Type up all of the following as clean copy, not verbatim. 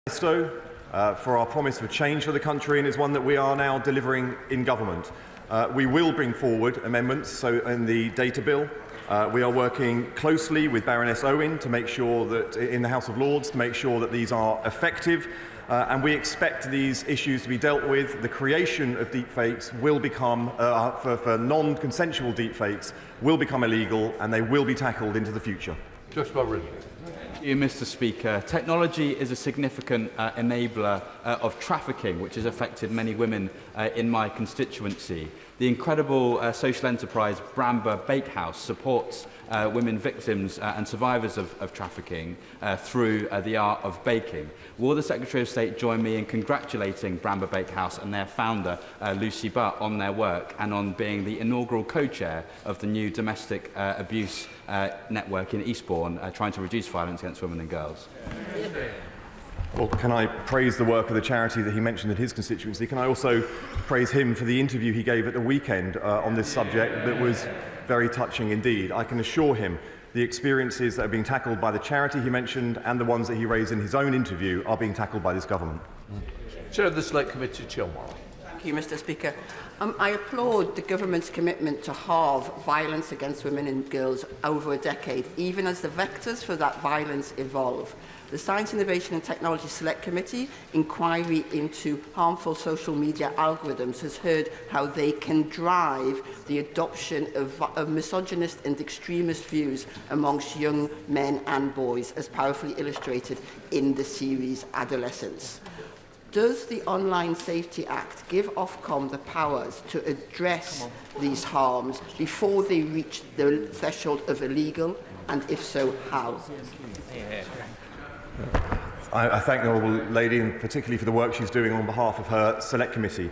For our promise for change for the country, and is one that we are now delivering in government. We will bring forward amendments. So in the data bill, we are working closely with Baroness Owen to make sure that in the House of Lords to make sure that these are effective. And we expect these issues to be dealt with. The creation of deepfakes will become, for non-consensual deepfakes, will become illegal, and they will be tackled into the future. Thank you, Mr. Speaker. Technology is a significant enabler of trafficking, which has affected many women in my constituency. The incredible social enterprise Bramber Bakehouse supports women victims and survivors of trafficking through the art of baking. Will the Secretary of State join me in congratulating Bramber Bakehouse and their founder, Lucy Butt, on their work and on being the inaugural co-chair of the new domestic abuse network in Eastbourne, trying to reduce violence against women and girls? Well, can I praise the work of the charity that he mentioned in his constituency? Can I also praise him for the interview he gave at the weekend on this subject that was very touching indeed? I can assure him the experiences that are being tackled by the charity he mentioned and the ones that he raised in his own interview are being tackled by this government. Chair of the Select Committee, Chancellor. Thank you, Mr. Speaker. I applaud the government's commitment to halve violence against women and girls over a decade, even as the vectors for that violence evolve. The Science, Innovation and Technology Select Committee inquiry into harmful social media algorithms has heard how they can drive the adoption of misogynist and extremist views amongst young men and boys, as powerfully illustrated in the series Adolescence. Does the Online Safety Act give Ofcom the powers to address these harms before they reach the threshold of illegal, and if so, how? I thank the Honourable Lady, and particularly for the work she's doing on behalf of her Select Committee.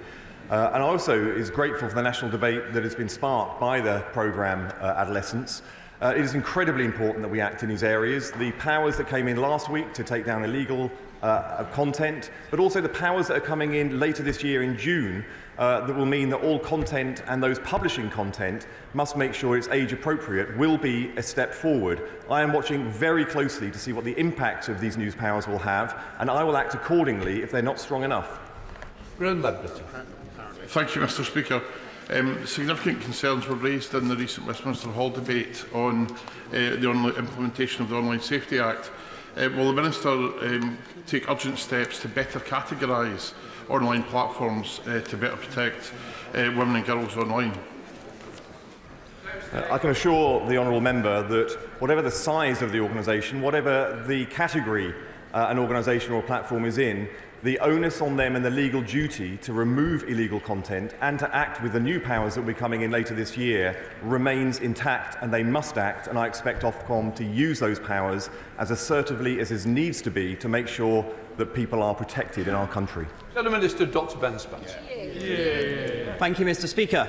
And also is grateful for the national debate that has been sparked by the programme Adolescence. It is incredibly important that we act in these areas. The powers that came in last week to take down illegal content, but also the powers that are coming in later this year in June that will mean that all content and those publishing content must make sure it's age appropriate, will be a step forward. I am watching very closely to see what the impact of these news powers will have, and I will act accordingly if they're not strong enough. Thank you, Mr. Speaker. Significant concerns were raised in the recent Westminster Hall debate on the implementation of the Online Safety Act. Will the Minister take urgent steps to better categorise online platforms to better protect women and girls online? I can assure the honourable member that whatever the size of the organisation, whatever the category an organisation or platform is in, the onus on them and the legal duty to remove illegal content and to act with the new powers that will be coming in later this year remains intact, and they must act, and I expect Ofcom to use those powers as assertively as it needs to be to make sure that people are protected in our country. Minister Dr. Ben Spence. Thank you, Mr. Speaker.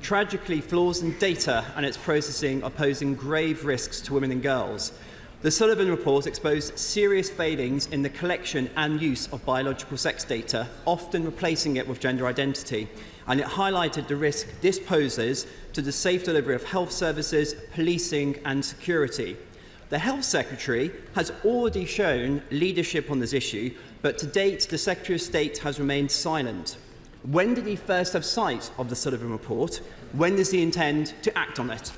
Tragically, flaws in data and its processing are posing grave risks to women and girls. The Sullivan report exposed serious failings in the collection and use of biological sex data, often replacing it with gender identity, and it highlighted the risk this poses to the safe delivery of health services, policing and security. The Health Secretary has already shown leadership on this issue, but to date the Secretary of State has remained silent. When did he first have sight of the Sullivan report? When does he intend to act on it?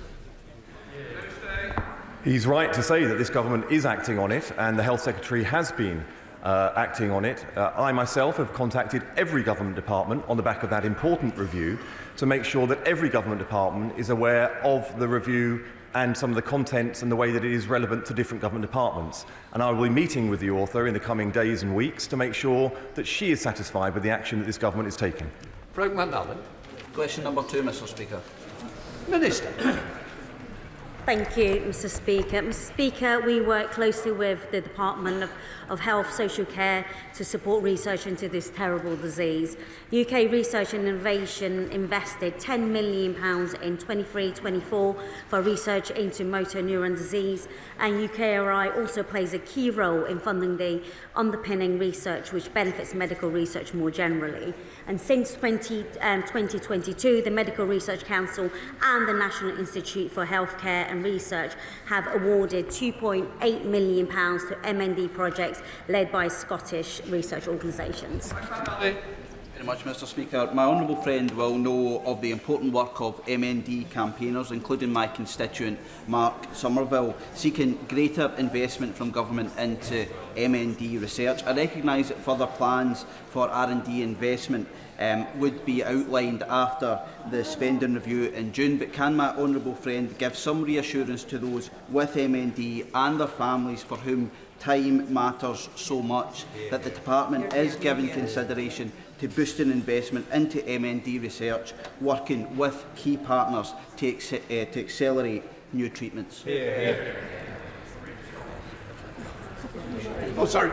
He's right to say that this government is acting on it, and the Health Secretary has been acting on it. I myself have contacted every government department on the back of that important review to make sure that every government department is aware of the review and some of the contents and the way that it is relevant to different government departments. And I will be meeting with the author in the coming days and weeks to make sure that she is satisfied with the action that this government is taking. Frank McNally. Question number 2, Mr. Speaker. Minister. Thank you, Mr. Speaker. Mr. Speaker, we work closely with the Department of Health, Social Care to support research into this terrible disease. UK Research and Innovation invested £10 million in 23-24 for research into motor neuron disease, and UKRI also plays a key role in funding the underpinning research which benefits medical research more generally. And since 2022, the Medical Research Council and the National Institute for Healthcare and and Research have awarded £2.8 million to MND projects led by Scottish research organisations. Very much, Mr. Speaker. My honourable friend will know of the important work of MND campaigners, including my constituent Mark Somerville, seeking greater investment from government into MND research. I recognise that further plans for R&D investment would be outlined after the spending review in June, but can my honourable friend give some reassurance to those with MND and their families for whom time matters so much that the Department is giving consideration to boosting investment into MND research, working with key partners to accelerate new treatments? Oh, sorry.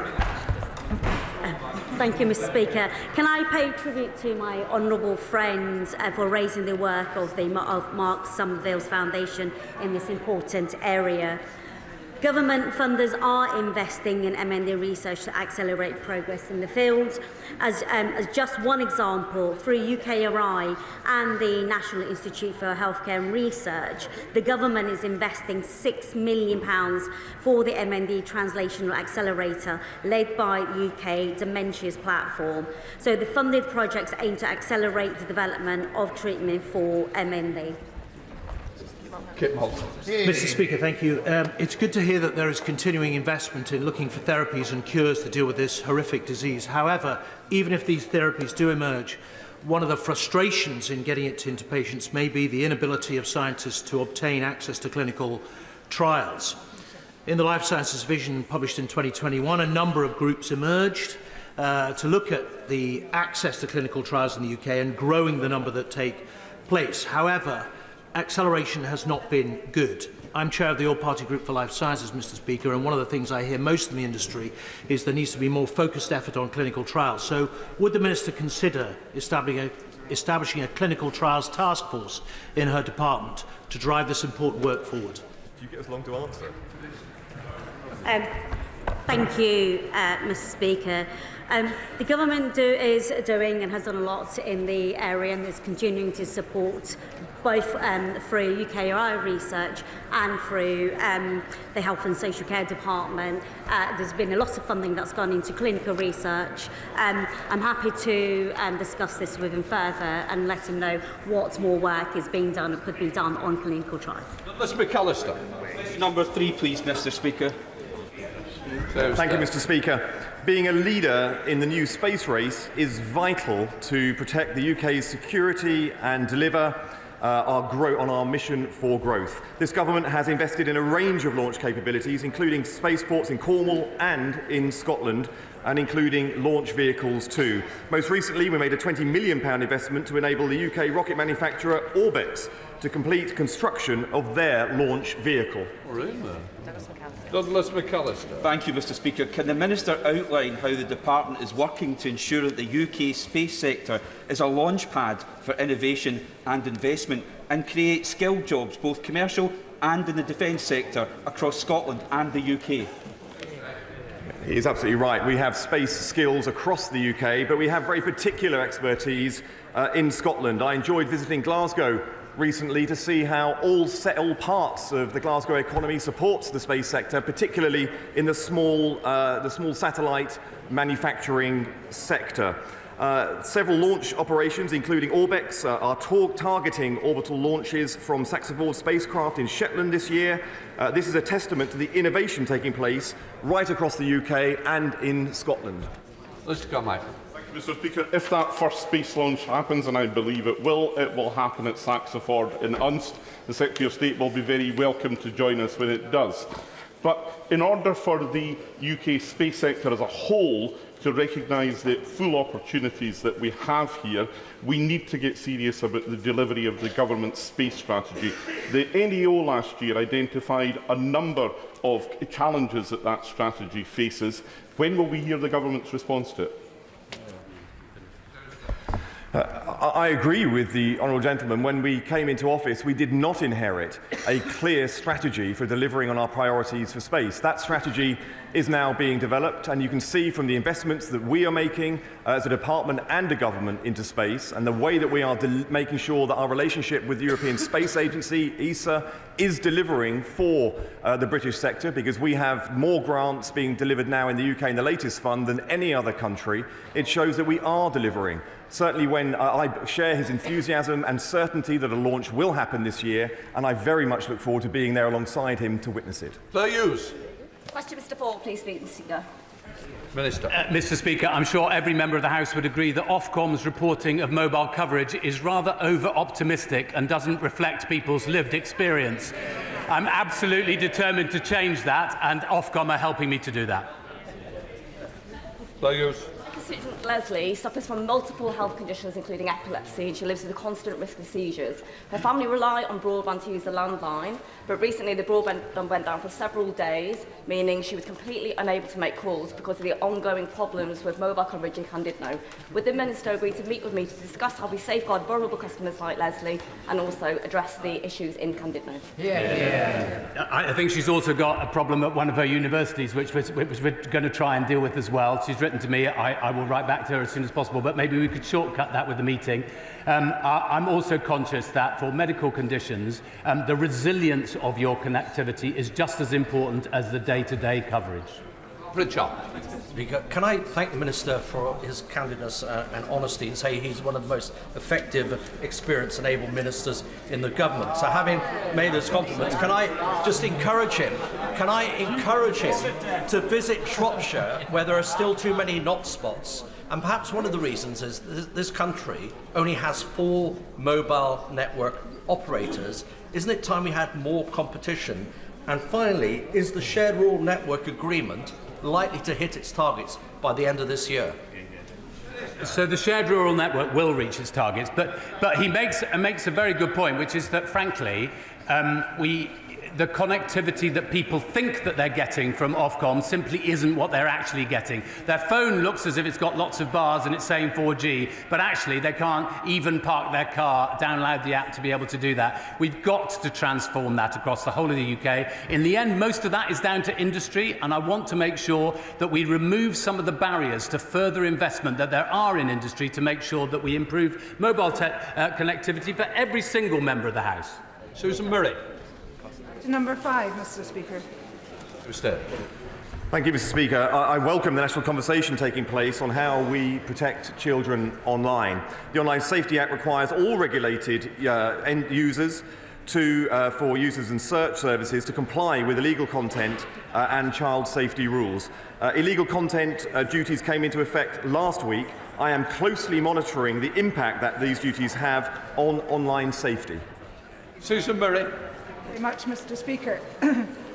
Thank you, Mr. Speaker. Can I pay tribute to my honourable friends for raising the work of Mark Somerville's Foundation in this important area? Government funders are investing in MND research to accelerate progress in the field. As just one example, through UKRI and the National Institute for Healthcare and Research, the government is investing £6 million for the MND Translational Accelerator led by UK Dementia's platform. So the funded projects aim to accelerate the development of treatment for MND. Mr. Speaker, thank you. It's good to hear that there is continuing investment in looking for therapies and cures to deal with this horrific disease. However, even if these therapies do emerge, one of the frustrations in getting it into patients may be the inability of scientists to obtain access to clinical trials. In the Life Sciences Vision published in 2021, a number of groups emerged to look at the access to clinical trials in the UK and growing the number that take place. However, acceleration has not been good. I'm chair of the All-Party Group for Life Sciences, Mr. Speaker, and one of the things I hear most in the industry is there needs to be more focused effort on clinical trials. So would the Minister consider establishing a clinical trials task force in her department to drive this important work forward? Do you get as long to answer? Thank you, Mr. Speaker. The government is doing and has done a lot in the area and is continuing to support both through UKRI research and through the Health and Social Care Department. There's been a lot of funding that's gone into clinical research. I'm happy to discuss this with him further and let him know what more work is being done or could be done on clinical trials. Mr. McAllister. Number 3, please, Mr. Speaker. Thank you, Mr. Speaker. Being a leader in the new space race is vital to protect the UK's security and deliver on our mission for growth. This government has invested in a range of launch capabilities, including spaceports in Cornwall and in Scotland, and including launch vehicles too. Most recently, we made a £20 million investment to enable the UK rocket manufacturer Orbex to complete construction of their launch vehicle. Douglas McAllister. Thank you, Mr. Speaker. Can the Minister outline how the Department is working to ensure that the UK space sector is a launch pad for innovation and investment and create skilled jobs, both commercial and in the defence sector, across Scotland and the UK? He is absolutely right. We have space skills across the UK, but we have very particular expertise in Scotland. I enjoyed visiting Glasgow recently to see how all parts of the Glasgow economy supports the space sector, particularly in the small satellite manufacturing sector. Several launch operations, including Orbex, are targeting orbital launches from Saxavord spacecraft in Shetland this year. This is a testament to the innovation taking place right across the UK and in Scotland. Mr. Carmichael. Mr. Speaker, if that first space launch happens, and I believe it will happen at Saxavord in Unst. The Secretary of State will be very welcome to join us when it does. But in order for the UK space sector as a whole to recognise the full opportunities that we have here, we need to get serious about the delivery of the government's space strategy. The NEO last year identified a number of challenges that strategy faces. When will we hear the government's response to it? I agree with the honourable gentleman. When we came into office, we did not inherit a clear strategy for delivering on our priorities for space. That strategy is now being developed, and you can see from the investments that we are making as a department and a government into space, and the way that we are making sure that our relationship with the European Space Agency, ESA, is delivering for the British sector, because we have more grants being delivered now in the UK in the latest fund than any other country. It shows that we are delivering. Certainly when I share his enthusiasm and certainty that a launch will happen this year, and I very much look forward to being there alongside him to witness it. Claire Hughes. Question, Mr. Ford, please speak, Mr. Speaker. Minister. Mr. Speaker, I'm sure every member of the House would agree that Ofcom's reporting of mobile coverage is rather over-optimistic and doesn't reflect people's lived experience. I'm absolutely determined to change that, and Ofcom are helping me to do that. Claire Hughes. Constituent Leslie suffers from multiple health conditions, including epilepsy, and she lives with a constant risk of seizures. Her family rely on broadband to use the landline, but recently the broadband went down for several days, meaning she was completely unable to make calls because of the ongoing problems with mobile coverage in Llandudno. Would the Minister agree to meet with me to discuss how we safeguard vulnerable customers like Leslie and also address the issues in Llandudno? I think she's also got a problem at one of her universities, which we're going to try and deal with as well. She's written to me. I will write back to her as soon as possible, but maybe we could shortcut that with the meeting. I'm also conscious that for medical conditions, the resilience of your connectivity is just as important as the day-to-day coverage. Richard. Speaker, can I thank the Minister for his candidness and honesty and say he's one of the most effective, experienced and able ministers in the government. So having made those compliments, can I just encourage him? Can I encourage him to visit Shropshire, where there are still too many not spots? And perhaps one of the reasons is this country only has 4 mobile network operators. Isn't it time we had more competition? And finally, is the Shared Rural Network Agreement likely to hit its targets by the end of this year? So the Shared Rural Network will reach its targets, but he makes a very good point, which is that, frankly, the connectivity that people think that they're getting from Ofcom simply isn't what they're actually getting. Their phone looks as if it's got lots of bars and it's saying 4G, but actually they can't even park their car, download the app to be able to do that. We've got to transform that across the whole of the UK. In the end, most of that is down to industry, and I want to make sure that we remove some of the barriers to further investment that there are in industry to make sure that we improve mobile connectivity for every single member of the House. Susan Murray. Number 5, Mr. Speaker. Thank you, Mr. Speaker. I welcome the national conversation taking place on how we protect children online. The Online Safety Act requires all regulated end users for users and search services to comply with illegal content and child safety rules. Illegal content duties came into effect last week. I am closely monitoring the impact that these duties have on online safety. Susan Murray. Very much, Mr. Speaker.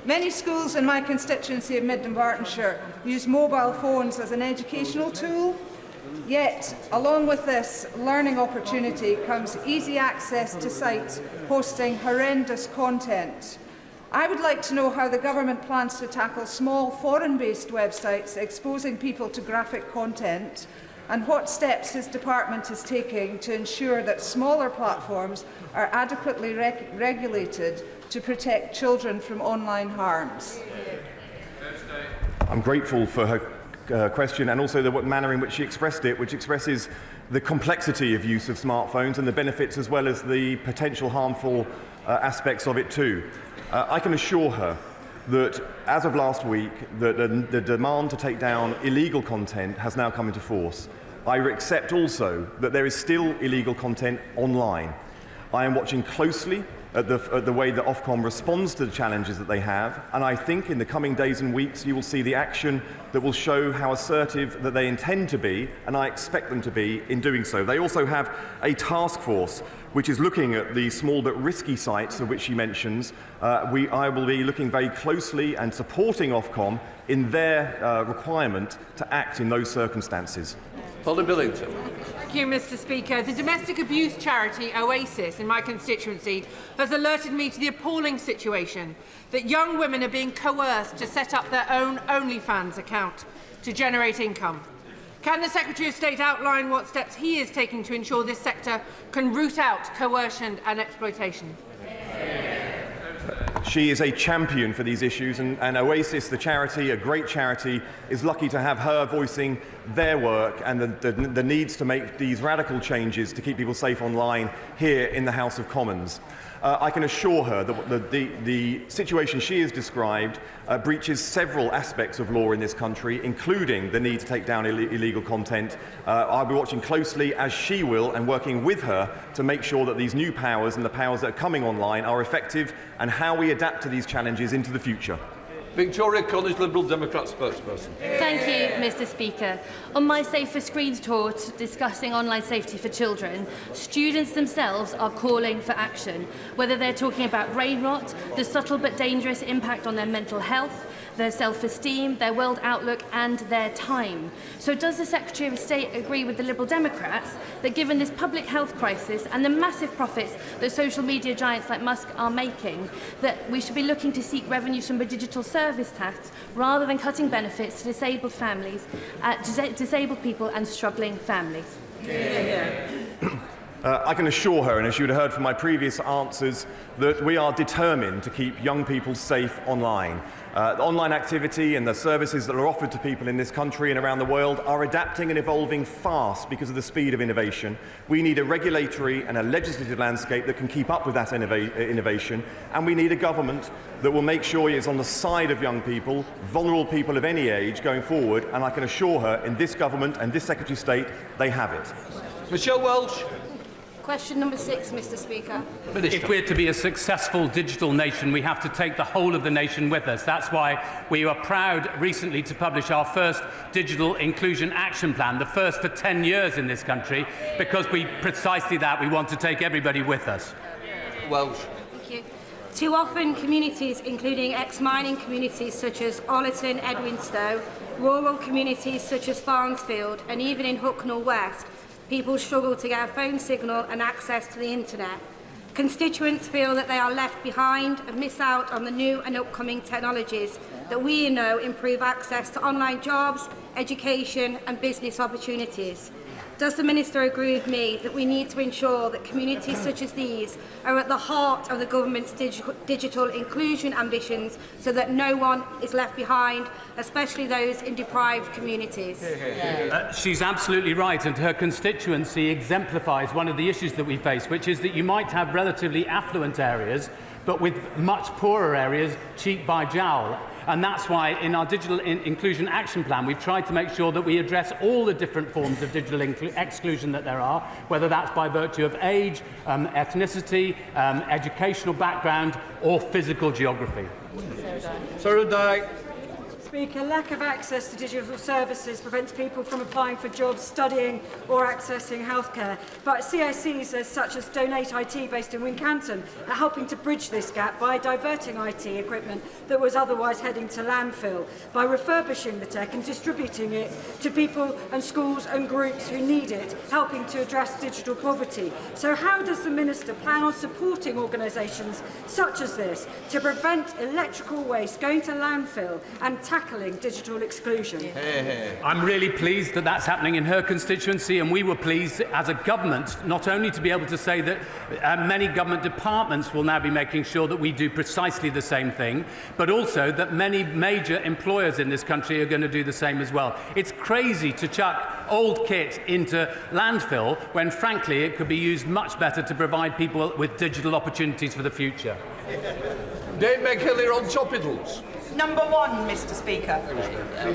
Many schools in my constituency of Mid Dunbartonshire use mobile phones as an educational tool. Yet, along with this learning opportunity comes easy access to sites hosting horrendous content. I would like to know how the government plans to tackle small foreign-based websites exposing people to graphic content, and what steps his department is taking to ensure that smaller platforms are adequately regulated to protect children from online harms. I'm grateful for her question and also the manner in which she expressed it, which expresses the complexity of use of smartphones and the benefits as well as the potential harmful aspects of it too. I can assure her that as of last week, the demand to take down illegal content has now come into force. I accept also that there is still illegal content online. I am watching closely at the way that Ofcom responds to the challenges that they have, and I think in the coming days and weeks you will see the action that will show how assertive that they intend to be, and I expect them to be in doing so. They also have a task force which is looking at the small but risky sites of which she mentions. I will be looking very closely and supporting Ofcom in their requirement to act in those circumstances. Polly Billington. Thank you, Mr. Speaker. The domestic abuse charity Oasis in my constituency has alerted me to the appalling situation that young women are being coerced to set up their own OnlyFans account to generate income. Can the Secretary of State outline what steps he is taking to ensure this sector can root out coercion and exploitation? She is a champion for these issues, and Oasis, the charity, a great charity, is lucky to have her voicing their work and the needs to make these radical changes to keep people safe online here in the House of Commons. I can assure her that the situation she has described breaches several aspects of law in this country, including the need to take down illegal content. I'll be watching closely, as she will, and working with her to make sure that these new powers and the powers that are coming online are effective, and how we adapt to these challenges into the future. Victoria College, Liberal Democrat spokesperson. Thank you, Mr. Speaker. On my Safer Screens tour discussing online safety for children, students themselves are calling for action, whether they're talking about brain rot, the subtle but dangerous impact on their mental health, their self-esteem, their world outlook and their time. So does the Secretary of State agree with the Liberal Democrats that given this public health crisis and the massive profits that social media giants like Musk are making, that we should be looking to seek revenues from a digital service tax rather than cutting benefits to disabled families, disabled people and struggling families? I can assure her, and as you would have heard from my previous answers, that we are determined to keep young people safe online. The online activity and the services that are offered to people in this country and around the world are adapting and evolving fast because of the speed of innovation. We need a regulatory and a legislative landscape that can keep up with that innovation, and we need a government that will make sure it is on the side of young people, vulnerable people of any age going forward, and I can assure her in this government and this Secretary of State they have it. Michelle Welsh. Question number 6, Mr. Speaker. If we're to be a successful digital nation, we have to take the whole of the nation with us. That's why we were proud recently to publish our first Digital Inclusion Action Plan, the first for 10 years in this country, because precisely that, we want to take everybody with us. Welsh. Thank you. Too often, communities, including ex-mining communities such as Ollerton, Edwinstowe, rural communities such as Farnsfield, and even in Hucknall West, people struggle to get a phone signal and access to the internet. Constituents feel that they are left behind and miss out on the new and upcoming technologies that we know improve access to online jobs, education and business opportunities. Does the Minister agree with me that we need to ensure that communities such as these are at the heart of the government's digital inclusion ambitions so that no one is left behind, especially those in deprived communities? She's absolutely right, and her constituency exemplifies one of the issues that we face, which is that you might have relatively affluent areas, but with much poorer areas cheek by jowl. And that's why in our Digital Inclusion Action Plan we've tried to make sure that we address all the different forms of digital exclusion that there are, whether that's by virtue of age, ethnicity, educational background or physical geography. Sarah Dyke. Speaker, lack of access to digital services prevents people from applying for jobs, studying or accessing healthcare. But CSCs such as Donate IT, based in Wincanton, are helping to bridge this gap by diverting IT equipment that was otherwise heading to landfill, by refurbishing the tech and distributing it to people and schools and groups who need it, helping to address digital poverty. So how does the Minister plan on supporting organisations such as this to prevent electrical waste going to landfill and tackling digital exclusion? I'm really pleased that that's happening in her constituency, and we were pleased as a government not only to be able to say that many government departments will now be making sure that we do precisely the same thing, but also that many major employers in this country are going to do the same as well. It's crazy to chuck old kit into landfill when, frankly, it could be used much better to provide people with digital opportunities for the future. Dave McHillier on Topidals. Number 1, Mr. Speaker.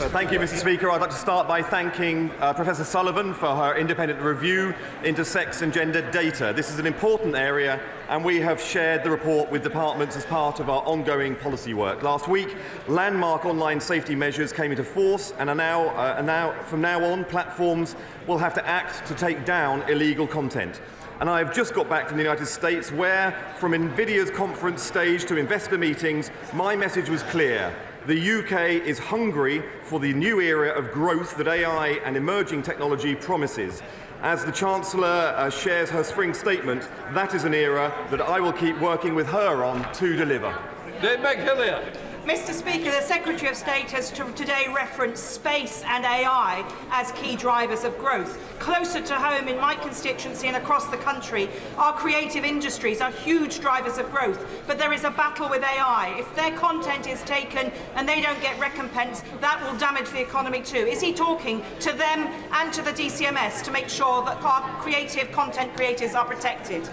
Thank you, Mr. Speaker. I'd like to start by thanking Professor Sullivan for her independent review into sex and gender data. This is an important area, and we have shared the report with departments as part of our ongoing policy work. Last week, landmark online safety measures came into force, and from now on, platforms will have to act to take down illegal content. And I have just got back from the United States where, from NVIDIA's conference stage to investor meetings, my message was clear. The UK is hungry for the new era of growth that AI and emerging technology promises. As the Chancellor shares her spring statement, that is an era that I will keep working with her on to deliver. Dave McHillier. Mr. Speaker, the Secretary of State has today referenced space and AI as key drivers of growth. Closer to home in my constituency and across the country, our creative industries are huge drivers of growth, but there is a battle with AI. If their content is taken and they don't get recompense, that will damage the economy too. Is he talking to them and to the DCMS to make sure that our creative content creators are protected?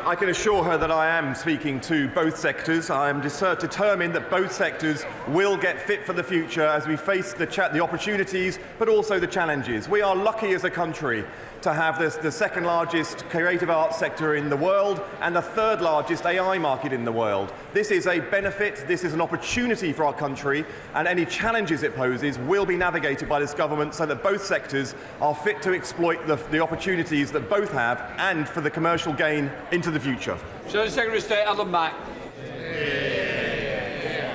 I can assure her that I am speaking to both sectors. I am determined that both sectors will get fit for the future as we face the opportunities but also the challenges. We are lucky as a country to have the second largest creative arts sector in the world and the third largest AI market in the world. This is a benefit, this is an opportunity for our country, and any challenges it poses will be navigated by this government so that both sectors are fit to exploit the opportunities that both have and for the commercial gain into the future. Secretary of State Alan Mack.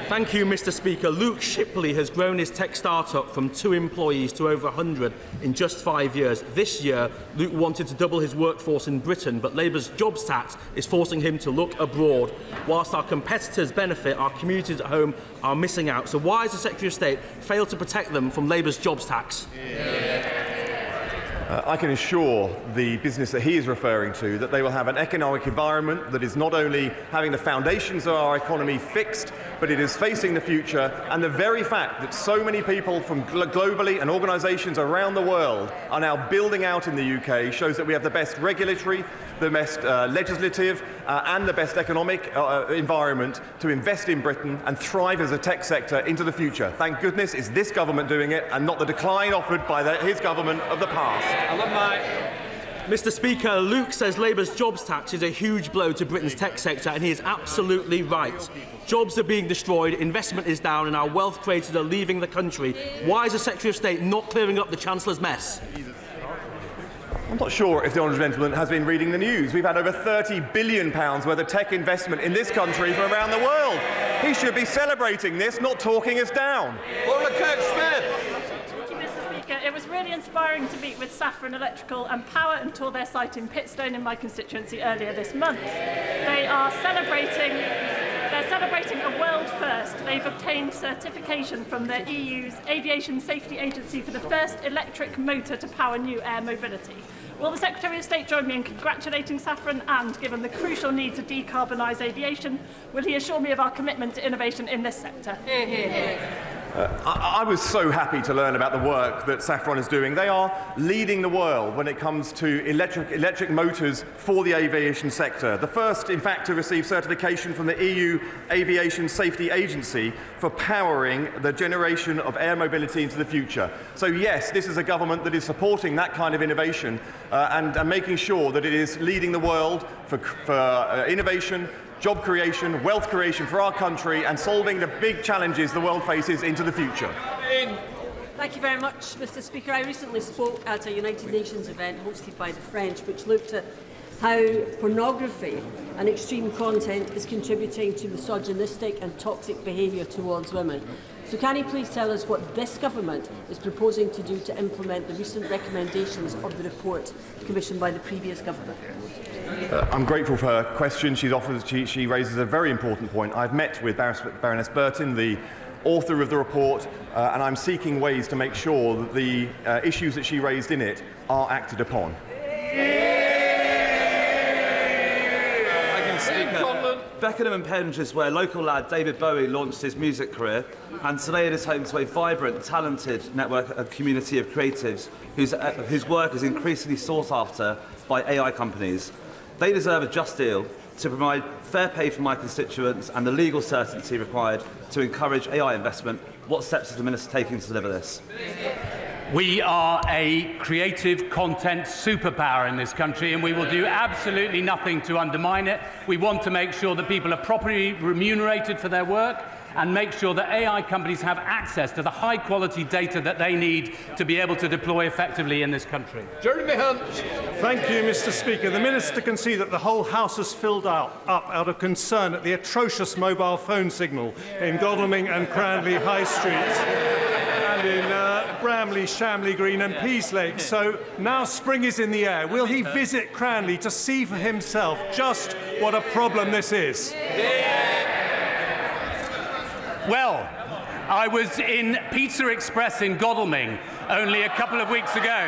Thank you, Mr. Speaker. Luke Shipley has grown his tech startup from 2 employees to over 100 in just 5 years. This year, Luke wanted to double his workforce in Britain, but Labour's jobs tax is forcing him to look abroad. Whilst our competitors benefit, our communities at home are missing out. So why has the Secretary of State failed to protect them from Labour's jobs tax? I can assure the business that he is referring to that they will have an economic environment that is not only having the foundations of our economy fixed, but it is facing the future. And the very fact that so many people from globally and organisations around the world are now building out in the UK shows that we have the best regulatory, the best legislative and the best economic environment to invest in Britain and thrive as a tech sector into the future. Thank goodness it's this government doing it and not the decline offered by his government of the past. Mr. Speaker, Luke says Labour's jobs tax is a huge blow to Britain's tech sector, and he is absolutely right. Jobs are being destroyed, investment is down, and our wealth creators are leaving the country. Why is the Secretary of State not clearing up the Chancellor's mess? I'm not sure if the honourable gentleman has been reading the news. We've had over £30 billion worth of tech investment in this country from around the world. He should be celebrating this, not talking us down. It was really inspiring to meet with Saffron Electrical and Power and tour their site in Pitstone in my constituency earlier this month. They're celebrating a world first. They've obtained certification from the EU's Aviation Safety Agency for the first electric motor to power new air mobility. Will the Secretary of State join me in congratulating Saffron, and, given the crucial need to decarbonise aviation, will he assure me of our commitment to innovation in this sector? I was so happy to learn about the work that Saffron is doing. They are leading the world when it comes to electric motors for the aviation sector. The first, in fact, to receive certification from the EU Aviation Safety Agency for powering the generation of air mobility into the future. So yes, this is a government that is supporting that kind of innovation and making sure that it is leading the world for innovation, job creation, wealth creation for our country, and solving the big challenges the world faces into the future. Thank you very much, Mr. Speaker. I recently spoke at a United Nations event hosted by the French, which looked at how pornography and extreme content is contributing to misogynistic and toxic behaviour towards women. So can you please tell us what this government is proposing to do to implement the recent recommendations of the report commissioned by the previous government? I'm grateful for her question. She raises a very important point. I've met with Baroness Burton, the author of the report, and I'm seeking ways to make sure that the issues that she raised in it are acted upon. Beckenham and Penge is where local lad David Bowie launched his music career, and today it is home to a vibrant, talented network of community of creatives whose work is increasingly sought after by AI companies. They deserve a just deal to provide fair pay for my constituents and the legal certainty required to encourage AI investment. What steps is the Minister taking to deliver this? We are a creative content superpower in this country, and we will do absolutely nothing to undermine it. We want to make sure that people are properly remunerated for their work and make sure that AI companies have access to the high-quality data that they need to be able to deploy effectively in this country. Jeremy Hunt. Thank you, Mr. Speaker. The Minister can see that the whole House has filled up out of concern at the atrocious mobile phone signal in Godalming and Cranley High Streets and in Bramley, Shamley Green and Peaslake. So now spring is in the air. Will he visit Cranley to see for himself just what a problem this is? Well, I was in Pizza Express in Godalming only a couple of weeks ago.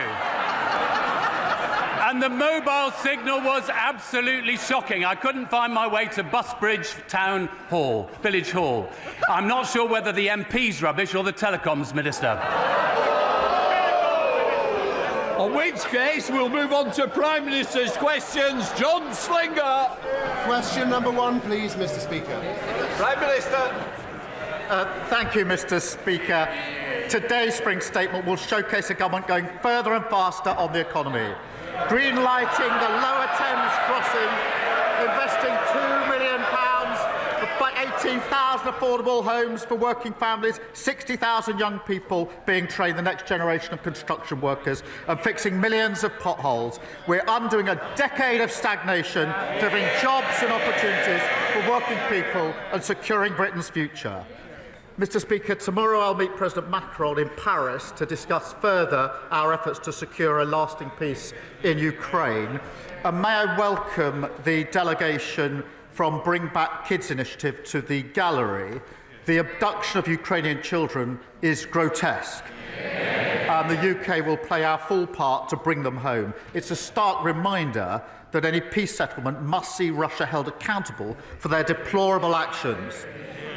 And the mobile signal was absolutely shocking. I couldn't find my way to Busbridge Town Hall, Village Hall. I'm not sure whether the MP's rubbish or the Telecoms Minister. On which case, we'll move on to Prime Minister's questions. John Slinger. Question number 1, please, Mr. Speaker. Prime Minister. Thank you, Mr. Speaker. Today's spring statement will showcase a government going further and faster on the economy. Greenlighting the Lower Thames crossing, investing £2 million for 18,000 affordable homes for working families, 60,000 young people being trained, the next generation of construction workers, and fixing millions of potholes. We're undoing a decade of stagnation, delivering jobs and opportunities for working people and securing Britain's future. Mr. Speaker, tomorrow I'll meet President Macron in Paris to discuss further our efforts to secure a lasting peace in Ukraine. And may I welcome the delegation from Bring Back Kids initiative to the gallery. The abduction of Ukrainian children is grotesque. And the UK will play our full part to bring them home. It's a stark reminder that any peace settlement must see Russia held accountable for their deplorable actions.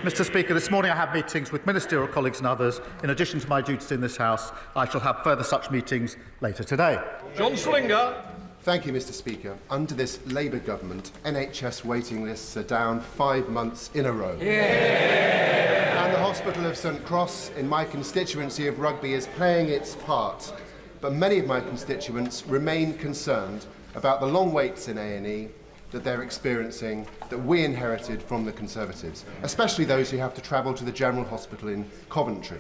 Mr. Speaker, this morning I have meetings with ministerial colleagues and others. In addition to my duties in this House, I shall have further such meetings later today. John Slinger. Thank you, Mr. Speaker. Under this Labour government, NHS waiting lists are down 5 months in a row. Yeah. And the Hospital of St Cross in my constituency of Rugby is playing its part. But many of my constituents remain concerned about the long waits in A&E that they're experiencing, that we inherited from the Conservatives, especially those who have to travel to the General Hospital in Coventry.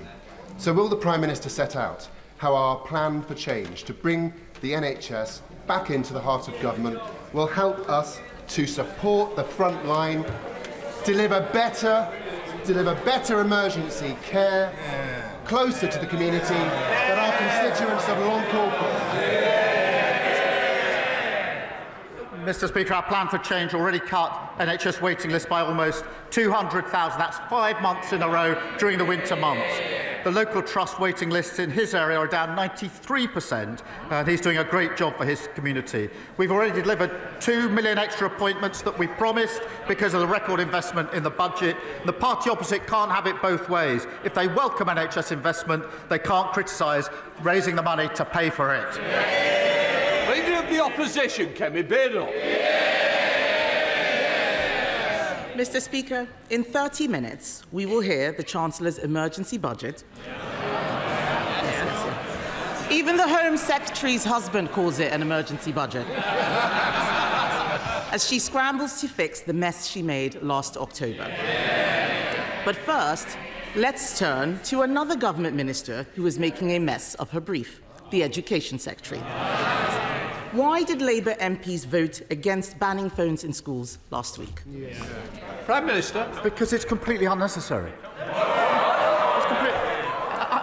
So will the Prime Minister set out how our plan for change to bring the NHS back into the heart of government will help us to support the front line, deliver better emergency care closer to the community that our constituents have long called for? Mr. Speaker, our plan for change already cut NHS waiting lists by almost 200,000. That's 5 months in a row during the winter months. The local trust waiting lists in his area are down 93%, and he's doing a great job for his community. We've already delivered 2 million extra appointments that we promised because of the record investment in the budget. The party opposite can't have it both ways. If they welcome NHS investment, they can't criticise raising the money to pay for it. Leader of the Opposition, Kemi Beardall. Mr. Speaker, in 30 minutes, we will hear the Chancellor's emergency budget. Even the Home Secretary's husband calls it an emergency budget. As she scrambles to fix the mess she made last October. But first, let's turn to another government minister who is making a mess of her brief, the Education Secretary. Why did Labour MPs vote against banning phones in schools last week? Prime Minister. Because it's completely unnecessary.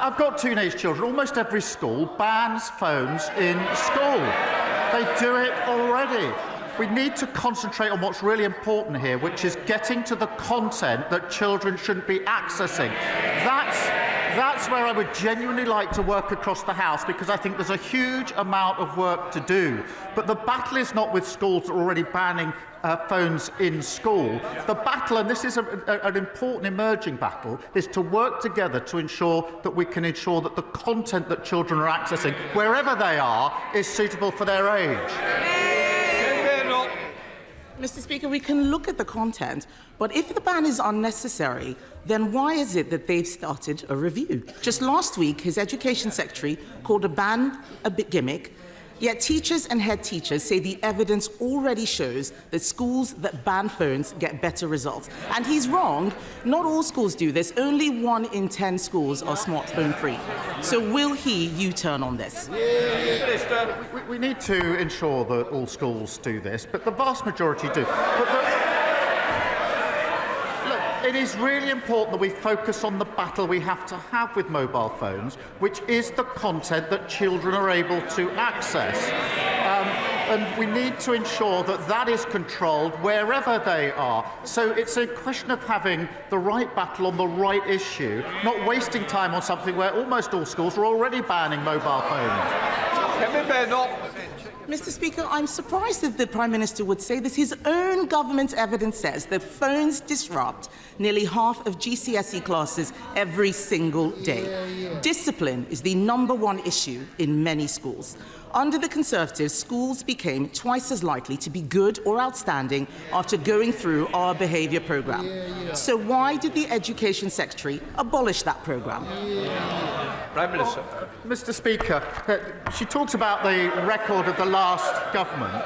I've got teenage children. Almost every school bans phones in school. They do it already. We need to concentrate on what's really important here, which is getting to the content that children shouldn't be accessing. That's where I would genuinely like to work across the House, because I think there's a huge amount of work to do. But the battle is not with schools that are already banning phones in school. The battle, and this is an important emerging battle, is to work together to ensure that we can ensure that the content that children are accessing, wherever they are, is suitable for their age. Mr. Speaker, we can look at the content, but if the ban is unnecessary, then why is it that they've started a review? Just last week, his Education Secretary called a ban a bit gimmick, yet teachers and head teachers say the evidence already shows that schools that ban phones get better results. And he's wrong. Not all schools do this. Only 1 in 10 schools are smartphone-free. So will he U-turn on this? We need to ensure that all schools do this, but the vast majority do. It is really important that we focus on the battle we have to have with mobile phones, which is the content that children are able to access. And we need to ensure that that is controlled wherever they are. So it's a question of having the right battle on the right issue, not wasting time on something where almost all schools are already banning mobile phones. Mr. Speaker, I'm surprised that the Prime Minister would say this. His own government evidence says that phones disrupt nearly half of GCSE classes every single day. Discipline is the #1 issue in many schools. Under the Conservatives, schools became twice as likely to be good or outstanding after going through our behaviour programme. So why did the Education Secretary abolish that programme? Prime Minister. Mr. Speaker, she talks about the record of the last government.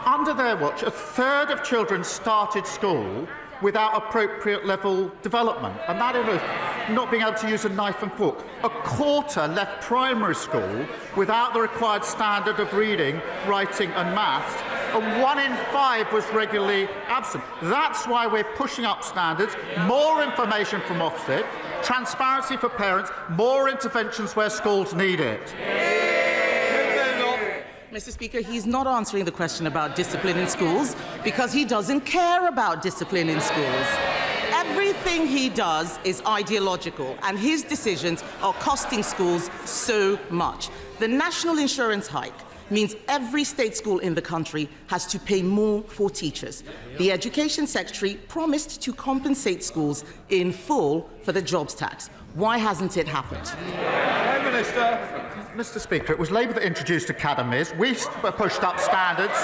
Under their watch, a third of children started school without appropriate level development, and that is not being able to use a knife and fork. A quarter left primary school without the required standard of reading, writing and maths, and 1 in 5 was regularly absent. That's why we're pushing up standards, more information from Ofsted, transparency for parents, more interventions where schools need it. Mr. Speaker, he's not answering the question about discipline in schools because he doesn't care about discipline in schools. Everything he does is ideological, and his decisions are costing schools so much. The national insurance hike means every state school in the country has to pay more for teachers. The Education Secretary promised to compensate schools in full for the jobs tax. Why hasn't it happened? Prime Minister. Mr. Speaker, it was Labour that introduced academies. We pushed up standards.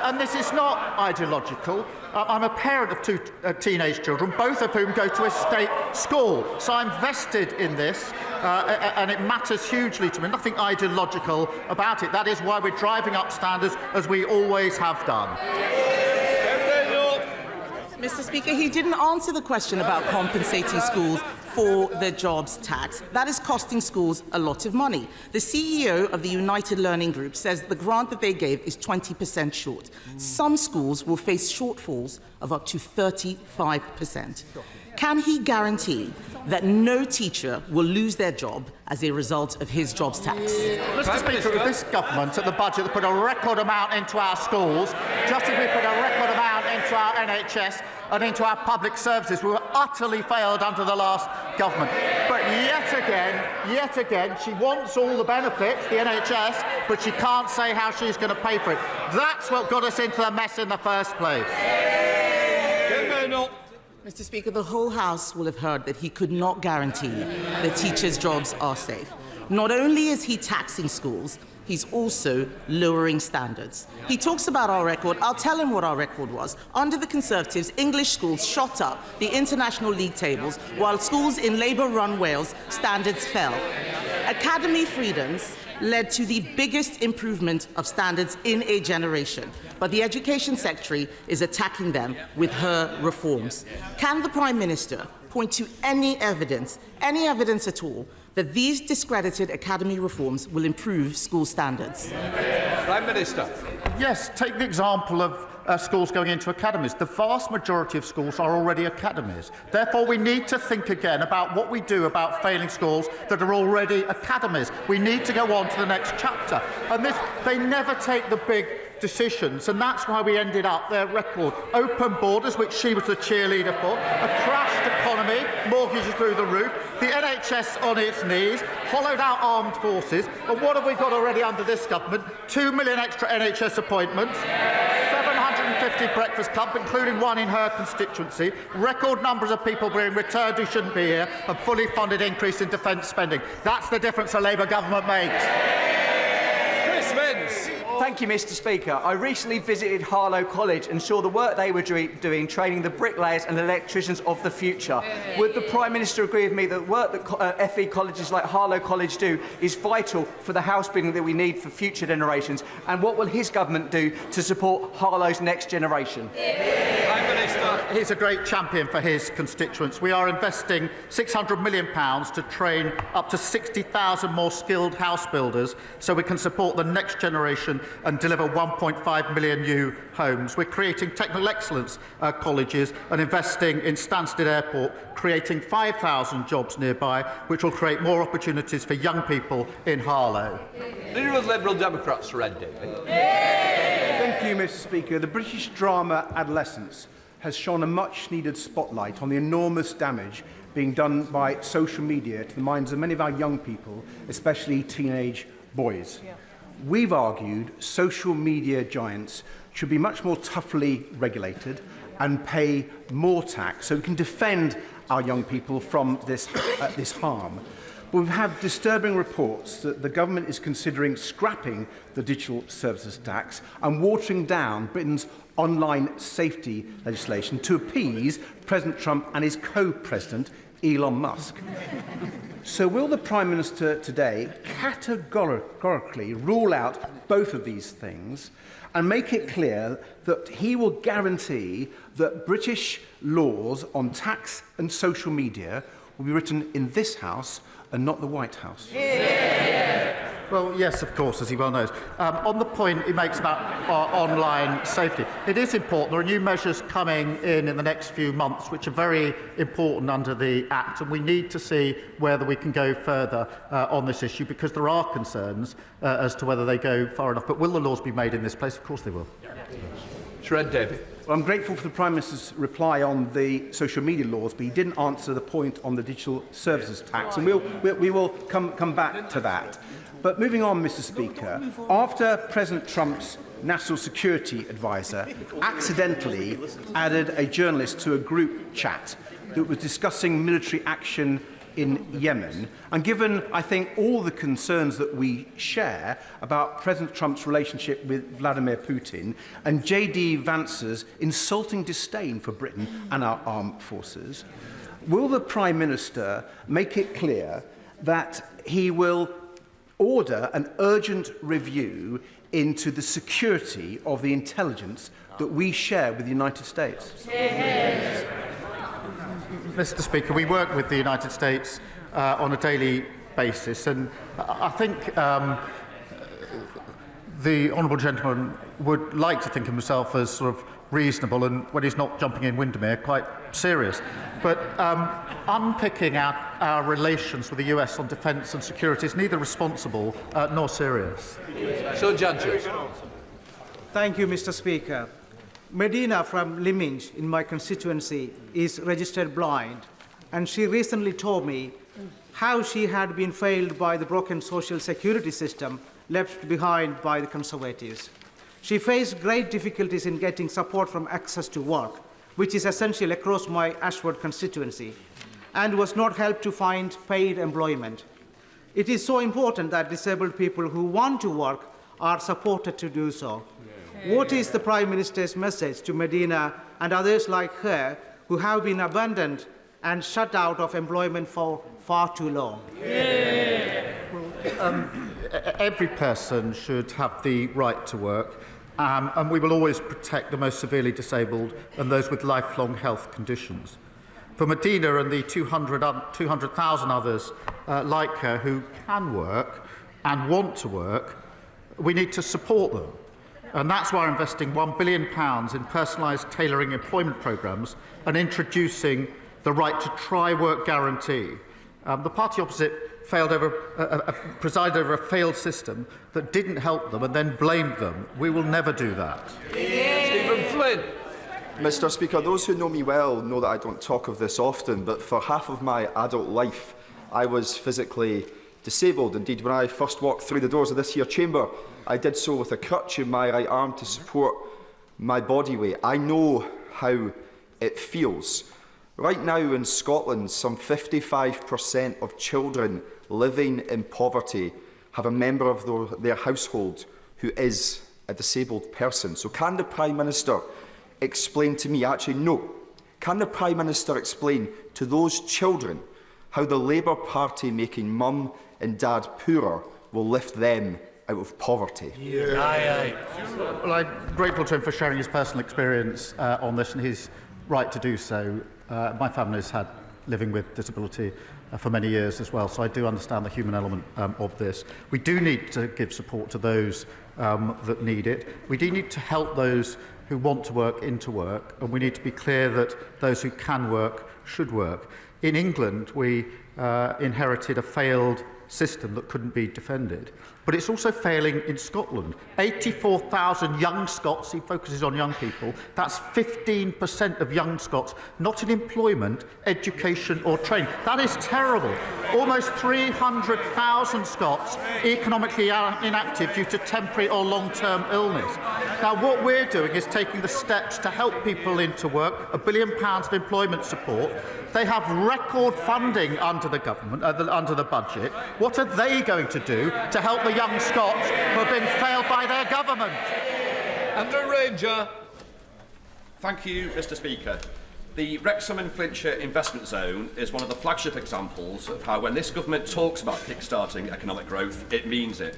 And this is not ideological. I'm a parent of 2 teenage children, both of whom go to a state school. So I'm vested in this, and it matters hugely to me. Nothing ideological about it. That is why we're driving up standards, as we always have done. Mr. Speaker, he didn't answer the question about compensating schools for the jobs tax. That is costing schools a lot of money. The CEO of the United Learning Group says the grant that they gave is 20% short. Some schools will face shortfalls of up to 35%. Can he guarantee that no teacher will lose their job as a result of his jobs tax? Mr. Speaker, it was this government at the budget that put a record amount into our schools, just as we put a record amount into our NHS and into our public services. We were utterly failed under the last government. But yet again, she wants all the benefits, the NHS, but she can't say how she's going to pay for it. That's what got us into the mess in the first place. Mr. Speaker, the whole House will have heard that he could not guarantee that teachers' jobs are safe. Not only is he taxing schools, he's also lowering standards. He talks about our record. I'll tell him what our record was. Under the Conservatives, English schools shot up the international league tables, while schools in Labour-run Wales, standards fell. Academy freedoms led to the biggest improvement of standards in a generation, but the Education Secretary is attacking them with her reforms. Can the Prime Minister point to any evidence at all, that these discredited academy reforms will improve school standards? Prime Minister. Yes, take the example of schools going into academies. The vast majority of schools are already academies. Therefore, we need to think again about what we do about failing schools that are already academies. We need to go on to the next chapter. And they never take the big decisions, and that's why we ended up their record. Open borders, which she was the cheerleader for, a crashed economy, mortgages through the roof, the NHS on its knees, hollowed out armed forces, and what have we got already under this government? 2 million extra NHS appointments, 750 breakfast clubs, including one in her constituency, record numbers of people being returned who shouldn't be here, and fully funded increase in defence spending. That's the difference a Labour government makes. Thank you, Mr. Speaker. I recently visited Harlow College and saw the work they were doing training the bricklayers and electricians of the future. Would the Prime Minister agree with me that work that FE colleges like Harlow College do is vital for the house building that we need for future generations? And what will his government do to support Harlow's next generation? He's a great champion for his constituents. We are investing £600 million to train up to 60,000 more skilled house builders so we can support the next generation and deliver 1.5 million new homes. We're creating technical excellence colleges and investing in Stansted Airport, creating 5,000 jobs nearby, which will create more opportunities for young people in Harlow. Leader of Liberal Democrats, Red David. Thank you, Mr. Speaker. The British drama Adolescence has shone a much-needed spotlight on the enormous damage being done by social media to the minds of many of our young people, especially teenage boys. We've argued social media giants should be much more toughly regulated and pay more tax so we can defend our young people from this harm. But we've had disturbing reports that the government is considering scrapping the digital services tax and watering down Britain's online safety legislation to appease President Trump and his co-president, Elon Musk. So will the Prime Minister today categorically rule out both of these things and make it clear that he will guarantee that British laws on tax and social media will be written in this House and not the White House? Well, yes, of course, as he well knows. On the point he makes about online safety, it is important. There are new measures coming in the next few months which are very important under the Act, and we need to see whether we can go further on this issue, because there are concerns as to whether they go far enough. But will the laws be made in this place? Of course they will. Red David. Well, I'm grateful for the Prime Minister's reply on the social media laws, but he didn't answer the point on the digital services tax, and we will come back to that. But moving on, Mr. Speaker, after President Trump's national security advisor accidentally added a journalist to a group chat that was discussing military action in Yemen, and given, I think, all the concerns that we share about President Trump's relationship with Vladimir Putin and J.D. Vance's insulting disdain for Britain and our armed forces, will the Prime Minister make it clear that he will order an urgent review into the security of the intelligence that we share with the United States? Mr. Speaker, we work with the United States on a daily basis, and I think the honourable gentleman would like to think of himself as sort of reasonable, and when he's not jumping in Windermere, quite serious. But unpicking our relations with the US on defence and security is neither responsible nor serious. Chancellor. Thank you, Mr. Speaker. Medina from Lyminge in my constituency is registered blind, and she recently told me how she had been failed by the broken social security system left behind by the Conservatives. She faced great difficulties in getting support from access to work, which is essential across my Ashford constituency, and was not helped to find paid employment. It is so important that disabled people who want to work are supported to do so. What is the Prime Minister's message to Medina and others like her who have been abandoned and shut out of employment for far too long? Every person should have the right to work, and we will always protect the most severely disabled and those with lifelong health conditions. For Medina and the 200,000 others like her who can work and want to work, we need to support them. And that's why we're investing £1 billion in personalised tailoring employment programmes and introducing the right to try work guarantee. The party opposite presided over a failed system that didn't help them and then blamed them. We will never do that. Stephen Flynn. Mr. Speaker, those who know me well know that I don't talk of this often, but for half of my adult life I was physically disabled. Indeed, when I first walked through the doors of this here chamber, I did so with a crutch in my right arm to support my body weight. I know how it feels. Right now in Scotland, some 55% of children living in poverty have a member of their household who is a disabled person. So can the Prime Minister explain to me, actually no, can the Prime Minister explain to those children how the Labour Party making mum and dad poorer will lift them out of poverty. Aye, Well, I'm grateful to him for sharing his personal experience on this, and he's right to do so. My family has had living with disability for many years as well, so I do understand the human element of this. We do need to give support to those that need it. We do need to help those who want to work into work, and we need to be clear that those who can work should work. In England, we inherited a failed system that couldn't be defended. But it's also failing in Scotland. 84,000 young Scots, he focuses on young people, that's 15% of young Scots not in employment, education or training. That is terrible. Almost 300,000 Scots economically inactive due to temporary or long-term illness. Now, what we're doing is taking the steps to help people into work, £1 billion of employment support. They have record funding under the government, under the budget. What are they going to do to help the young Scots who have been failed by their government? Andrew Ranger. Thank you, Mr. Speaker. The Wrexham and Flintshire Investment Zone is one of the flagship examples of how, when this government talks about kick-starting economic growth, it means it.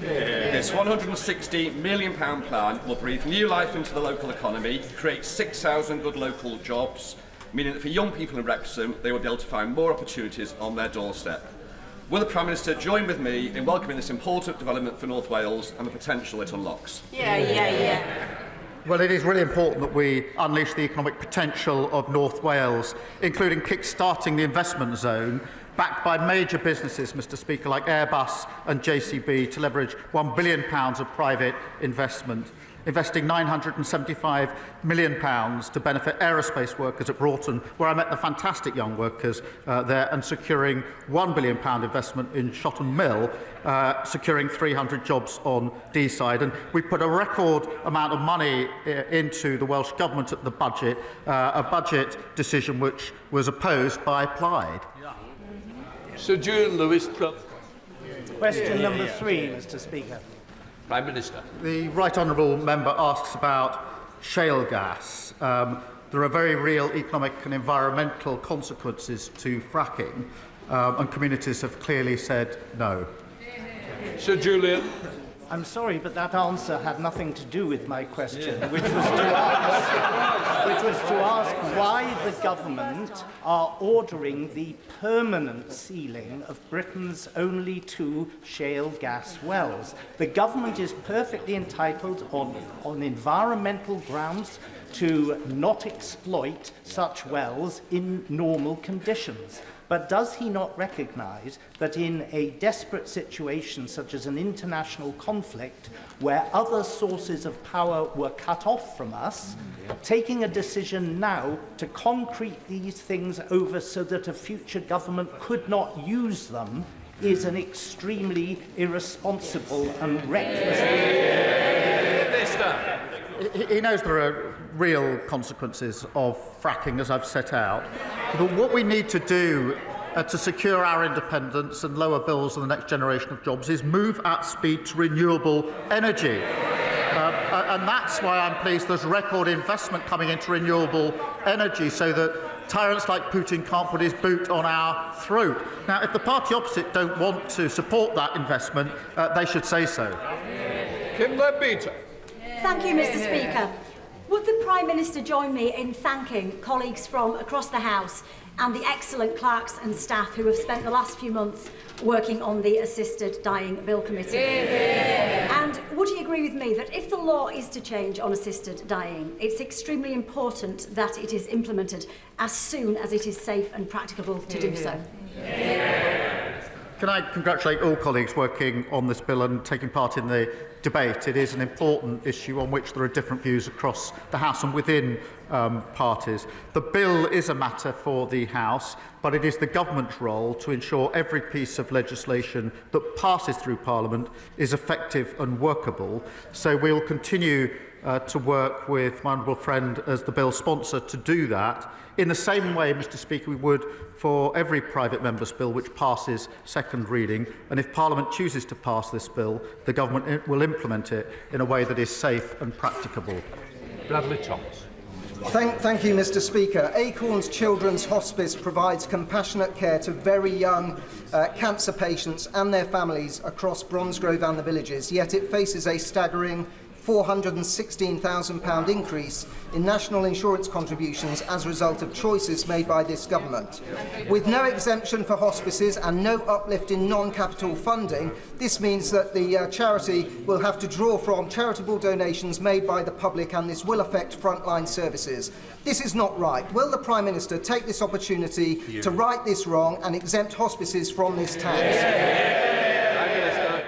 This £160 million plan will breathe new life into the local economy, create 6,000 good local jobs, meaning that for young people in Wrexham, they will be able to find more opportunities on their doorstep. Will the Prime Minister join with me in welcoming this important development for North Wales and the potential it unlocks? Yeah. Well, it is really important that we unleash the economic potential of North Wales, including kick-starting the investment zone, backed by major businesses, Mr. Speaker, like Airbus and JCB, to leverage £1 billion of private investment, investing £975 million to benefit aerospace workers at Broughton, where I met the fantastic young workers there, and securing £1 billion investment in Shotton Mill, securing 300 jobs on D-side. And we put a record amount of money into the Welsh Government at the budget, a budget decision which was opposed by Plaid. Sir Julian Lewis. Question number 3, Mr. Speaker. Prime Minister. The Right Honourable Member asks about shale gas. There are very real economic and environmental consequences to fracking, and communities have clearly said no. Sir Julian. I'm sorry, but that answer had nothing to do with my question, which was to ask why the government are ordering the permanent sealing of Britain's only 2 shale gas wells. The government is perfectly entitled on environmental grounds to not exploit such wells in normal conditions. But does he not recognise that in a desperate situation such as an international conflict where other sources of power were cut off from us, taking a decision now to concrete these things over so that a future government could not use them is an extremely irresponsible and reckless Minister. He knows there are real consequences of fracking, as I've set out. But what we need to do to secure our independence and lower bills and the next generation of jobs is move at speed to renewable energy. And that's why I'm pleased there's record investment coming into renewable energy so that tyrants like Putin can't put his boot on our throat. Now, if the party opposite don't want to support that investment, they should say so. Thank you, Mr. Speaker. Would the Prime Minister join me in thanking colleagues from across the House and the excellent clerks and staff who have spent the last few months working on the Assisted Dying Bill Committee? And would he agree with me that if the law is to change on assisted dying, it's extremely important that it is implemented as soon as it is safe and practicable to do so? Can I congratulate all colleagues working on this bill and taking part in the debate? It is an important issue on which there are different views across the House and within parties. The bill is a matter for the House, but it is the government's role to ensure every piece of legislation that passes through Parliament is effective and workable. So we will continue to work with my honourable friend as the bill sponsor to do that, in the same way, Mr. Speaker, we would for every private member's bill which passes second reading. And if Parliament chooses to pass this bill, the government will implement it in a way that is safe and practicable. Bradley Thomas. Thank you, Mr. Speaker. Acorns Children's Hospice provides compassionate care to very young cancer patients and their families across Bromsgrove and the villages, yet it faces a staggering £416,000 increase in national insurance contributions as a result of choices made by this government. With no exemption for hospices and no uplift in non-capital funding, this means that the charity will have to draw from charitable donations made by the public, and this will affect frontline services. This is not right. Will the Prime Minister take this opportunity to right this wrong and exempt hospices from this tax?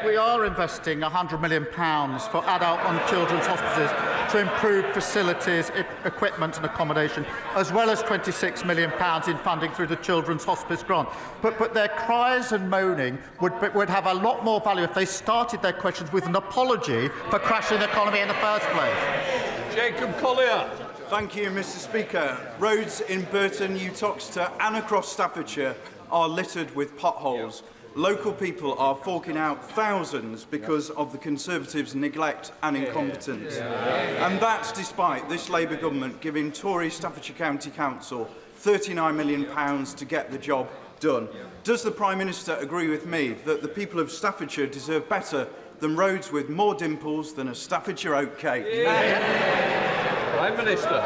We are investing £100 million for adult and children's hospices to improve facilities, equipment and accommodation, as well as £26 million in funding through the Children's Hospice Grant. But their cries and moaning would have a lot more value if they started their questions with an apology for crashing the economy in the first place. Jacob Collier. Thank you, Mr. Speaker. Roads in Burton, Uttoxeter and across Staffordshire are littered with potholes. Local people are forking out thousands because of the Conservatives' neglect and incompetence. And that's despite this Labour government giving Tory Staffordshire County Council £39 million to get the job done. Does the Prime Minister agree with me that the people of Staffordshire deserve better than roads with more dimples than a Staffordshire oat cake? Prime Minister.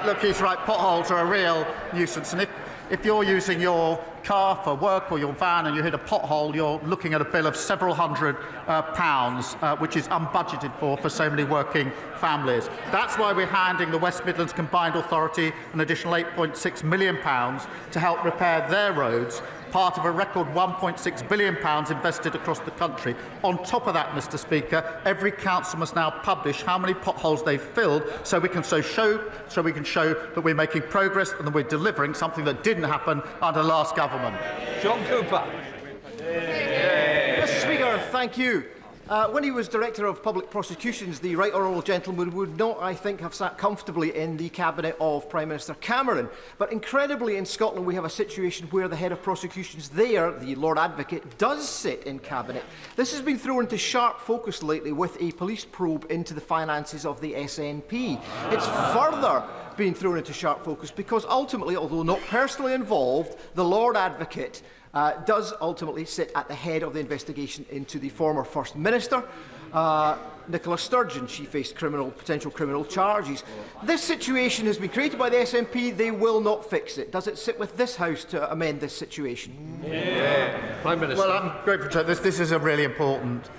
Look, he's right. Potholes are a real nuisance. And if you're using your car for work or your van and you hit a pothole, you're looking at a bill of several £100, which is unbudgeted for so many working families. That's why we're handing the West Midlands Combined Authority an additional £8.6 million to help repair their roads, part of a record £1.6 billion invested across the country. On top of that, Mr. Speaker, every council must now publish how many potholes they've filled, so we can show that we're making progress and that we're delivering something that didn't happen under the last government. John Cooper. Mr. Speaker, thank you. When he was Director of Public Prosecutions, the Right Honourable Gentleman would not, I think, have sat comfortably in the cabinet of Prime Minister Cameron. But incredibly, in Scotland, we have a situation where the head of prosecutions there, the Lord Advocate, does sit in cabinet. This has been thrown into sharp focus lately with a police probe into the finances of the SNP. It's further been thrown into sharp focus because ultimately, although not personally involved, the Lord Advocate does ultimately sit at the head of the investigation into the former First Minister, Nicola Sturgeon. She faced potential criminal charges. This situation has been created by the SNP. They will not fix it. Does it sit with this House to amend this situation? Prime Minister. Well, I'm grateful to this is a really important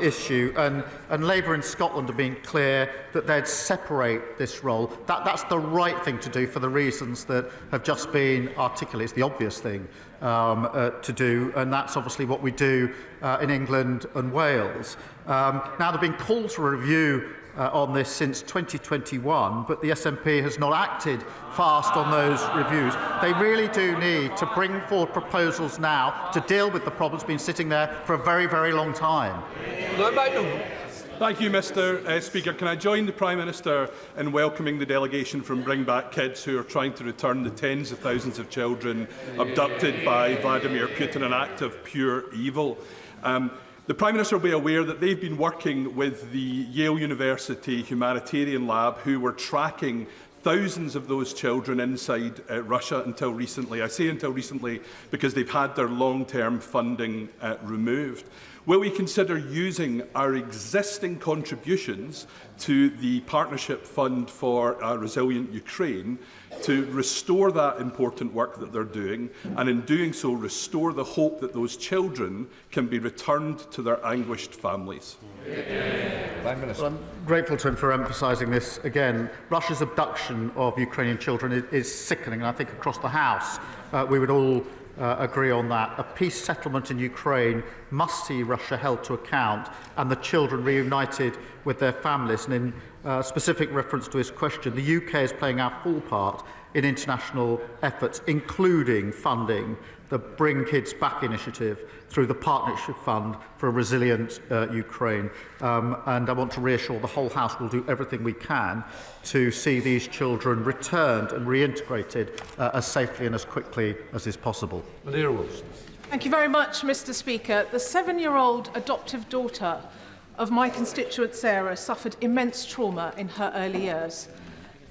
issue, and Labour in Scotland have been clear that they'd separate this role. That's the right thing to do for the reasons that have just been articulated. It's the obvious thing to do, and that's obviously what we do in England and Wales. Now, there have been calls for a review on this since 2021, but the SNP has not acted fast on those reviews. They really do need to bring forward proposals now to deal with the problems been sitting there for a very, very long time. Thank you, Mr. Speaker. Can I join the Prime Minister in welcoming the delegation from Bring Back Kids, who are trying to return the tens of thousands of children abducted by Vladimir Putin, an act of pure evil. The Prime Minister will be aware that they've been working with the Yale University Humanitarian Lab, who were tracking thousands of those children inside Russia until recently. I say until recently because they've had their long-term funding removed. Will we consider using our existing contributions to the Partnership Fund for a Resilient Ukraine to restore that important work that they're doing, and in doing so restore the hope that those children can be returned to their anguished families? Well, I'm grateful to him for emphasising this again. Russia's abduction of Ukrainian children is sickening, and I think across the House we would all agree on that. A peace settlement in Ukraine must see Russia held to account and the children reunited with their families. And in specific reference to his question, the UK is playing our full part in international efforts, including funding the Bring Kids Back initiative through the Partnership Fund for a Resilient Ukraine. And I want to reassure the whole House will do everything we can to see these children returned and reintegrated as safely and as quickly as is possible. Thank you very much, Mr. Speaker. The 7-year-old adoptive daughter of my constituent Sarah suffered immense trauma in her early years.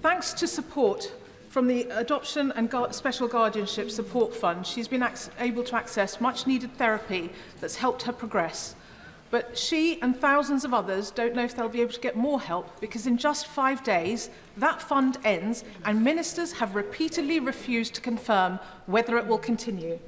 Thanks to support from the Adoption and Special Guardianship Support Fund, she's been able to access much-needed therapy that's helped her progress. But she and thousands of others don't know if they'll be able to get more help, because in just 5 days, that fund ends and ministers have repeatedly refused to confirm whether it will continue.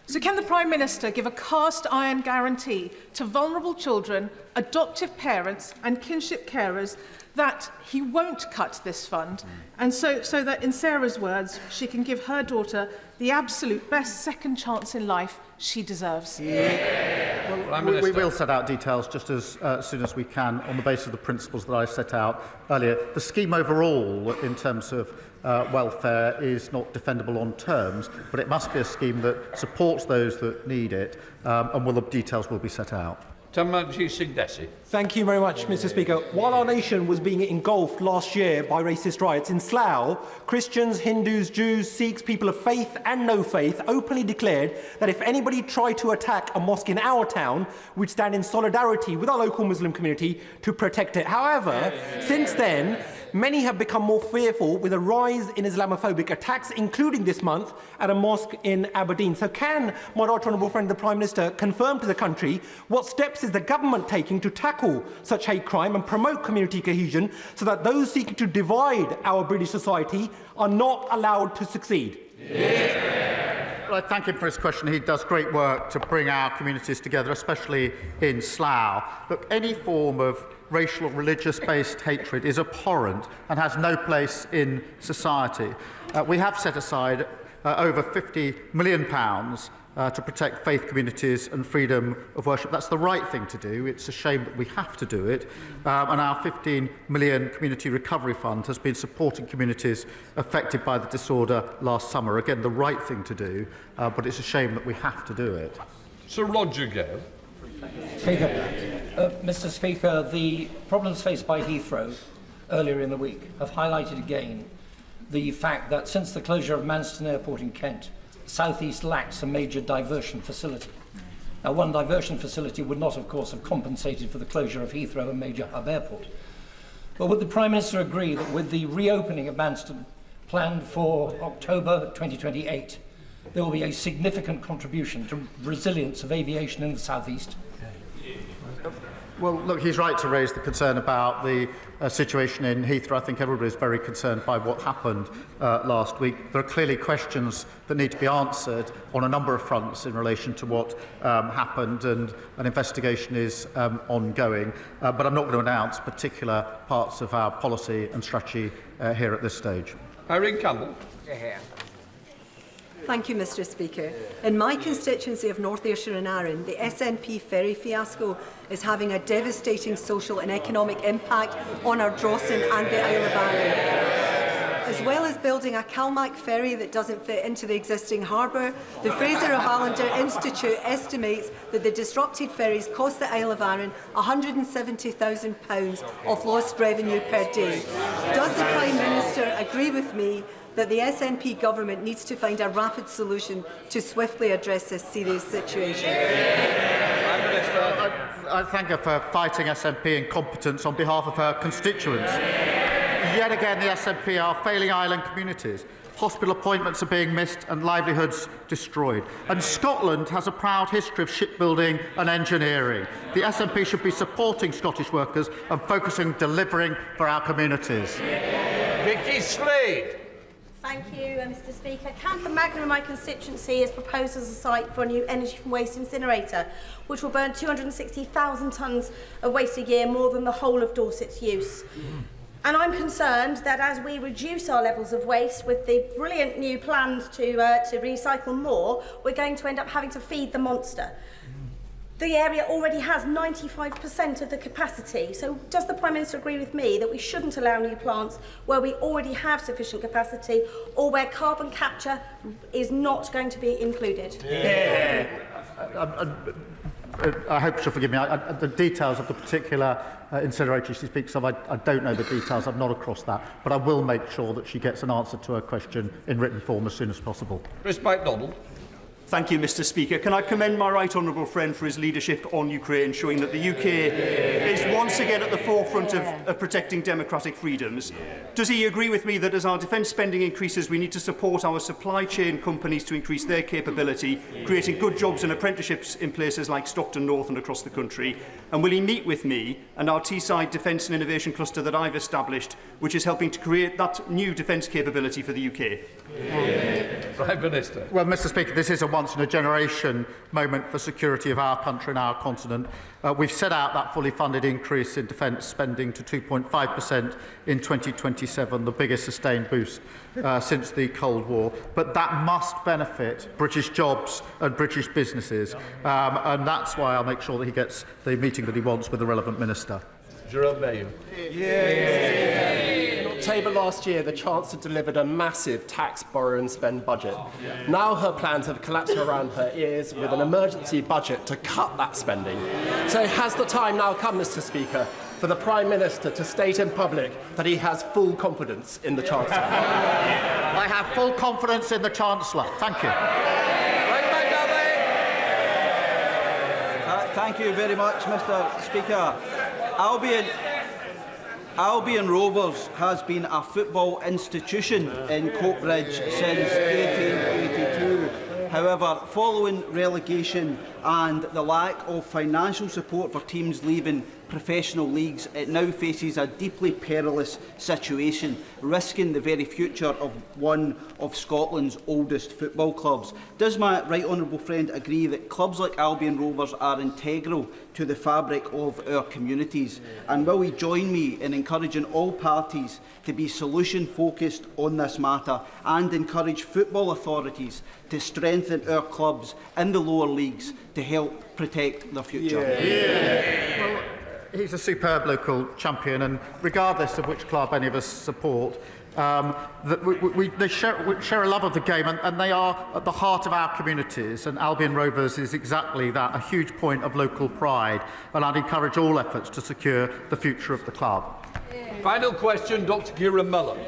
So can the Prime Minister give a cast-iron guarantee to vulnerable children, adoptive parents and kinship carers that he won't cut this fund, and so that, in Sarah's words, she can give her daughter the absolute best second chance in life she deserves? Well, we will set out details just as soon as we can on the basis of the principles that I set out earlier. The scheme overall, in terms of welfare, is not defendable on terms, but it must be a scheme that supports those that need it, and the details will be set out. Thank you very much, Mr. Speaker. While our nation was being engulfed last year by racist riots in Slough, Christians, Hindus, Jews, Sikhs, people of faith and no faith openly declared that if anybody tried to attack a mosque in our town, we'd stand in solidarity with our local Muslim community to protect it. However, since then, many have become more fearful with a rise in Islamophobic attacks, including this month at a mosque in Aberdeen. So can my right honourable friend, the Prime Minister, confirm to the country what steps is the government taking to tackle such hate crime and promote community cohesion so that those seeking to divide our British society are not allowed to succeed? Well, I thank him for his question. He does great work to bring our communities together, especially in Slough. Look, any form of racial or religious-based hatred is abhorrent and has no place in society. We have set aside over £50 million to protect faith communities and freedom of worship. That's the right thing to do. It's a shame that we have to do it. And our £15 million Community Recovery Fund has been supporting communities affected by the disorder last summer. Again, the right thing to do, but it's a shame that we have to do it. Sir Roger Gale. Mr. Speaker, the problems faced by Heathrow earlier in the week have highlighted again the fact that since the closure of Manston Airport in Kent, South East lacks a major diversion facility. Now, one diversion facility would not, of course, have compensated for the closure of Heathrow, a major hub airport. But would the Prime Minister agree that with the reopening of Manston planned for October 2028, there will be a significant contribution to resilience of aviation in the South East? Well, look, he's right to raise the concern about the situation in Heathrow. I think everybody is very concerned by what happened last week. There are clearly questions that need to be answered on a number of fronts in relation to what happened, and an investigation is ongoing. But I'm not going to announce particular parts of our policy and strategy here at this stage. Irene Campbell. Thank you, Mr. Speaker. In my constituency of North Ayrshire and Arran, the SNP ferry fiasco is having a devastating social and economic impact on our Drawson and the Isle of Arran. As well as building a Calmac ferry that doesn't fit into the existing harbour, the Fraser of Allender Institute estimates that the disrupted ferries cost the Isle of Arran £170,000 of lost revenue per day. Does the Prime Minister agree with me that the SNP government needs to find a rapid solution to swiftly address this serious situation? I thank her for fighting SNP incompetence on behalf of her constituents. Yet again, the SNP are failing island communities. Hospital appointments are being missed and livelihoods destroyed. And Scotland has a proud history of shipbuilding and engineering. The SNP should be supporting Scottish workers and focusing on delivering for our communities. Vicky Slade. Thank you, Mr. Speaker. Camphor Magna in my constituency is proposed as a site for a new energy from waste incinerator, which will burn 260,000 tonnes of waste a year, more than the whole of Dorset's use. And I'm concerned that as we reduce our levels of waste with the brilliant new plans to recycle more, we're going to end up having to feed the monster. The area already has 95% of the capacity, so does the Prime Minister agree with me that we shouldn't allow new plants where we already have sufficient capacity, or where carbon capture is not going to be included? Yeah. I hope she'll forgive me. The details of the particular incinerator she speaks of, I don't know the details. I'm not across that. But I will make sure that she gets an answer to her question in written form as soon as possible. Chris MacDonald. Thank you, Mr. Speaker. Can I commend my right honourable friend for his leadership on Ukraine, showing that the UK is once again at the forefront of protecting democratic freedoms? Does he agree with me that as our defence spending increases, we need to support our supply chain companies to increase their capability, creating good jobs and apprenticeships in places like Stockton North and across the country? And will he meet with me and our Teesside Defence and Innovation Cluster that I've established, which is helping to create that new defence capability for the UK? Prime Minister. Well, Mr. Speaker, this is a once-in-a-generation moment for security of our country and our continent. We've set out that fully funded increase in defence spending to 2.5% in 2027, the biggest sustained boost since the Cold War. But that must benefit British jobs and British businesses, and that's why I'll make sure that he gets the meeting that he wants with the relevant minister. Jerome Mayo. In October last year, the Chancellor delivered a massive tax, borrow and spend budget. Now her plans have collapsed around her ears with an emergency budget to cut that spending. So has the time now come, Mr. Speaker, for the Prime Minister to state in public that he has full confidence in the Chancellor? I have full confidence in the Chancellor. Thank you. Thank you very much, Mr. Speaker. Albion Rovers has been a football institution in Coatbridge since 1882. However, following relegation and the lack of financial support for teams leaving professional leagues, it now faces a deeply perilous situation, risking the very future of one of Scotland's oldest football clubs. Does my right honourable friend agree that clubs like Albion Rovers are integral to the fabric of our communities? And will he join me in encouraging all parties to be solution-focused on this matter and encourage football authorities to strengthen our clubs in the lower leagues to help protect their future? Well, he's a superb local champion, and regardless of which club any of us support, they share a love of the game, and they are at the heart of our communities, and Albion Rovers is exactly that, a huge point of local pride, and I'd encourage all efforts to secure the future of the club. Final question, Dr Kieran Mullen.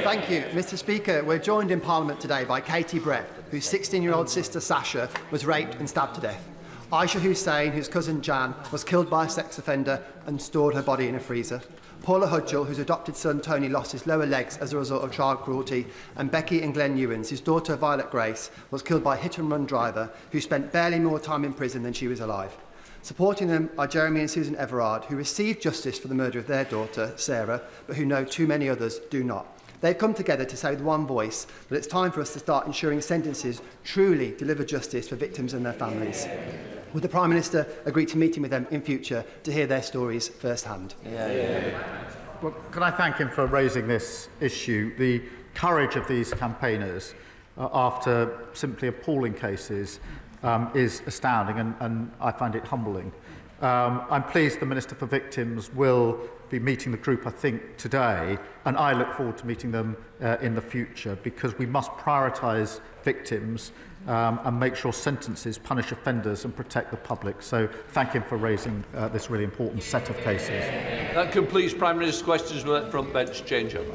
Thank you, Mr. Speaker. We're joined in Parliament today by Katie Brett, whose 16-year-old sister Sasha was raped and stabbed to death. Aisha Hussain, whose cousin Jan, was killed by a sex offender and stored her body in a freezer. Paula Hudgell, whose adopted son Tony lost his lower legs as a result of child cruelty, and Becky and Glenn Ewens, whose daughter Violet Grace was killed by a hit-and-run driver who spent barely more time in prison than she was alive. Supporting them are Jeremy and Susan Everard, who received justice for the murder of their daughter, Sarah, but who know too many others do not. They've come together to say with one voice that it's time for us to start ensuring sentences truly deliver justice for victims and their families. Would the Prime Minister agree to meeting with them in future to hear their stories firsthand? Well, can I thank him for raising this issue? The courage of these campaigners after simply appalling cases is astounding, and I find it humbling. I'm pleased the Minister for Victims will be meeting the group, I think, today, and I look forward to meeting them in the future, because we must prioritise victims and make sure sentences punish offenders and protect the public. So thank him for raising this really important set of cases. That completes Prime Minister's questions. We'll let front bench change over.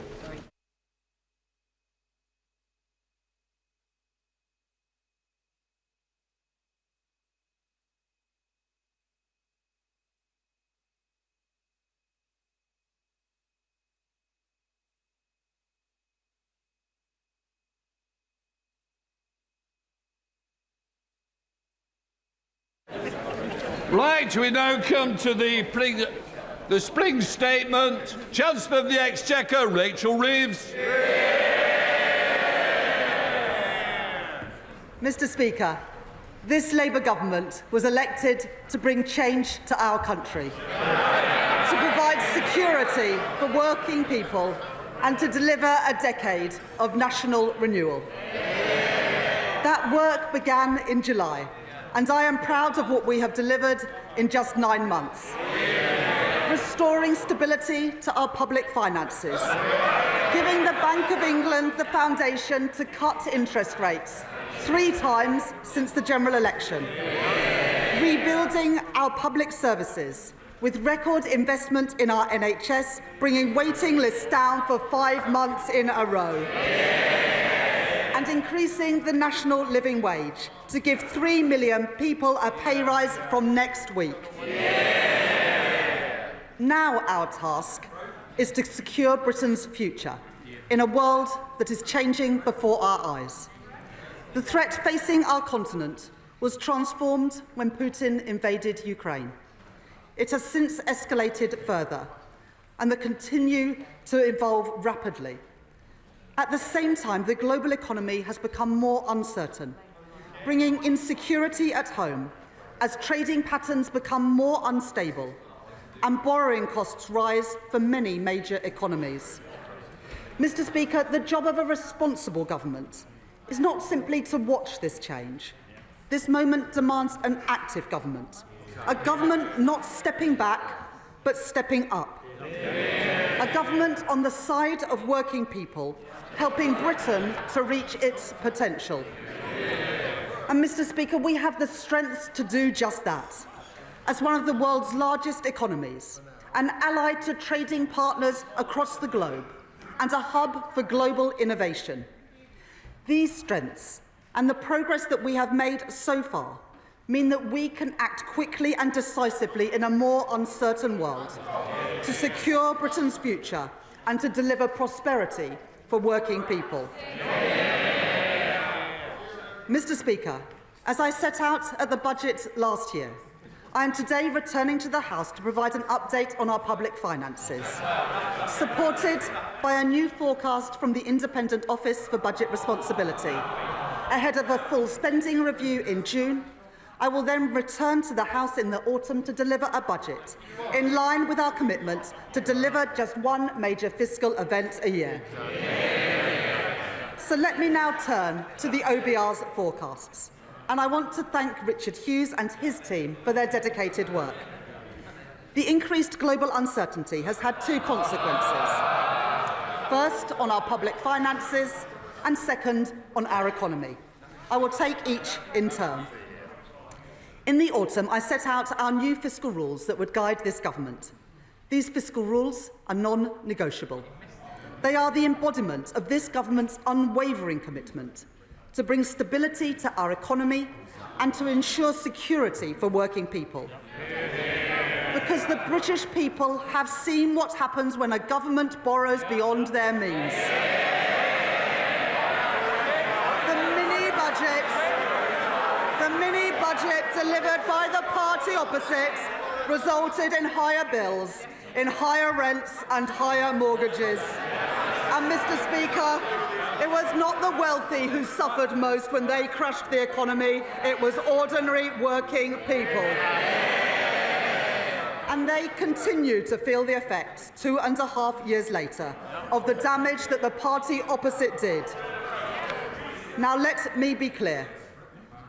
Right, we now come to the spring statement. Chancellor of the Exchequer, Rachel Reeves. Mr. Speaker, this Labour government was elected to bring change to our country, to provide security for working people and to deliver a decade of national renewal. That work began in July, and I am proud of what we have delivered in just 9 months. Restoring stability to our public finances, giving the Bank of England the foundation to cut interest rates 3 times since the general election, rebuilding our public services with record investment in our NHS, bringing waiting lists down for 5 months in a row, and increasing the national living wage to give 3 million people a pay rise from next week. Now our task is to secure Britain's future in a world that is changing before our eyes. The threat facing our continent was transformed when Putin invaded Ukraine. It has since escalated further and will continue to evolve rapidly. At the same time, the global economy has become more uncertain, bringing insecurity at home as trading patterns become more unstable and borrowing costs rise for many major economies. Mr. Speaker, the job of a responsible government is not simply to watch this change. This moment demands an active government, a government not stepping back, but stepping up. A government on the side of working people, helping Britain to reach its potential. And, Mr. Speaker, we have the strength to do just that. As one of the world's largest economies, an ally to trading partners across the globe, and a hub for global innovation. These strengths and the progress that we have made so far mean that we can act quickly and decisively in a more uncertain world to secure Britain's future and to deliver prosperity for working people. Mr. Speaker, as I set out at the budget last year, I am today returning to the House to provide an update on our public finances, supported by a new forecast from the Independent Office for Budget Responsibility. Ahead of a full spending review in June, I will then return to the House in the autumn to deliver a budget in line with our commitment to deliver just one major fiscal event a year. So let me now turn to the OBR's forecasts. And I want to thank Richard Hughes and his team for their dedicated work. The increased global uncertainty has had two consequences. First, on our public finances, and second, on our economy. I will take each in turn. In the autumn, I set out our new fiscal rules that would guide this government. These fiscal rules are non-negotiable. They are the embodiment of this government's unwavering commitment to bring stability to our economy and to ensure security for working people. Because the British people have seen what happens when a government borrows beyond their means. The mini-budget delivered by the party opposite resulted in higher bills, in higher rents and higher mortgages. And, Mr. Speaker, it was not the wealthy who suffered most when they crushed the economy. It was ordinary working people. And they continue to feel the effects 2.5 years later of the damage that the party opposite did. Now let me be clear.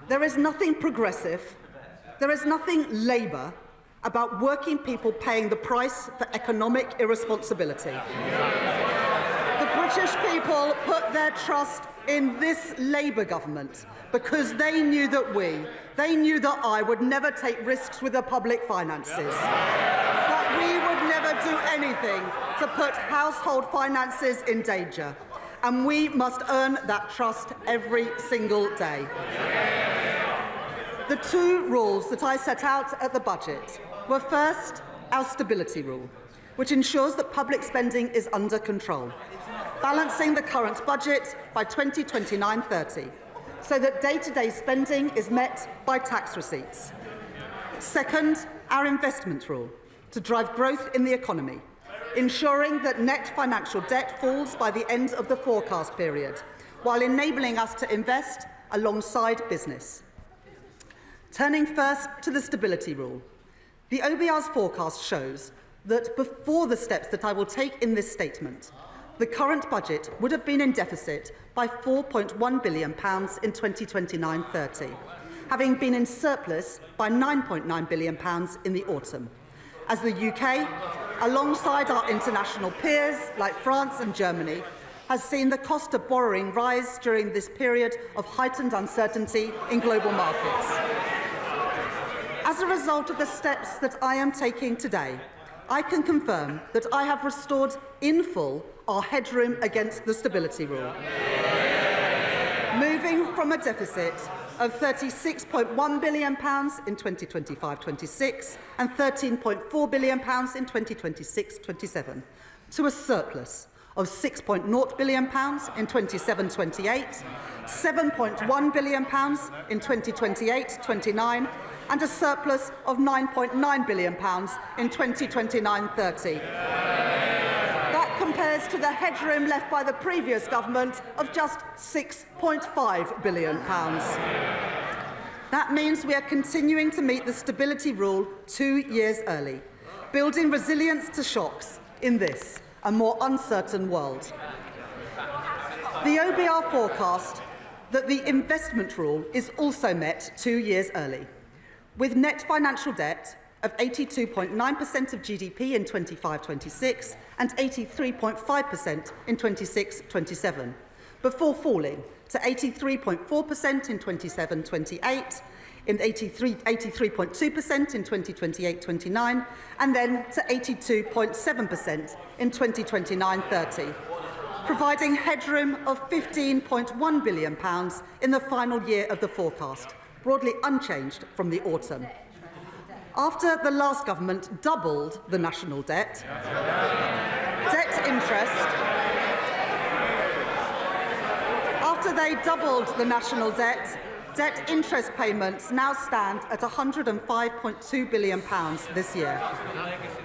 There is nothing progressive, there is nothing Labour about working people paying the price for economic irresponsibility. British people put their trust in this Labour government because they knew that I would never take risks with the public finances, that we would never do anything to put household finances in danger, and we must earn that trust every single day. The two rules that I set out at the budget were first, our stability rule, which ensures that public spending is under control, balancing the current budget by 2029-30, so that day-to-day spending is met by tax receipts. Second, our investment rule, to drive growth in the economy, ensuring that net financial debt falls by the end of the forecast period, while enabling us to invest alongside business. Turning first to the stability rule, the OBR's forecast shows that before the steps that I will take in this statement, the current budget would have been in deficit by £4.1 billion in 2029-30, having been in surplus by £9.9 billion in the autumn, as the UK, alongside our international peers like France and Germany, has seen the cost of borrowing rise during this period of heightened uncertainty in global markets. As a result of the steps that I am taking today, I can confirm that I have restored in full our headroom against the stability rule. moving from a deficit of £36.1 billion in 2025-26 and £13.4 billion in 2026-27 to a surplus of £6.0 billion in 27-28, £7.1 billion in 2028-29 and a surplus of £9.9 billion in 2029-30. That compares to the headroom left by the previous government of just £6.5 billion. That means we are continuing to meet the stability rule 2 years early, building resilience to shocks in this, a more uncertain world. The OBR forecast that the investment rule is also met 2 years early, with net financial debt of 82.9% of GDP in 25-26 and 83.5% in 26-27, before falling to 83.4% in 27-28, in 83.2% in 2028-29, and then to 82.7% in 2029-30, providing headroom of £15.1 billion in the final year of the forecast, broadly unchanged from the autumn. After the last government doubled the national debt, after they doubled the national debt interest payments now stand at £105.2 billion this year.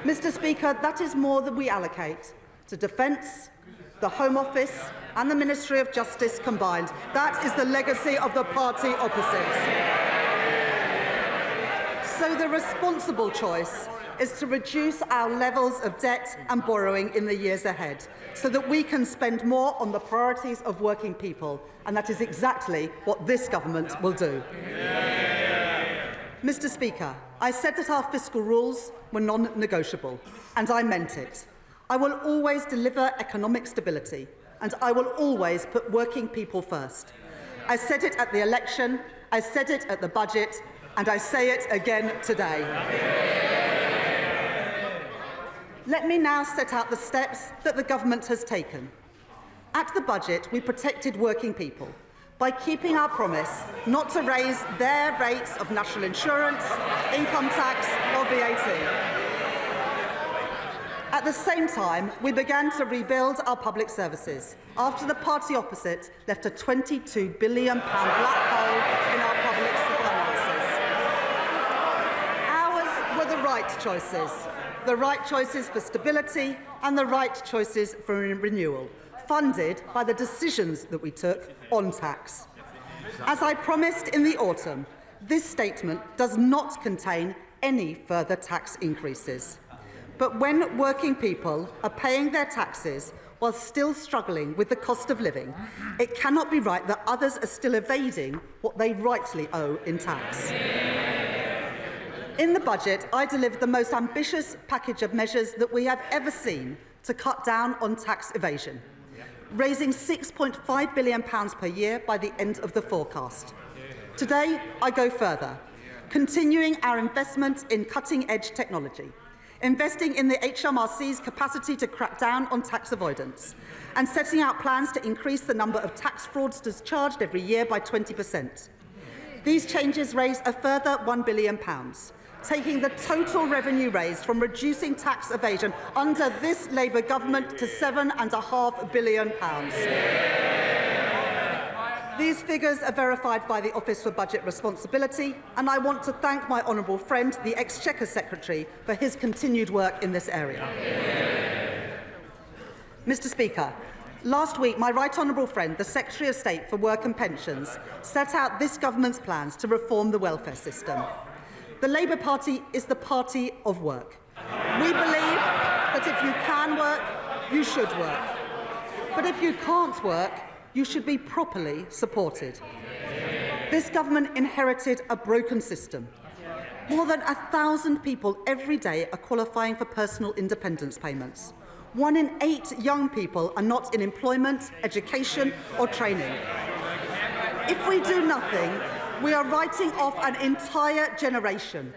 Mr. Speaker, that is more than we allocate to Defence, the Home Office and the Ministry of Justice combined. That is the legacy of the party opposite. So the responsible choice is to reduce our levels of debt and borrowing in the years ahead so that we can spend more on the priorities of working people, and that is exactly what this government will do. Mr. Speaker, I said that our fiscal rules were non-negotiable, and I meant it. I will always deliver economic stability, and I will always put working people first. I said it at the election, I said it at the budget, and I say it again today. Let me now set out the steps that the government has taken. At the budget, we protected working people by keeping our promise not to raise their rates of national insurance, income tax or VAT. At the same time, we began to rebuild our public services after the party opposite left a £22 billion black hole in our public finances. Ours were the right choices for stability and the right choices for renewal, funded by the decisions that we took on tax. As I promised in the autumn, this statement does not contain any further tax increases. But when working people are paying their taxes while still struggling with the cost of living, it cannot be right that others are still evading what they rightly owe in tax. In the budget, I delivered the most ambitious package of measures that we have ever seen to cut down on tax evasion, raising £6.5 billion per year by the end of the forecast. Today, I go further, continuing our investment in cutting-edge technology, investing in the HMRC's capacity to crack down on tax avoidance, and setting out plans to increase the number of tax fraudsters charged every year by 20%. These changes raise a further £1 billion, taking the total revenue raised from reducing tax evasion under this Labour government to £7.5 billion. These figures are verified by the Office for Budget Responsibility, and I want to thank my honourable friend, the Exchequer Secretary, for his continued work in this area. Mr. Speaker, last week my right honourable friend, the Secretary of State for Work and Pensions, set out this government's plans to reform the welfare system. The Labour Party is the party of work. We believe that if you can work, you should work. But if you can't work, you should be properly supported. This government inherited a broken system. More than 1,000 people every day are qualifying for personal independence payments. 1 in 8 young people are not in employment, education or training. If we do nothing, we are writing off an entire generation.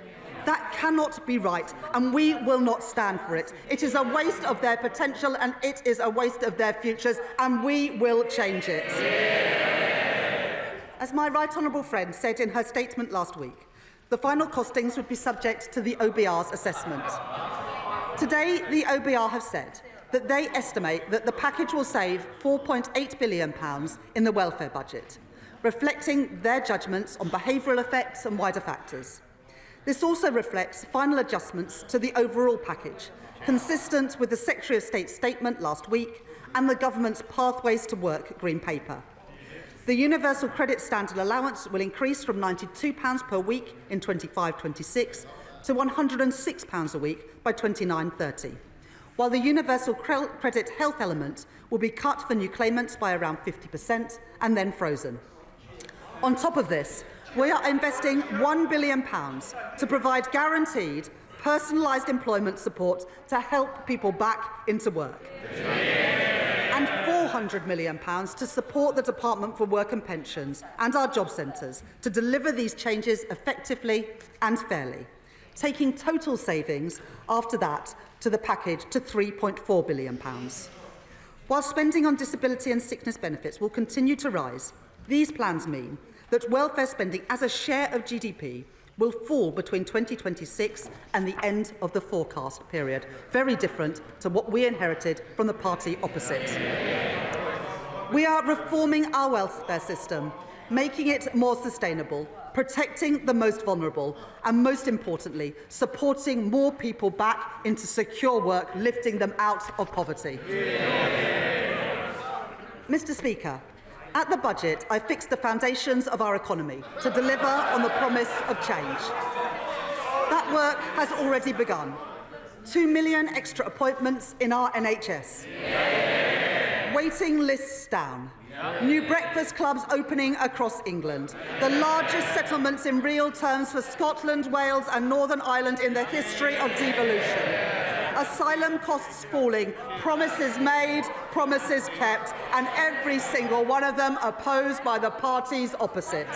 That cannot be right, and we will not stand for it. It is a waste of their potential, and it is a waste of their futures, and we will change it. As my right honourable friend said in her statement last week, the final costings would be subject to the OBR's assessment. Today, the OBR have said that they estimate that the package will save £4.8 billion in the welfare budget, reflecting their judgments on behavioural effects and wider factors. This also reflects final adjustments to the overall package, consistent with the Secretary of State's statement last week and the Government's Pathways to Work Green Paper. The Universal Credit Standard Allowance will increase from £92 per week in 25-26 to £106 a week by 29-30, while the Universal Credit Health element will be cut for new claimants by around 50% and then frozen. On top of this, we are investing £1 billion to provide guaranteed, personalised employment support to help people back into work. And £400 million to support the Department for Work and Pensions and our job centres to deliver these changes effectively and fairly, taking total savings after that to the package to £3.4 billion. While spending on disability and sickness benefits will continue to rise, these plans mean that welfare spending as a share of GDP will fall between 2026 and the end of the forecast period, very different to what we inherited from the party opposite. We are reforming our welfare system, making it more sustainable, protecting the most vulnerable, and most importantly, supporting more people back into secure work, lifting them out of poverty. Mr. Speaker, at the budget, I fixed the foundations of our economy to deliver on the promise of change. That work has already begun. 2 million extra appointments in our NHS. Waiting lists down. New breakfast clubs opening across England. The largest settlements in real terms for Scotland, Wales and Northern Ireland in the history of devolution. Asylum costs falling, promises made, promises kept, and every single one of them opposed by the parties opposite.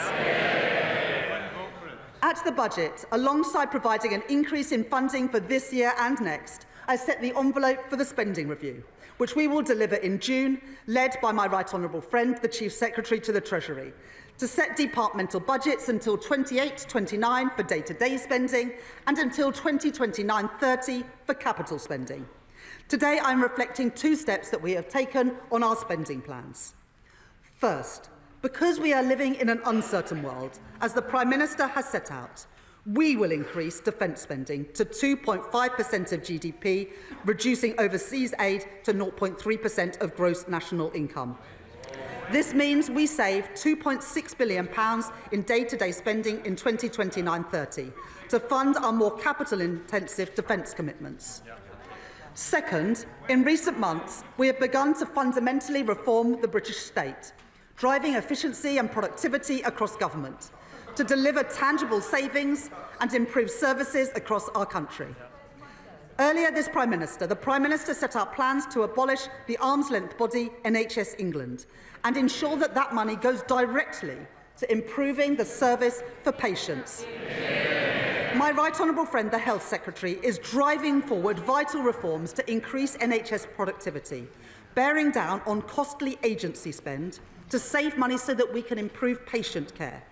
At the budget, alongside providing an increase in funding for this year and next, I set the envelope for the spending review, which we will deliver in June, led by my right honourable friend, the Chief Secretary to the Treasury, to set departmental budgets until 28-29 for day-to-day spending and until 2029-30 for capital spending. Today, I'm reflecting two steps that we have taken on our spending plans. First, because we are living in an uncertain world, as the Prime Minister has set out, we will increase defence spending to 2.5% of GDP, reducing overseas aid to 0.3% of gross national income. This means we save £2.6 billion in day-to-day spending in 2029-30 to fund our more capital-intensive defence commitments. Second, in recent months, we have begun to fundamentally reform the British state, driving efficiency and productivity across government, to deliver tangible savings and improve services across our country. Earlier this the Prime Minister set out plans to abolish the arm's-length body NHS England and ensure that that money goes directly to improving the service for patients. My right honourable friend, the Health Secretary, is driving forward vital reforms to increase NHS productivity, bearing down on costly agency spend to save money so that we can improve patient care.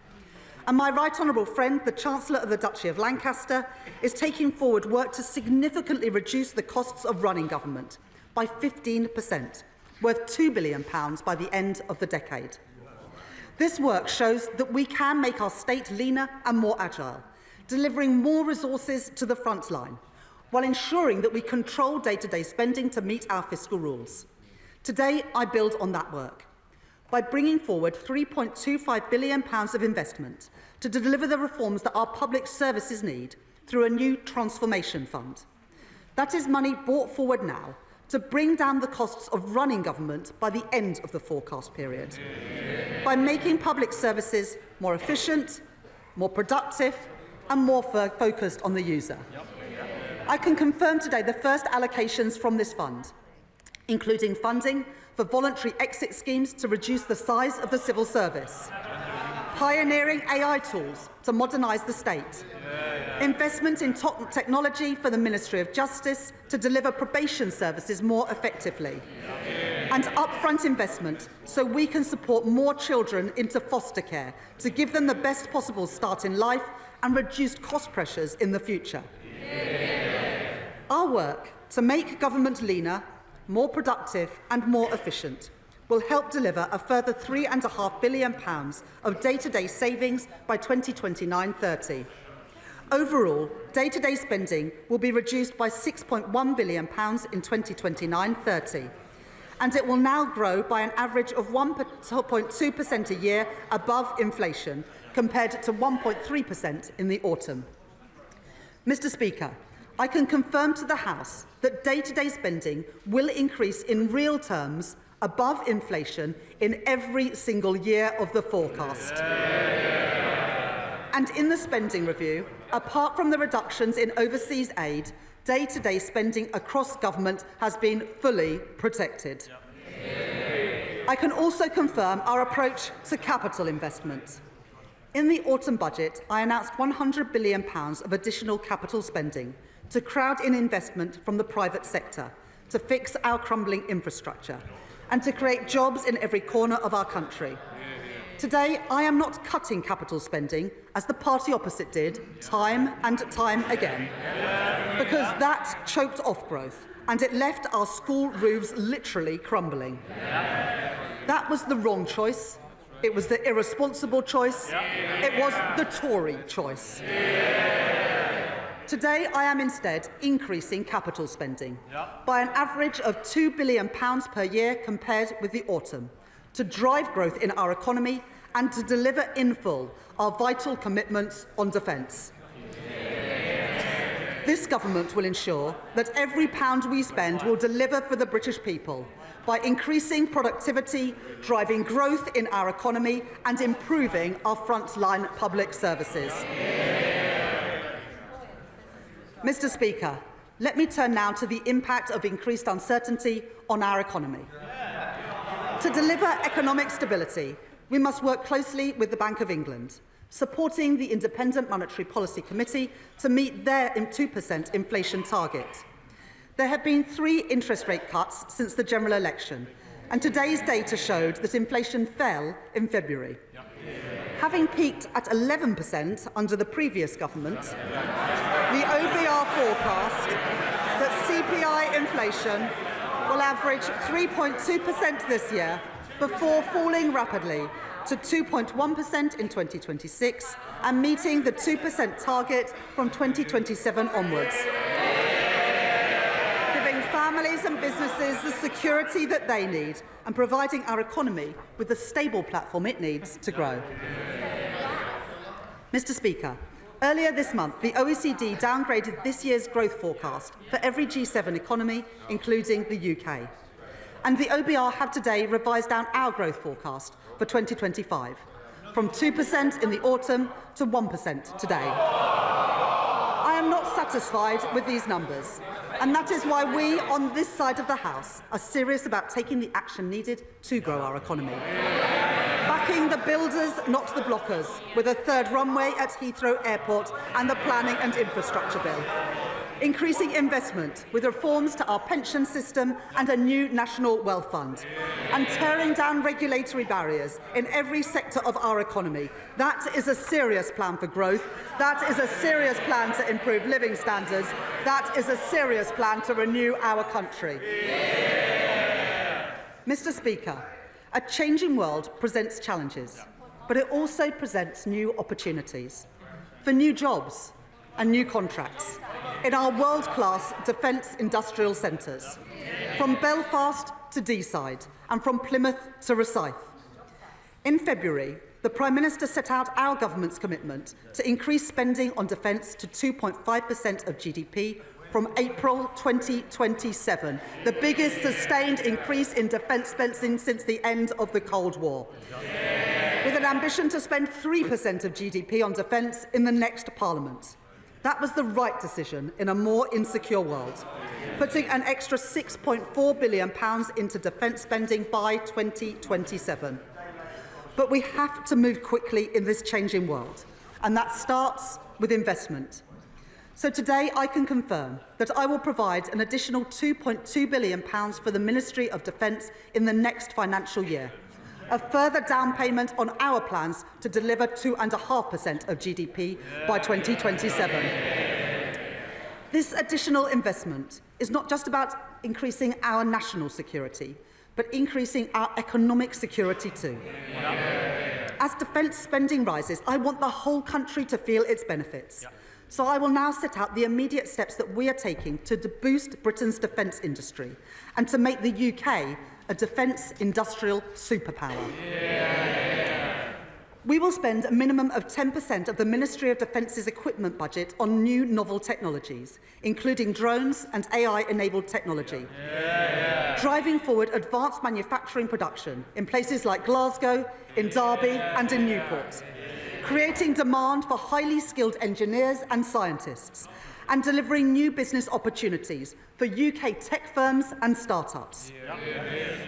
And my right honourable friend, the Chancellor of the Duchy of Lancaster, is taking forward work to significantly reduce the costs of running government by 15%, worth £2 billion by the end of the decade. This work shows that we can make our state leaner and more agile, delivering more resources to the front line, while ensuring that we control day-to-day spending to meet our fiscal rules. Today, I build on that work by bringing forward £3.25 billion of investment to deliver the reforms that our public services need through a new transformation fund. That is money brought forward now to bring down the costs of running government by the end of the forecast period, by making public services more efficient, more productive and more focused on the user. I can confirm today the first allocations from this fund, including funding for voluntary exit schemes to reduce the size of the civil service, pioneering AI tools to modernise the state, investment in technology for the Ministry of Justice to deliver probation services more effectively, and upfront investment so we can support more children into foster care to give them the best possible start in life and reduce cost pressures in the future. Our work to make government leaner, more productive and more efficient will help deliver a further £3.5 billion of day-to-day savings by 2029-30. Overall, day-to-day spending will be reduced by £6.1 billion in 2029-30, and it will now grow by an average of 1.2% a year above inflation, compared to 1.3% in the autumn. Mr. Speaker, I can confirm to the House that day-to-day spending will increase in real terms above inflation in every single year of the forecast. And in the spending review, apart from the reductions in overseas aid, day-to-day spending across government has been fully protected. I can also confirm our approach to capital investment. In the autumn budget, I announced £100 billion of additional capital spending to crowd in investment from the private sector, to fix our crumbling infrastructure, and to create jobs in every corner of our country. Today, I am not cutting capital spending, as the party opposite did time and time again, because that choked off growth and it left our school roofs literally crumbling. That was the wrong choice. It was the irresponsible choice. It was the Tory choice. Today, I am instead increasing capital spending by an average of £2 billion per year compared with the autumn, to drive growth in our economy and to deliver in full our vital commitments on defence. This government will ensure that every pound we spend will deliver for the British people by increasing productivity, driving growth in our economy and improving our frontline public services. Mr. Speaker, let me turn now to the impact of increased uncertainty on our economy. To deliver economic stability, we must work closely with the Bank of England, supporting the Independent Monetary Policy Committee to meet their 2% inflation target. There have been 3 interest rate cuts since the general election, and today's data showed that inflation fell in February. Having peaked at 11% under the previous government, the OBR forecast that CPI inflation will average 3.2% this year before falling rapidly to 2.1% in 2026 and meeting the 2% target from 2027 onwards, giving families and businesses the security that they need and providing our economy with the stable platform it needs to grow. Mr. Speaker, earlier this month, the OECD downgraded this year's growth forecast for every G7 economy, including the UK. And the OBR have today revised down our growth forecast for 2025, from 2% in the autumn to 1% today. I am not satisfied with these numbers, and that is why we on this side of the House are serious about taking the action needed to grow our economy. Backing the builders, not the blockers, with a 3rd runway at Heathrow Airport and the Planning and Infrastructure Bill. Increasing investment with reforms to our pension system and a new national wealth fund, and tearing down regulatory barriers in every sector of our economy. That is a serious plan for growth. That is a serious plan to improve living standards. That is a serious plan to renew our country. Mr. Speaker, a changing world presents challenges, but it also presents new opportunities for new jobs and new contracts in our world-class defence industrial centres, from Belfast to Deeside and from Plymouth to Rosyth. In February, the Prime Minister set out our government's commitment to increase spending on defence to 2.5% of GDP from April 2027, the biggest sustained increase in defence spending since the end of the Cold War, with an ambition to spend 3% of GDP on defence in the next Parliament. That was the right decision in a more insecure world, putting an extra £6.4 billion into defence spending by 2027. But we have to move quickly in this changing world, and that starts with investment. So today I can confirm that I will provide an additional £2.2 billion for the Ministry of Defence in the next financial year, a further down payment on our plans to deliver 2.5% of GDP by 2027. This additional investment is not just about increasing our national security, but increasing our economic security too. As defence spending rises, I want the whole country to feel its benefits. So I will now set out the immediate steps that we are taking to boost Britain's defence industry and to make the UK a defence industrial superpower. We will spend a minimum of 10% of the Ministry of Defence's equipment budget on new novel technologies, including drones and AI-enabled technology, driving forward advanced manufacturing production in places like Glasgow, in Derby and in Newport, creating demand for highly skilled engineers and scientists, and delivering new business opportunities for UK tech firms and start-ups.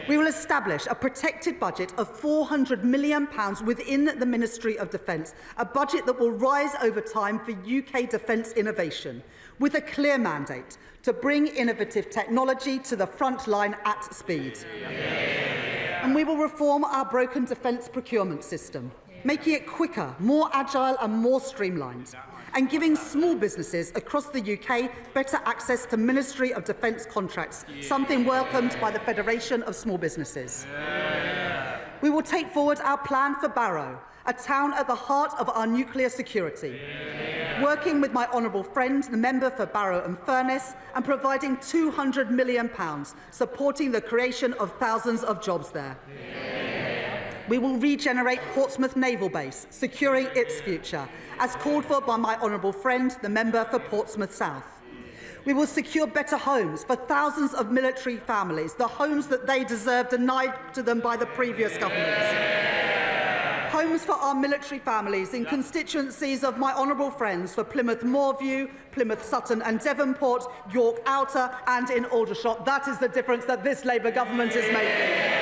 We will establish a protected budget of £400 million within the Ministry of Defence, a budget that will rise over time for UK defence innovation, with a clear mandate to bring innovative technology to the front line at speed. And we will reform our broken defence procurement system, making it quicker, more agile and more streamlined, and giving small businesses across the UK better access to Ministry of Defence contracts, something welcomed by the Federation of Small Businesses. We will take forward our plan for Barrow, a town at the heart of our nuclear security, working with my honourable friend, the member for Barrow and Furness, and providing £200 million, supporting the creation of thousands of jobs there. We will regenerate Portsmouth Naval Base, securing its future, as called for by my honourable friend, the member for Portsmouth South. We will secure better homes for thousands of military families, the homes that they deserve, denied to them by the previous government. Homes for our military families in constituencies of my honourable friends for Plymouth Moorview, Plymouth Sutton and Devonport, York Outer and in Aldershot. That is the difference that this Labour government is making.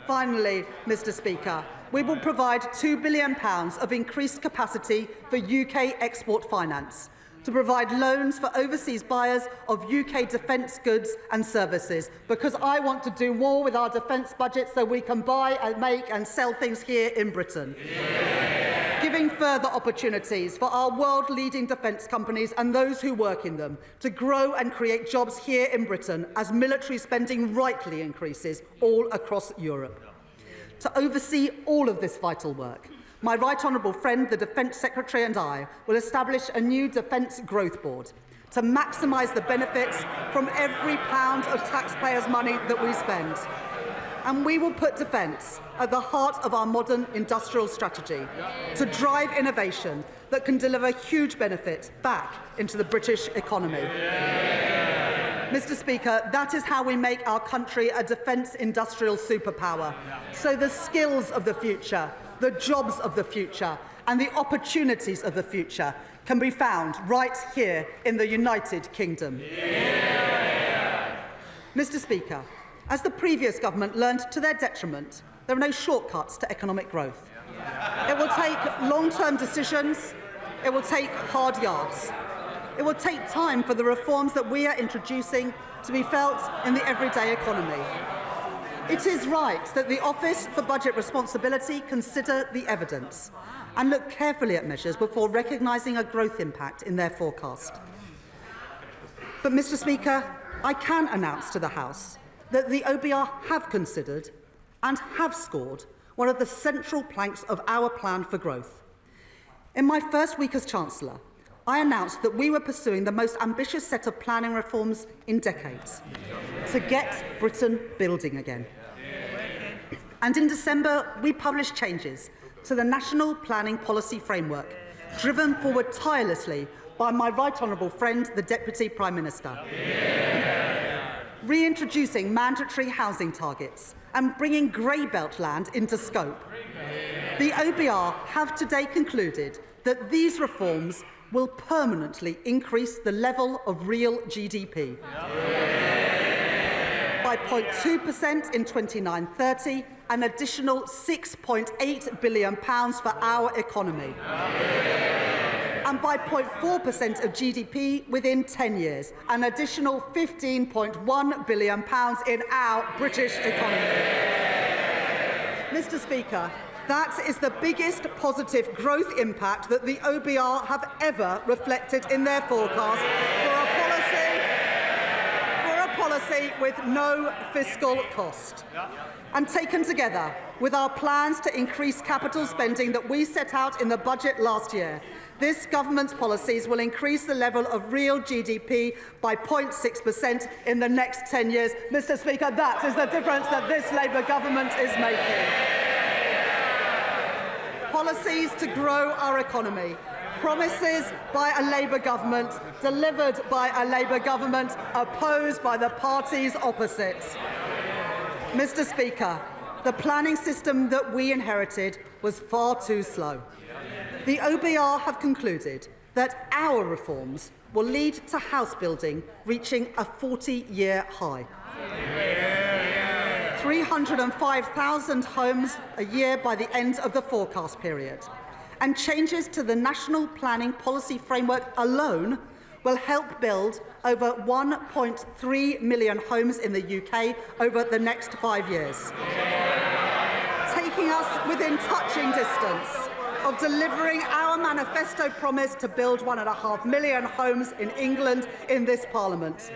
Finally, Mr Speaker, we will provide £2 billion of increased capacity for UK export finance to provide loans for overseas buyers of UK defence goods and services, because I want to do more with our defence budget so we can buy and make and sell things here in Britain. Giving further opportunities for our world-leading defence companies and those who work in them to grow and create jobs here in Britain as military spending rightly increases all across Europe. To oversee all of this vital work, my right honourable friend, the Defence Secretary, and I will establish a new Defence Growth Board to maximise the benefits from every pound of taxpayers' money that we spend. And we will put defence at the heart of our modern industrial strategy to drive innovation that can deliver huge benefits back into the British economy. Mr Speaker, that is how we make our country a defence industrial superpower. So the skills of the future, the jobs of the future and the opportunities of the future can be found right here in the United Kingdom. Mr Speaker, as the previous government learned to their detriment, there are no shortcuts to economic growth. It will take long-term decisions. It will take hard yards. It will take time for the reforms that we are introducing to be felt in the everyday economy. It is right that the Office for Budget Responsibility consider the evidence and look carefully at measures before recognising a growth impact in their forecast. But, Mr Speaker, I can announce to the House that the OBR have considered and have scored one of the central planks of our plan for growth. In my first week as Chancellor, I announced that we were pursuing the most ambitious set of planning reforms in decades to get Britain building again. And in December, we published changes to the National Planning Policy Framework, driven forward tirelessly by my right honourable friend, the Deputy Prime Minister. Reintroducing mandatory housing targets and bringing grey belt land into scope. The OBR have today concluded that these reforms will permanently increase the level of real GDP by 0.2% in 29-30, an additional £6.8 billion for our economy. and by 0.4% of GDP within 10 years, an additional £15.1 billion in our British economy. Mr. Speaker, that is the biggest positive growth impact that the OBR have ever reflected in their forecast for a policy with no fiscal cost. And taken together with our plans to increase capital spending that we set out in the budget last year, this government's policies will increase the level of real GDP by 0.6% in the next 10 years. Mr. Speaker, that is the difference that this Labour government is making. Policies to grow our economy. Promises by a Labour government, delivered by a Labour government, opposed by the parties opposite. Mr. Speaker, the planning system that we inherited was far too slow. The OBR have concluded that our reforms will lead to house building reaching a 40-year high. 305,000 homes a year by the end of the forecast period. And changes to the National Planning Policy Framework alone will help build over 1.3 million homes in the UK over the next 5 years, taking us within touching distance of delivering our manifesto promise to build 1.5 million homes in England in this Parliament.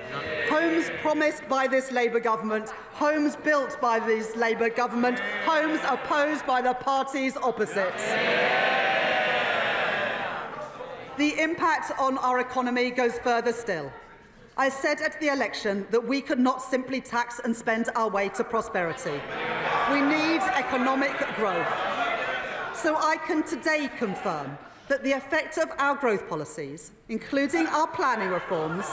Homes promised by this Labour government, homes built by this Labour government, homes opposed by the parties opposite. The impact on our economy goes further still. I said at the election that we could not simply tax and spend our way to prosperity. We need economic growth. So I can today confirm that the effect of our growth policies, including our planning reforms,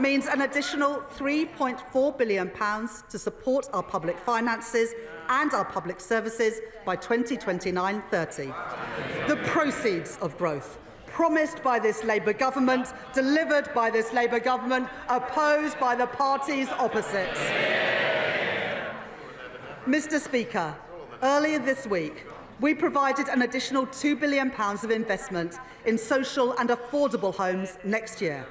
means an additional £3.4 billion to support our public finances and our public services by 2029-30. The proceeds of growth, promised by this Labour government, delivered by this Labour government, opposed by the parties opposite. Mr. Speaker, earlier this week, we provided an additional £2 billion of investment in social and affordable homes next year,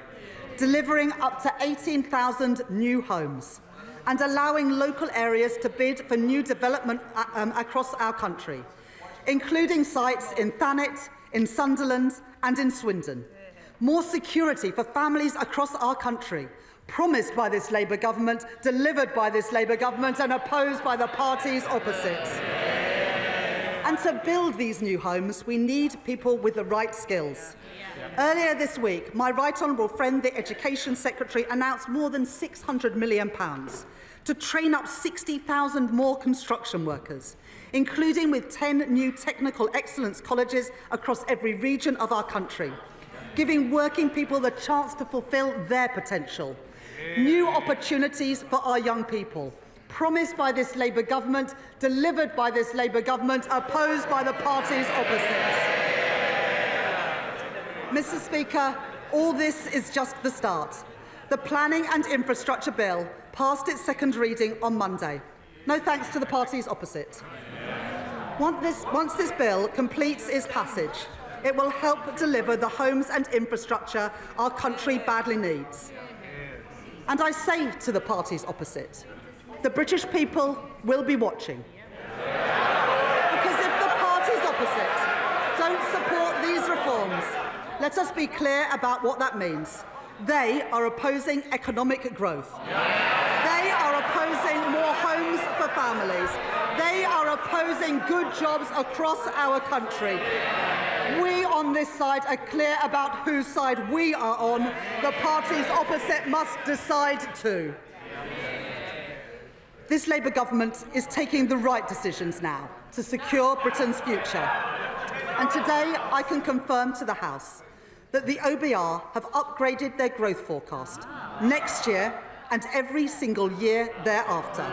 delivering up to 18,000 new homes and allowing local areas to bid for new development across our country, including sites in Thanet, in Sunderland and in Swindon. More security for families across our country, promised by this Labour government, delivered by this Labour government and opposed by the parties opposite. And to build these new homes, we need people with the right skills. Earlier this week, my right honourable friend, the Education Secretary, announced more than £600 million to train up 60,000 more construction workers, including with 10 new technical excellence colleges across every region of our country, giving working people the chance to fulfil their potential. New opportunities for our young people, promised by this Labour government, delivered by this Labour government, opposed by the parties opposite. Mr. Speaker, all this is just the start. The Planning and Infrastructure Bill passed its second reading on Monday. No thanks to the parties opposite. Once this bill completes its passage, it will help deliver the homes and infrastructure our country badly needs. And I say to the parties opposite, the British people will be watching. Because if the parties opposite don't support these reforms, let us be clear about what that means. They are opposing economic growth. They are opposing more homes for families. They are opposing good jobs across our country. We on this side are clear about whose side we are on. The parties opposite must decide too. This Labour government is taking the right decisions now to secure Britain's future. And today I can confirm to the House that the OBR have upgraded their growth forecast next year and every single year thereafter.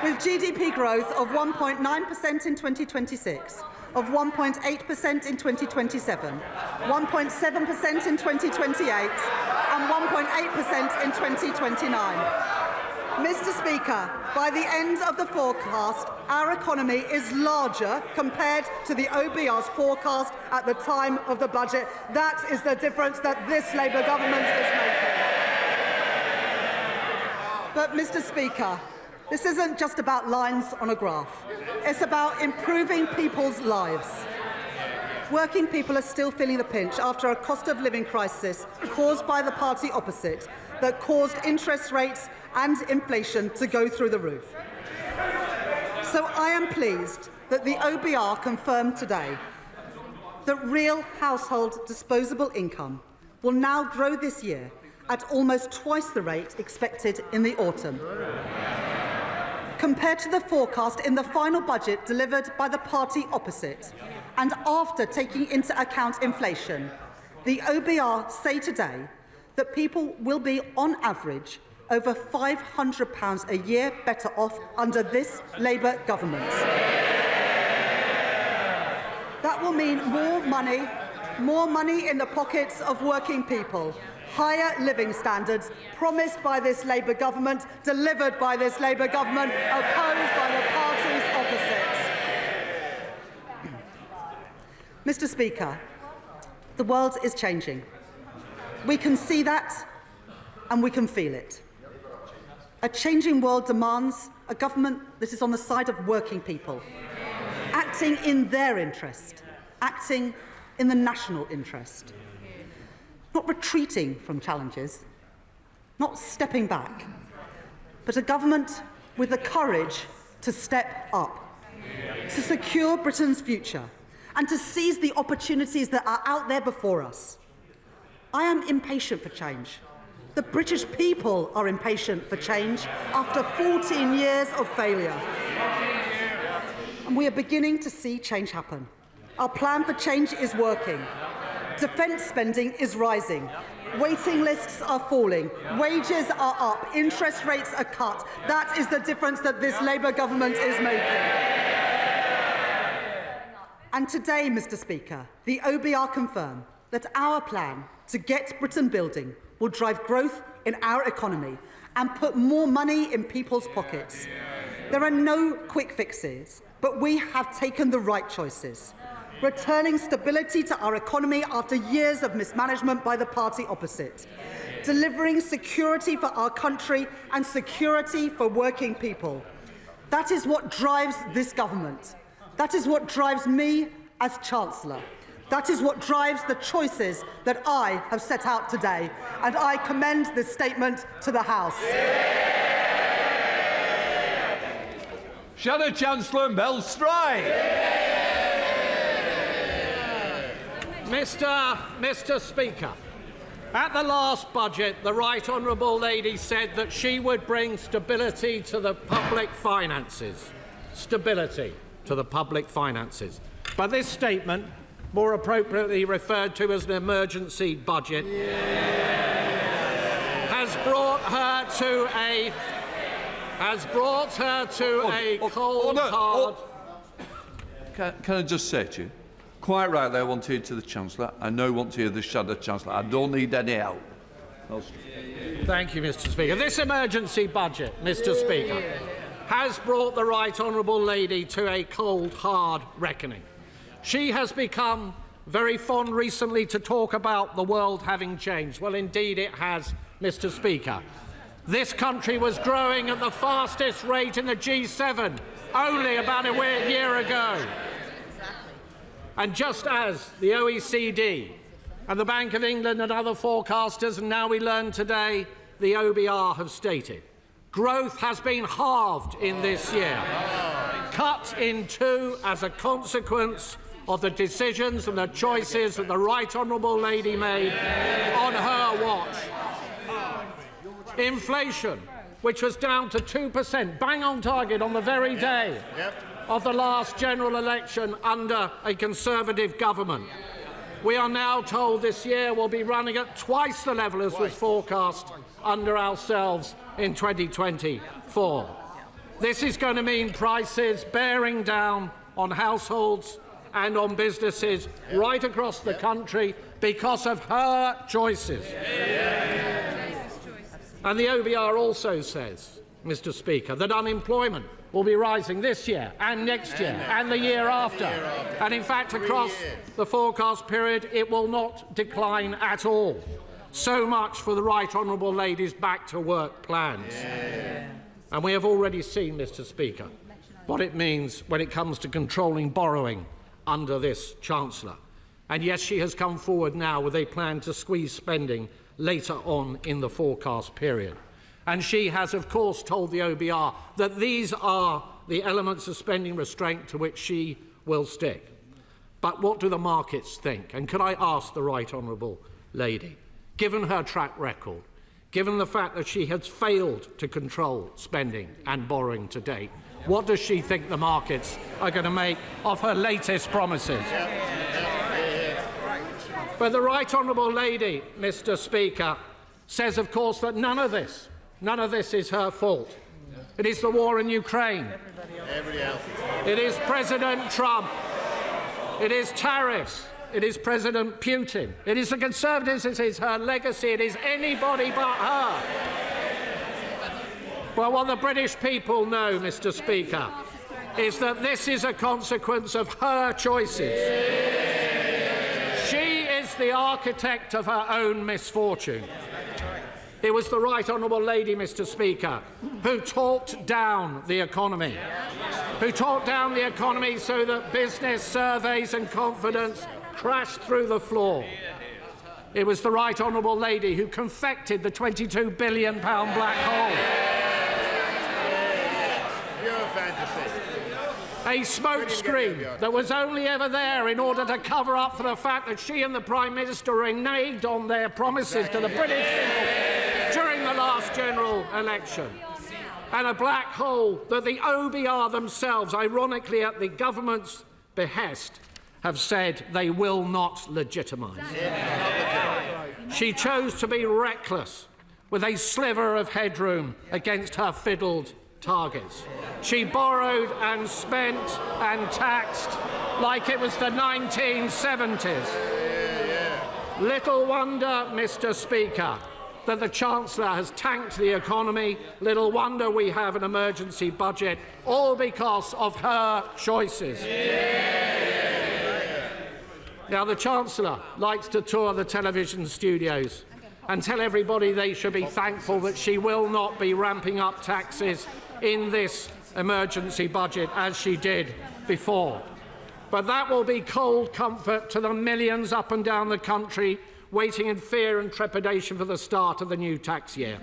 With GDP growth of 1.9% in 2026, of 1.8% in 2027, 1.7% in 2028 and 1.8% in 2029. Mr. Speaker, by the end of the forecast, our economy is larger compared to the OBR's forecast at the time of the budget. That is the difference that this Labour government is making. But, Mr. Speaker, this isn't just about lines on a graph. It's about improving people's lives. Working people are still feeling the pinch after a cost of living crisis caused by the party opposite that caused interest rates and inflation to go through the roof. So I am pleased that the OBR confirmed today that real household disposable income will now grow this year at almost twice the rate expected in the autumn. Compared to the forecast in the final budget delivered by the party opposite, and after taking into account inflation, the OBR say today that people will be, on average, over £500 a year better off under this Labour government. That will mean more money in the pockets of working people, higher living standards promised by this Labour government, delivered by this Labour government, opposed by the parties opposite. Mr. Speaker, the world is changing. We can see that and we can feel it. A changing world demands a government that is on the side of working people, acting in their interest, acting in the national interest, not retreating from challenges, not stepping back, but a government with the courage to step up, to secure Britain's future, and to seize the opportunities that are out there before us. I am impatient for change. The British people are impatient for change after 14 years of failure. And we are beginning to see change happen. Our plan for change is working. Defence spending is rising. Waiting lists are falling. Wages are up. Interest rates are cut. That is the difference that this Labour government is making. And today, Mr. Speaker, the OBR confirm that our plan to get Britain building will drive growth in our economy and put more money in people's pockets. There are no quick fixes, but we have taken the right choices, returning stability to our economy after years of mismanagement by the party opposite, delivering security for our country and security for working people. That is what drives this government. That is what drives me as Chancellor. That is what drives the choices that I have set out today, and I commend this statement to the House. Shadow Chancellor Mel Stride. Mr. Speaker, at the last budget, the Right Honourable Lady said that she would bring stability to the public finances. Stability to the public finances. But this statement, more appropriately referred to as an emergency budget, has brought her to a cold, hard... Can I just say to you, quite rightly I want to hear to the Chancellor. I now want to hear the Shadow Chancellor. I don't need any help. Thank you, Mr. Speaker. This emergency budget, Mr. Speaker, has brought the Right Honourable Lady to a cold, hard reckoning. She has become very fond recently to talk about the world having changed. Well, indeed it has, Mr. Speaker. This country was growing at the fastest rate in the G7 only about a year ago. And just as the OECD and the Bank of England and other forecasters, and now we learn today, the OBR have stated, growth has been halved in this year, cut in two as a consequence of the decisions and the choices that the Right Honourable Lady made on her watch. Inflation, which was down to 2%, bang on target on the very day of the last general election under a Conservative government. We are now told this year will be running at twice the level as was forecast under ourselves in 2024. This is going to mean prices bearing down on households and on businesses right across the country because of her choices. And the OBR also says Mr. Speaker, that unemployment will be rising this year and next year and the year after. And in fact, across the forecast period, it will not decline at all. So much for the Right Honourable Lady's back-to-work plans. And we have already seen, Mr. Speaker, what it means when it comes to controlling borrowing under this Chancellor. And yes, she has come forward now with a plan to squeeze spending later on in the forecast period. And she has, of course, told the OBR that these are the elements of spending restraint to which she will stick. But what do the markets think? And could I ask the Right Honourable Lady, given her track record, given the fact that she has failed to control spending and borrowing to date, what does she think the markets are going to make of her latest promises? But the Right Honourable Lady, Mr. Speaker, says, of course, that none of this is her fault. It is the war in Ukraine. It is President Trump. It is tariffs. It is President Putin. It is the Conservatives. It is her legacy. It is anybody but her. Well, what the British people know, Mr. Speaker, is that this is a consequence of her choices. She is the architect of her own misfortune. It was the Right Honourable Lady, Mr. Speaker, who talked down the economy, so that business surveys and confidence crashed through the floor. It was the Right Honourable Lady who confected the £22 billion black hole. A smokescreen that was only ever there in order to cover up for the fact that she and the Prime Minister reneged on their promises to the British people during the last general election. And a black hole that the OBR themselves, ironically at the government's behest, have said they will not legitimise. She chose to be reckless with a sliver of headroom against her fiddled targets. She borrowed and spent and taxed like it was the 1970s. Little wonder, Mr. Speaker, that the Chancellor has tanked the economy. Little wonder we have an emergency budget, all because of her choices. Now, the Chancellor likes to tour the television studios and tell everybody they should be thankful that she will not be ramping up taxes in this emergency budget as she did before. But that will be cold comfort to the millions up and down the country waiting in fear and trepidation for the start of the new tax year,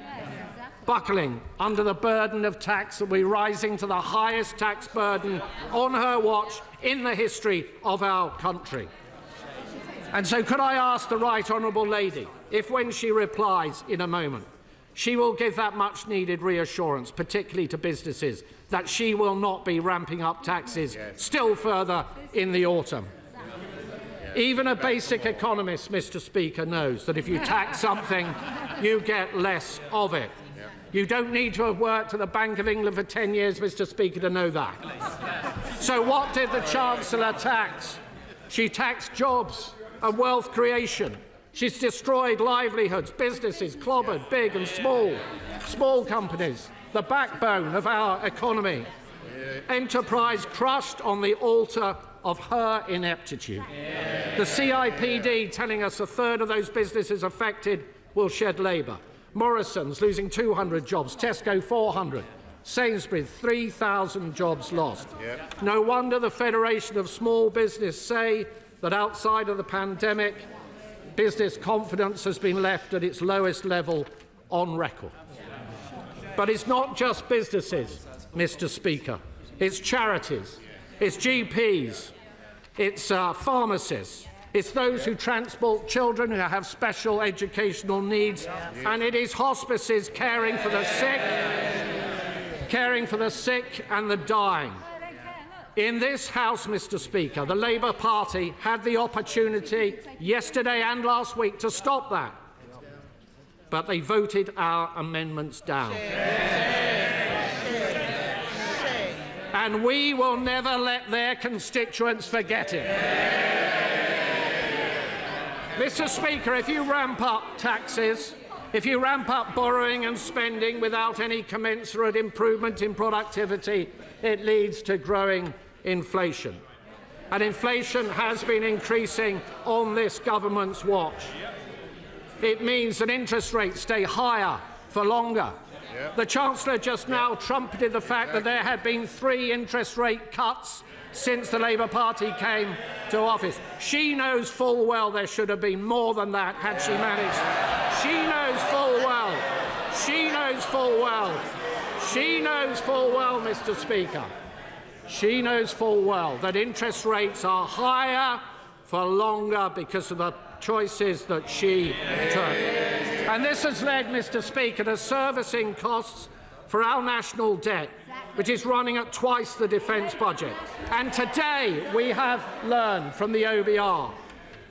buckling under the burden of tax that will be rising to the highest tax burden on her watch in the history of our country. And so could I ask the Right Honourable Lady if, when she replies in a moment, she will give that much-needed reassurance, particularly to businesses, that she will not be ramping up taxes still further in the autumn. Even a basic economist, Mr. Speaker, knows that if you tax something, you get less of it. You don't need to have worked at the Bank of England for 10 years, Mr. Speaker, to know that. So what did the Chancellor tax? She taxed jobs and wealth creation. She's destroyed livelihoods, businesses clobbered, big and small companies, the backbone of our economy. Enterprise crushed on the altar of her ineptitude. The CIPD telling us a third of those businesses affected will shed labour. Morrison's losing 200 jobs, Tesco 400, Sainsbury's 3,000 jobs lost. No wonder the Federation of Small Business say that outside of the pandemic, business confidence has been left at its lowest level on record. But it's not just businesses, Mr. Speaker. It's charities, it's GPs, it's pharmacists, it's those who transport children who have special educational needs, and it is hospices caring for the sick and the dying. In this House, Mr. Speaker, the Labour Party had the opportunity yesterday and last week to stop that, but they voted our amendments down. And we will never let their constituents forget it. Mr. Speaker, if you ramp up taxes, If you ramp up borrowing and spending without any commensurate improvement in productivity, it leads to growing inflation. And inflation has been increasing on this government's watch. It means that interest rates stay higher for longer. The Chancellor just now trumpeted the fact that there had been 3 interest rate cuts since the Labour Party came to office. She knows full well there should have been more than that had she managed. She knows full well. She knows full well. She knows full well, Mr. Speaker. She knows full well that interest rates are higher for longer because of the choices that she took. And this has led, Mr. Speaker, to servicing costs for our national debt, which is running at twice the defence budget. And today we have learned from the OBR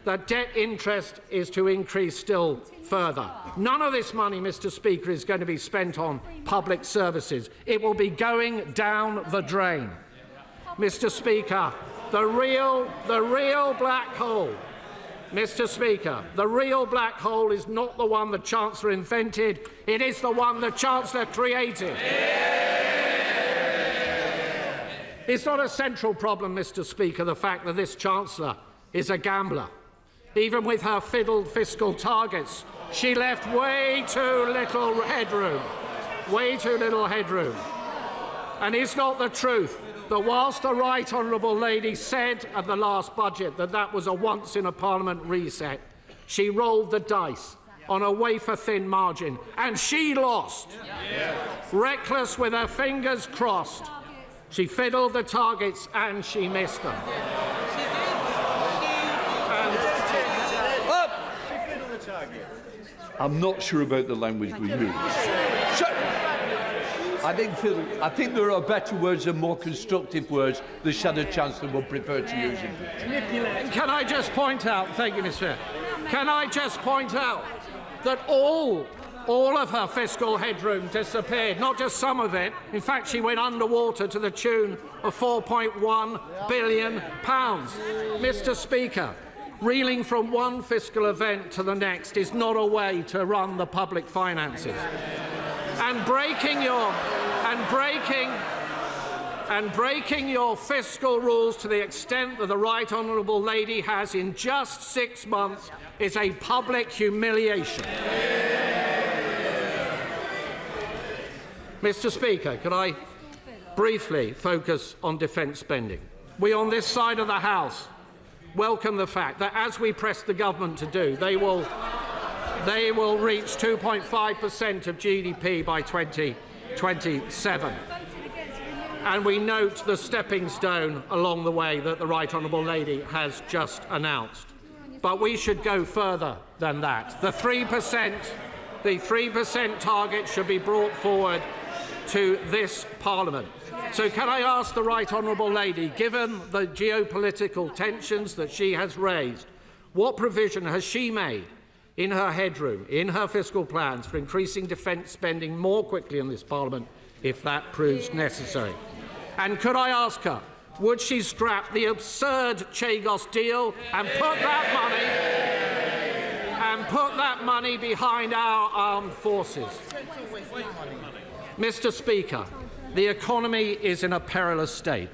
that debt interest is to increase still further. None of this money, Mr. Speaker, is going to be spent on public services. It will be going down the drain. Mr. Speaker, the real black hole, Mr. Speaker, the real black hole is not the one the Chancellor invented, it is the one the Chancellor created. It's not a central problem, Mr. Speaker, the fact that this Chancellor is a gambler. Even with her fiddled fiscal targets, she left way too little headroom. Way too little headroom. And is not the truth that whilst the Right Honourable Lady said at the last budget that that was a once-in-a-Parliament reset, she rolled the dice on a wafer-thin margin, and she lost. Reckless with her fingers crossed, she fiddled the targets and she missed them. I'm not sure about the language we use. I think there are better words and more constructive words the Shadow Chancellor would prefer to use. Can I just point out, thank you, Mr. Chair, can I just point out that all of her fiscal headroom disappeared, not just some of it. In fact, she went underwater to the tune of £4.1 billion. Mr. Speaker, reeling from one fiscal event to the next is not a way to run the public finances. And breaking your fiscal rules to the extent that the Right Honourable Lady has in just 6 months is a public humiliation. Mr. Speaker, could I briefly focus on defence spending? We on this side of the House welcome the fact that, as we press the government to do, they will reach 2.5% of GDP by 2027. And we note the stepping stone along the way that the Right Honourable Lady has just announced. But we should go further than that. The 3% target should be brought forward to this Parliament. So can I ask the Right Honourable Lady, given the geopolitical tensions that she has raised, what provision has she made in her headroom, in her fiscal plans, for increasing defence spending more quickly in this Parliament if that proves necessary? And could I ask her, would she scrap the absurd Chagos deal and put that money behind our armed forces? Mr. Speaker, the economy is in a perilous state,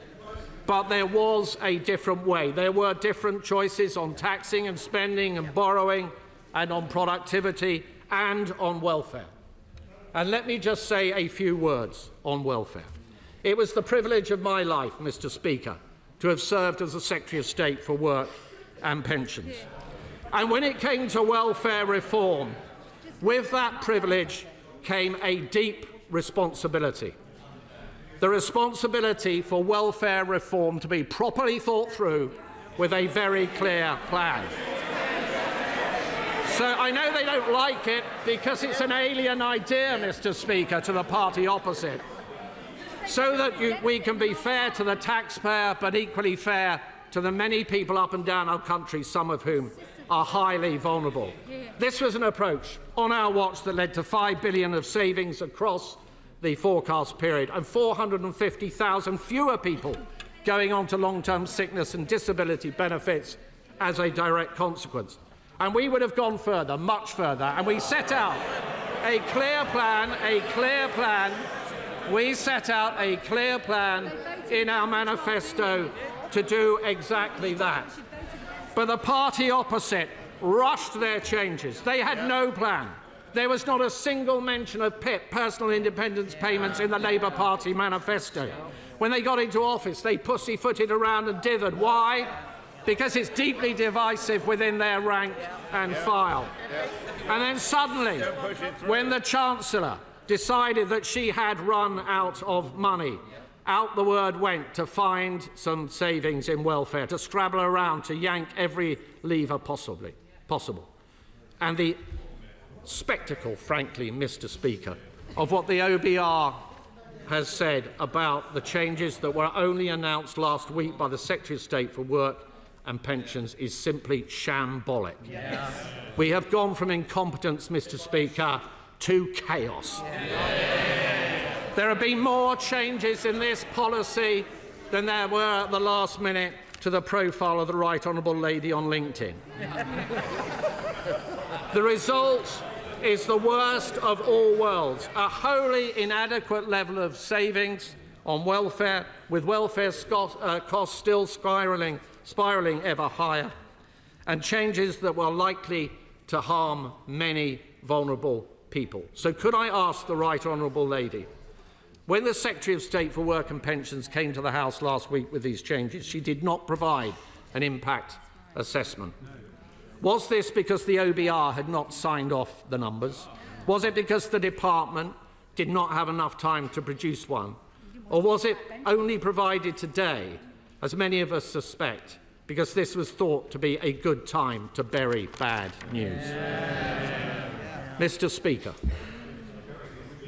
but there was a different way. There were different choices on taxing and spending and borrowing and on productivity and on welfare. And let me just say a few words on welfare. It was the privilege of my life, Mr. Speaker, to have served as the Secretary of State for Work and Pensions. And when it came to welfare reform, with that privilege came a deep responsibility. The responsibility for welfare reform to be properly thought through with a very clear plan. So I know they don't like it because it's an alien idea, Mr. Speaker, to the party opposite. So that we can be fair to the taxpayer but equally fair to the many people up and down our country, some of whom are highly vulnerable. This was an approach on our watch that led to £5 billion of savings across the forecast period and 450,000 fewer people going on to long-term sickness and disability benefits as a direct consequence. And we would have gone further, much further, and we set out a clear plan. We set out a clear plan in our manifesto to do exactly that. But the party opposite rushed their changes. They had no plan. There was not a single mention of PIP, personal independence payments, in the Labour Party manifesto. When they got into office, they pussyfooted around and dithered. Why? Because it's deeply divisive within their rank and file. And then suddenly, when the Chancellor decided that she had run out of money, out the word went to find some savings in welfare, to scrabble around, to yank every lever possible. And the spectacle, frankly, Mr. Speaker, of what the OBR has said about the changes that were only announced last week by the Secretary of State for Work and Pensions is simply shambolic. Yes. We have gone from incompetence, Mr. Speaker, to chaos. Yes. There have been more changes in this policy than there were at the last minute to the profile of the Right Honourable Lady on LinkedIn. The result is the worst of all worlds, a wholly inadequate level of savings on welfare, with welfare costs still spiralling ever higher, and changes that were likely to harm many vulnerable people. So could I ask the Right Honourable Lady, when the Secretary of State for Work and Pensions came to the House last week with these changes, she did not provide an impact assessment. Was this because the OBR had not signed off the numbers? Was it because the department did not have enough time to produce one? Or was it only provided today, as many of us suspect, because this was thought to be a good time to bury bad news? Mr. Speaker,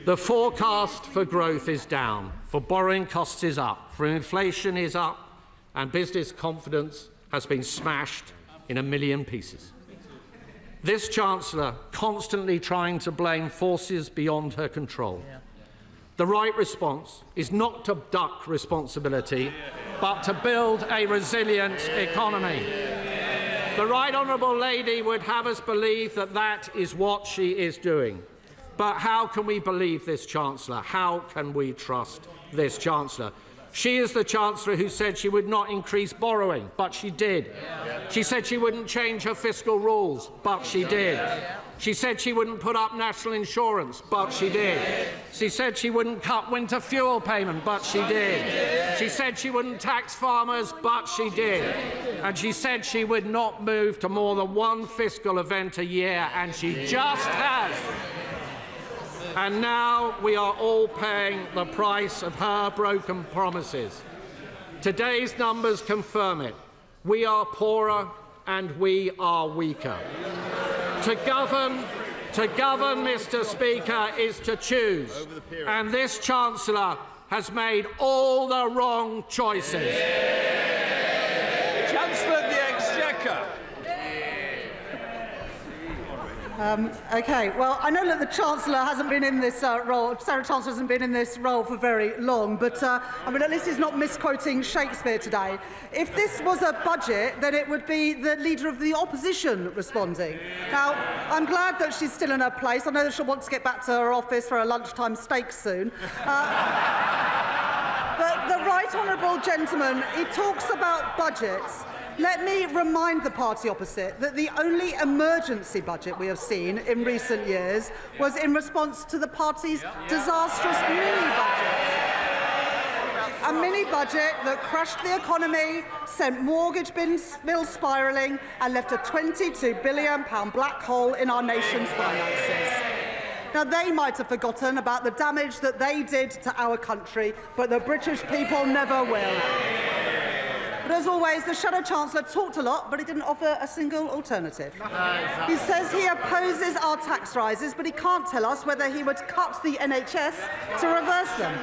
the forecast for growth is down, for borrowing costs is up, for inflation is up, and business confidence has been smashed in a million pieces. This Chancellor constantly trying to blame forces beyond her control. The right response is not to duck responsibility, but to build a resilient economy. The Right Honourable Lady would have us believe that that is what she is doing. But how can we believe this Chancellor? How can we trust this Chancellor? She is the Chancellor who said she would not increase borrowing, but she did. She said she wouldn't change her fiscal rules, but she did. She said she wouldn't put up national insurance, but she did. She said she wouldn't cut winter fuel payment, but she did. She said she wouldn't tax farmers, but she did. And she said she would not move to more than one fiscal event a year, and she just has. And now we are all paying the price of her broken promises. Today's numbers confirm it. We are poorer and we are weaker. To govern, Mr. Speaker, is to choose. And this Chancellor has made all the wrong choices. Chancellor of the Exchequer. OK, well, I know that the Chancellor hasn't been in this role, Sarah Chancellor hasn't been in this role for very long, but I mean, at least he's not misquoting Shakespeare today. If this was a budget, then it would be the Leader of the Opposition responding. Now, I'm glad that she's still in her place. I know that she'll want to get back to her office for a lunchtime steak soon. But the Right Honourable Gentleman, he talks about budgets. Let me remind the party opposite that the only emergency budget we have seen in recent years was in response to the party's disastrous mini-budget. A mini-budget that crashed the economy, sent mortgage bills spiralling and left a £22 billion black hole in our nation's finances. Now, they might have forgotten about the damage that they did to our country, but the British people never will. But as always, the Shadow Chancellor talked a lot, but he didn't offer a single alternative. He says he opposes our tax rises, but he can't tell us whether he would cut the NHS to reverse them.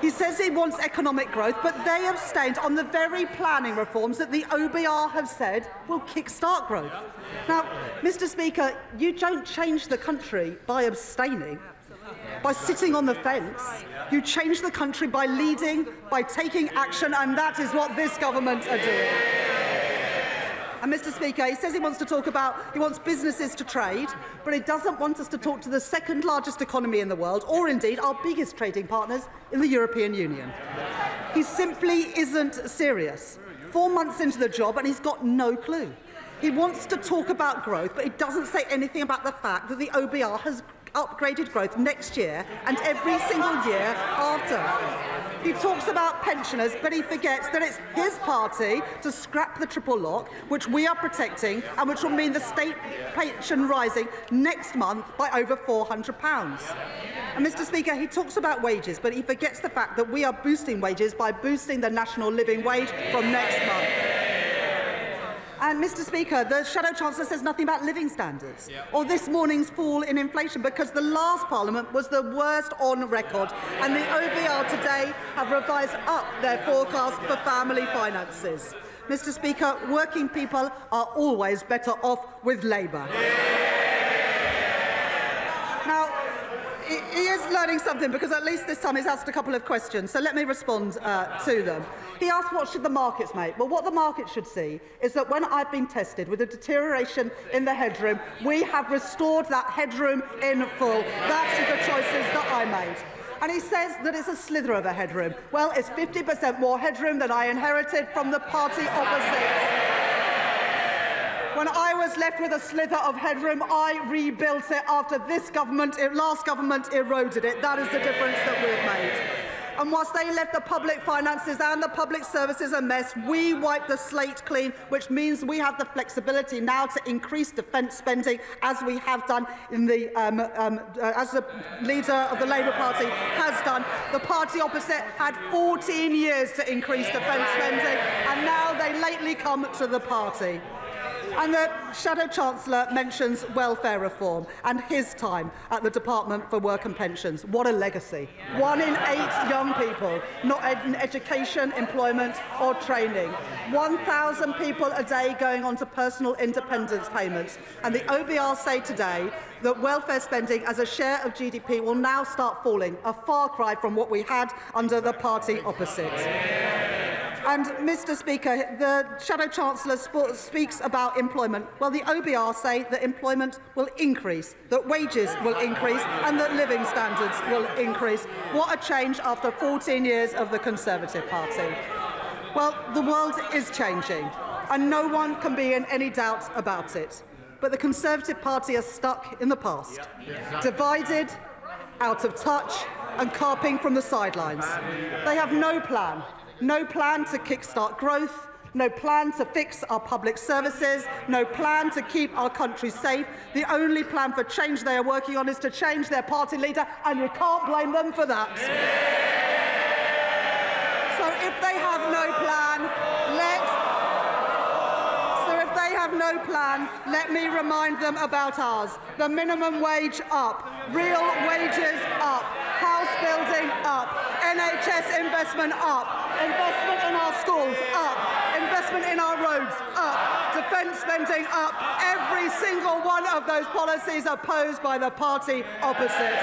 He says he wants economic growth, but they abstained on the very planning reforms that the OBR have said will kickstart growth. Now, Mr. Speaker, you don't change the country by abstaining, by sitting on the fence. You change the country by leading, by taking action, and that is what this government are doing. And Mr. Speaker, he says he wants businesses to trade, but he doesn't want us to talk to the second largest economy in the world, or indeed our biggest trading partners in the European Union. He simply isn't serious. 4 months into the job and he's got no clue. He wants to talk about growth, but he doesn't say anything about the fact that the OBR has upgraded growth next year and every single year after. He talks about pensioners, but he forgets that it's his party to scrap the triple lock, which we are protecting and which will mean the state pension rising next month by over £400. And Mr. Speaker, he talks about wages, but he forgets the fact that we are boosting wages by boosting the national living wage from next month. And, Mr. Speaker, the Shadow Chancellor says nothing about living standards or this morning's fall in inflation, because the last Parliament was the worst on record, and the OBR today have revised up their forecast for family finances. Mr. Speaker, working people are always better off with Labour. Now, he is learning something, because at least this time he's asked a couple of questions, so let me respond to them. He asked what should the markets make. Well, what the market should see is that when I've been tested with a deterioration in the headroom, we have restored that headroom in full. That is the choices that I made. And he says that it's a slither of a headroom. Well, it's 50% more headroom than I inherited from the party opposite. When I was left with a slither of headroom, I rebuilt it after last government eroded it. That is the difference that we've made. And whilst they left the public finances and the public services a mess, we wiped the slate clean, which means we have the flexibility now to increase defence spending, as we have done in as the leader of the Labour Party has done. The party opposite had 14 years to increase defence spending, and now they lately come to the party. And the Shadow Chancellor mentions welfare reform and his time at the Department for Work and Pensions. What a legacy. 1 in 8 young people not in education, employment or training. 1,000 people a day going on to personal independence payments. And the OBR say today that welfare spending as a share of GDP will now start falling, a far cry from what we had under the party opposite. And, Mr. Speaker, the Shadow Chancellor speaks about employment. Well, the OBR say that employment will increase, that wages will increase and that living standards will increase. What a change after 14 years of the Conservative Party. Well, the world is changing and no one can be in any doubt about it. But the Conservative Party are stuck in the past, divided, out of touch and carping from the sidelines. They have no plan. No plan to kickstart growth, no plan to fix our public services, no plan to keep our country safe. The only plan for change they are working on is to change their party leader, and you can't blame them for that. So if they have no plan, let me remind them about ours. The minimum wage up, real wages up, house building up, NHS investment up, investment in our schools up, investment in our roads up, defence spending up. Every single one of those policies opposed by the party opposite.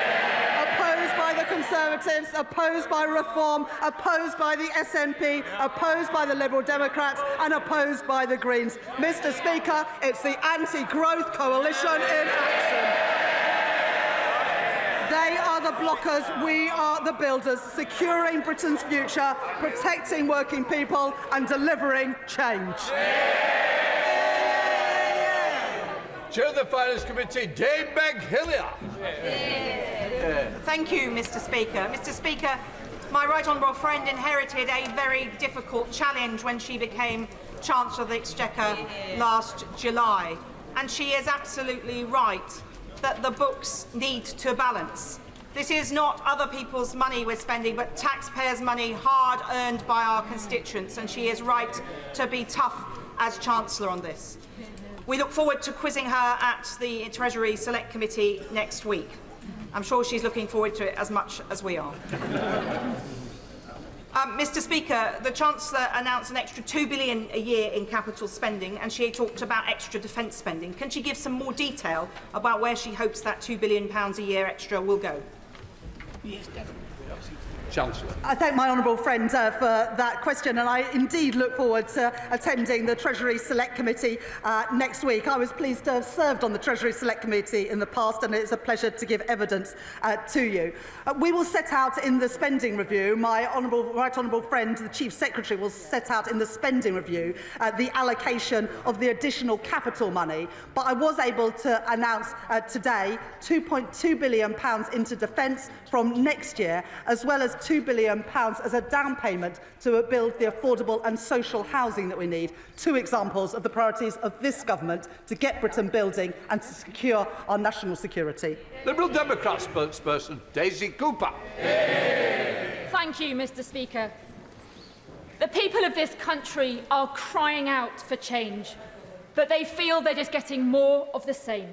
Opposed by the Conservatives, opposed by Reform, opposed by the SNP, opposed by the Liberal Democrats and opposed by the Greens. Mr. Speaker, it's the anti-growth coalition in action. They are the blockers, we are the builders, securing Britain's future, protecting working people and delivering change. Chair of the Finance Committee, Dame Meg Hillier. Thank you, Mr. Speaker. Mr. Speaker, my right honourable friend inherited a very difficult challenge when she became Chancellor of the Exchequer last July. And she is absolutely right that the books need to balance. This is not other people's money we're spending, but taxpayers' money hard earned by our constituents, and she is right to be tough as Chancellor on this. We look forward to quizzing her at the Treasury Select Committee next week. I'm sure she's looking forward to it as much as we are. Mr. Speaker, the Chancellor announced an extra £2 billion a year in capital spending, and she talked about extra defence spending. Can she give some more detail about where she hopes that £2 billion a year extra will go? Chancellor. I thank my honourable friend for that question, and I indeed look forward to attending the Treasury Select Committee next week. I was pleased to have served on the Treasury Select Committee in the past, and it's a pleasure to give evidence to you. We will set out in the spending review, my right honourable friend, the Chief Secretary, will set out in the spending review the allocation of the additional capital money, but I was able to announce today £2.2 billion into defence from next year, as well as £2 billion as a down payment to build the affordable and social housing that we need. Two examples of the priorities of this government to get Britain building and to secure our national security. Liberal Democrat spokesperson Daisy Cooper. Thank you, Mr. Speaker. The people of this country are crying out for change, but they feel they're just getting more of the same.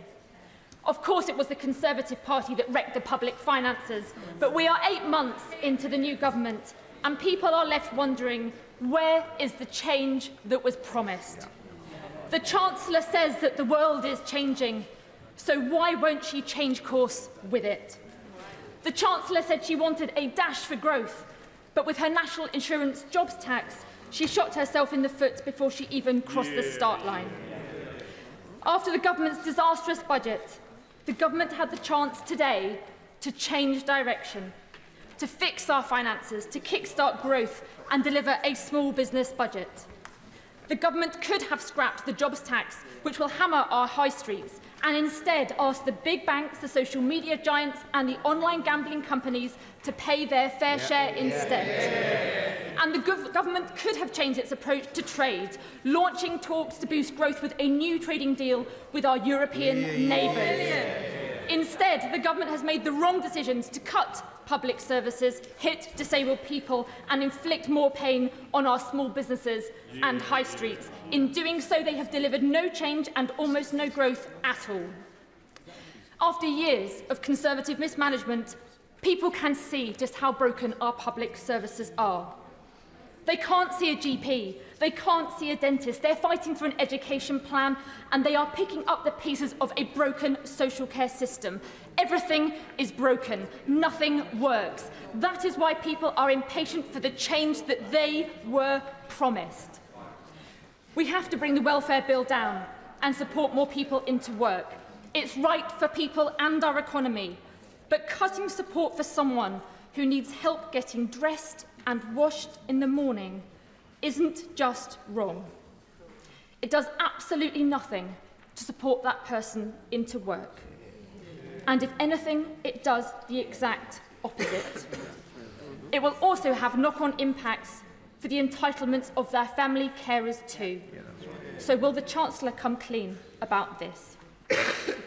Of course, it was the Conservative Party that wrecked the public finances, but we are 8 months into the new government, and people are left wondering, where is the change that was promised? The Chancellor says that the world is changing, so why won't she change course with it? The Chancellor said she wanted a dash for growth, but with her national insurance jobs tax, she shot herself in the foot before she even crossed the start line. After the government's disastrous budget, the government had the chance today to change direction, to fix our finances, to kickstart growth and deliver a small business budget. The government could have scrapped the jobs tax, which will hammer our high streets, and instead ask the big banks, the social media giants and the online gambling companies to pay their fair share instead. And the government could have changed its approach to trade, launching talks to boost growth with a new trading deal with our European neighbours. Instead, the government has made the wrong decisions to cut public services, hit disabled people and inflict more pain on our small businesses and high streets. In doing so, they have delivered no change and almost no growth at all. After years of Conservative mismanagement, people can see just how broken our public services are. They can't see a GP, they can't see a dentist, they're fighting for an education plan and they are picking up the pieces of a broken social care system. Everything is broken, nothing works. That is why people are impatient for the change that they were promised. We have to bring the welfare bill down and support more people into work. It's right for people and our economy, but cutting support for someone who needs help getting dressed and washed in the morning isn't just wrong. It does absolutely nothing to support that person into work. And if anything, it does the exact opposite. It will also have knock-on impacts for the entitlements of their family carers too. So will the Chancellor come clean about this?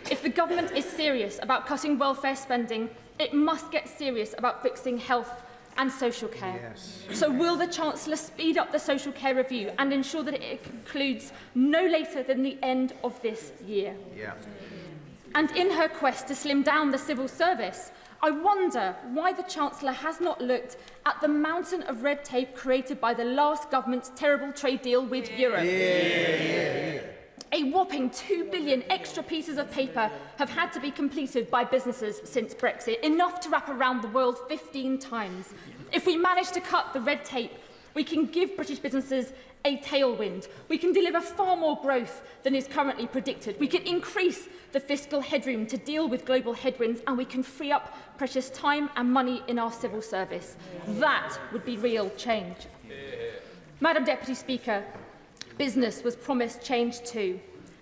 If the government is serious about cutting welfare spending, it must get serious about fixing health and social care. So will the Chancellor speed up the social care review and ensure that it concludes no later than the end of this year? And in her quest to slim down the civil service, I wonder why the Chancellor has not looked at the mountain of red tape created by the last government's terrible trade deal with Europe. A whopping 2 billion extra pieces of paper have had to be completed by businesses since Brexit, enough to wrap around the world 15 times. If we manage to cut the red tape, we can give British businesses a tailwind. We can deliver far more growth than is currently predicted. We can increase the fiscal headroom to deal with global headwinds, and we can free up precious time and money in our civil service. That would be real change. Madam Deputy Speaker, business was promised change too,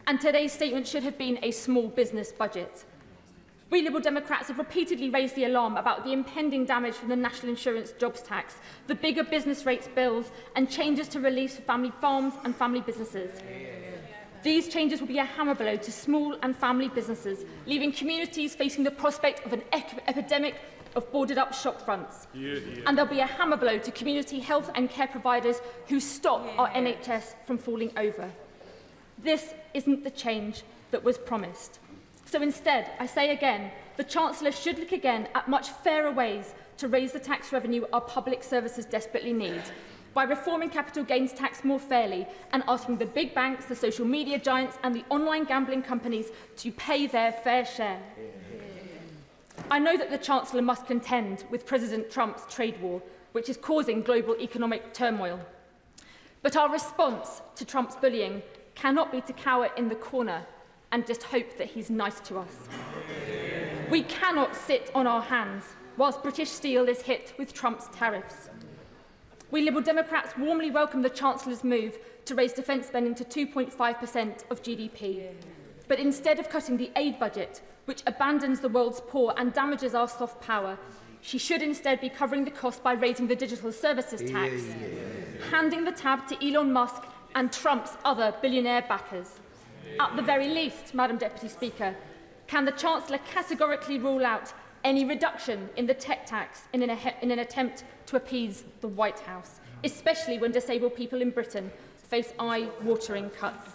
and today's statement should have been a small business budget. We Liberal Democrats have repeatedly raised the alarm about the impending damage from the national insurance jobs tax, the bigger business rates bills and changes to reliefs for family farms and family businesses. These changes will be a hammer blow to small and family businesses, leaving communities facing the prospect of an epidemic of boarded-up shop fronts. And there'll be a hammer blow to community health and care providers who stop our NHS from falling over. This isn't the change that was promised. So instead, I say again, the Chancellor should look again at much fairer ways to raise the tax revenue our public services desperately need, by reforming capital gains tax more fairly and asking the big banks, the social media giants and the online gambling companies to pay their fair share. I know that the Chancellor must contend with President Trump's trade war, which is causing global economic turmoil. But our response to Trump's bullying cannot be to cower in the corner and just hope that he's nice to us. We cannot sit on our hands whilst British steel is hit with Trump's tariffs. We Liberal Democrats warmly welcome the Chancellor's move to raise defence spending to 2.5% of GDP. But instead of cutting the aid budget, which abandons the world's poor and damages our soft power, she should instead be covering the cost by raising the digital services tax, handing the tab to Elon Musk and Trump's other billionaire backers. At the very least, Madam Deputy Speaker, can the Chancellor categorically rule out any reduction in the tech tax in an attempt to appease the White House, especially when disabled people in Britain face eye-watering cuts?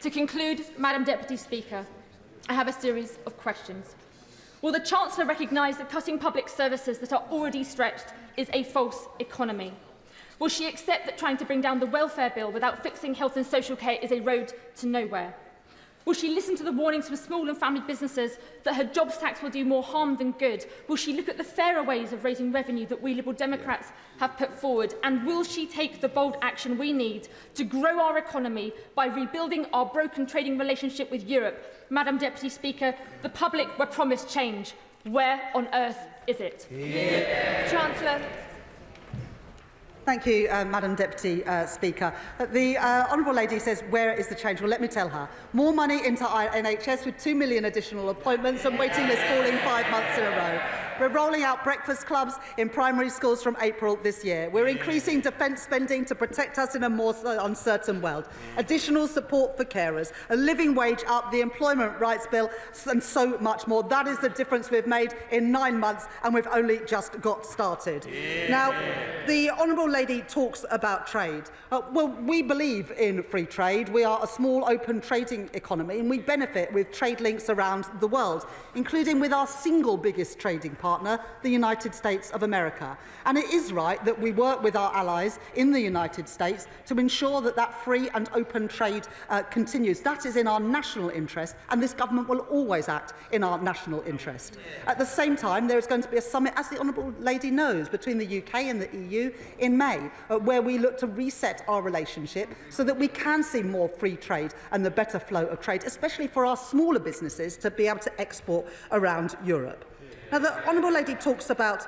To conclude, Madam Deputy Speaker, I have a series of questions. Will the Chancellor recognise that cutting public services that are already stretched is a false economy? Will she accept that trying to bring down the welfare bill without fixing health and social care is a road to nowhere? Will she listen to the warnings from small and family businesses that her jobs tax will do more harm than good? Will she look at the fairer ways of raising revenue that we Liberal Democrats have put forward? And will she take the bold action we need to grow our economy by rebuilding our broken trading relationship with Europe? Madam Deputy Speaker, the public were promised change. Where on earth is it? Chancellor. Thank you, Madam Deputy Speaker. The Honourable Lady says, where is the change? Well, let me tell her. More money into NHS with 2 million additional appointments and waiting lists falling 5 months in a row. We're rolling out breakfast clubs in primary schools from April this year. We're increasing defence spending to protect us in a more uncertain world. Additional support for carers, a living wage up, the Employment Rights Bill, and so much more. That is the difference we've made in 9 months, and we've only just got started. Now, the Honourable Lady talks about trade. Well, we believe in free trade. We are a small, open trading economy, and we benefit with trade links around the world, including with our single biggest trading partner, the United States of America. And it is right that we work with our allies in the United States to ensure that that free and open trade continues. That is in our national interest, and this government will always act in our national interest. At the same time, there is going to be a summit, as the Honourable Lady knows, between the UK and the EU in May, where we look to reset our relationship so that we can see more free trade and the better flow of trade, especially for our smaller businesses to be able to export around Europe. Now, the Honourable Lady talks about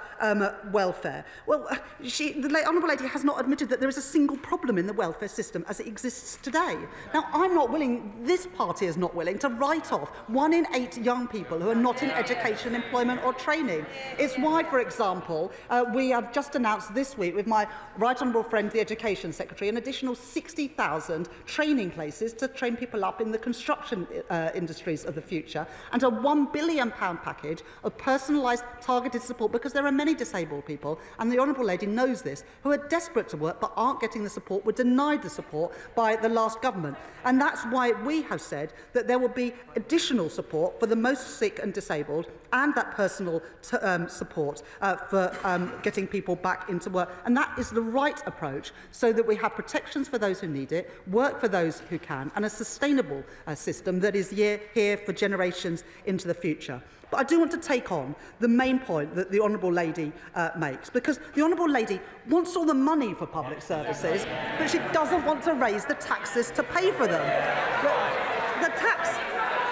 welfare. Well, the Honourable Lady has not admitted that there is a single problem in the welfare system as it exists today. Now, I'm not willing, this party is not willing, to write off 1 in 8 young people who are not in education, employment or training. It's why, for example, we have just announced this week with my right honourable friend, the Education Secretary, an additional 60,000 training places to train people up in the construction industries of the future, and a £1 billion package of personalised targeted support, because there are many disabled people, and the Honourable Lady knows this, who are desperate to work but aren't getting the support, were denied the support by the last government. And that's why we have said that there will be additional support for the most sick and disabled, and that personal support for getting people back into work. And that is the right approach, so that we have protections for those who need it, work for those who can, and a sustainable system that is here for generations into the future. But I do want to take on the main point that the Honourable Lady makes, because the Honourable Lady wants all the money for public services, but she doesn't want to raise the taxes to pay for them. The tax,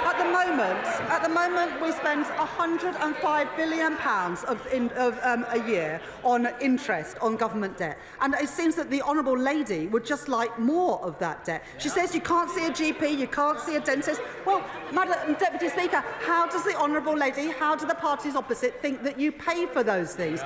at the moment we spend £105 billion a year on interest on government debt, and it seems that the Honourable Lady would just like more of that debt. She says you can't see a GP, you can't see a dentist. Well, Madam Deputy Speaker, how does the Honourable Lady, how do the parties opposite think that you pay for those things?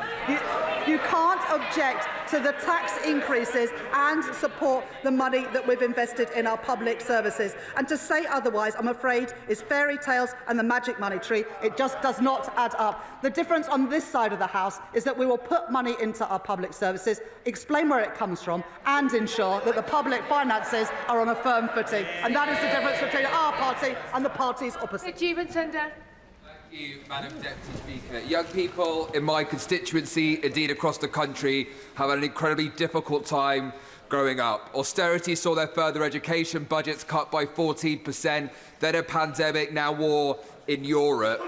You can't object to the tax increases and support the money that we've invested in our public services. And to say otherwise, I'm afraid, is fairy tales and the magic money tree. It just does not add up. The difference on this side of the House is that we will put money into our public services, explain where it comes from, and ensure that the public finances are on a firm footing. And that is the difference between our party and the parties opposite. Thank you, Madam Deputy Speaker. Young people in my constituency, indeed across the country, have had an incredibly difficult time growing up. Austerity saw their further education budgets cut by 14%, then a pandemic, now war in Europe.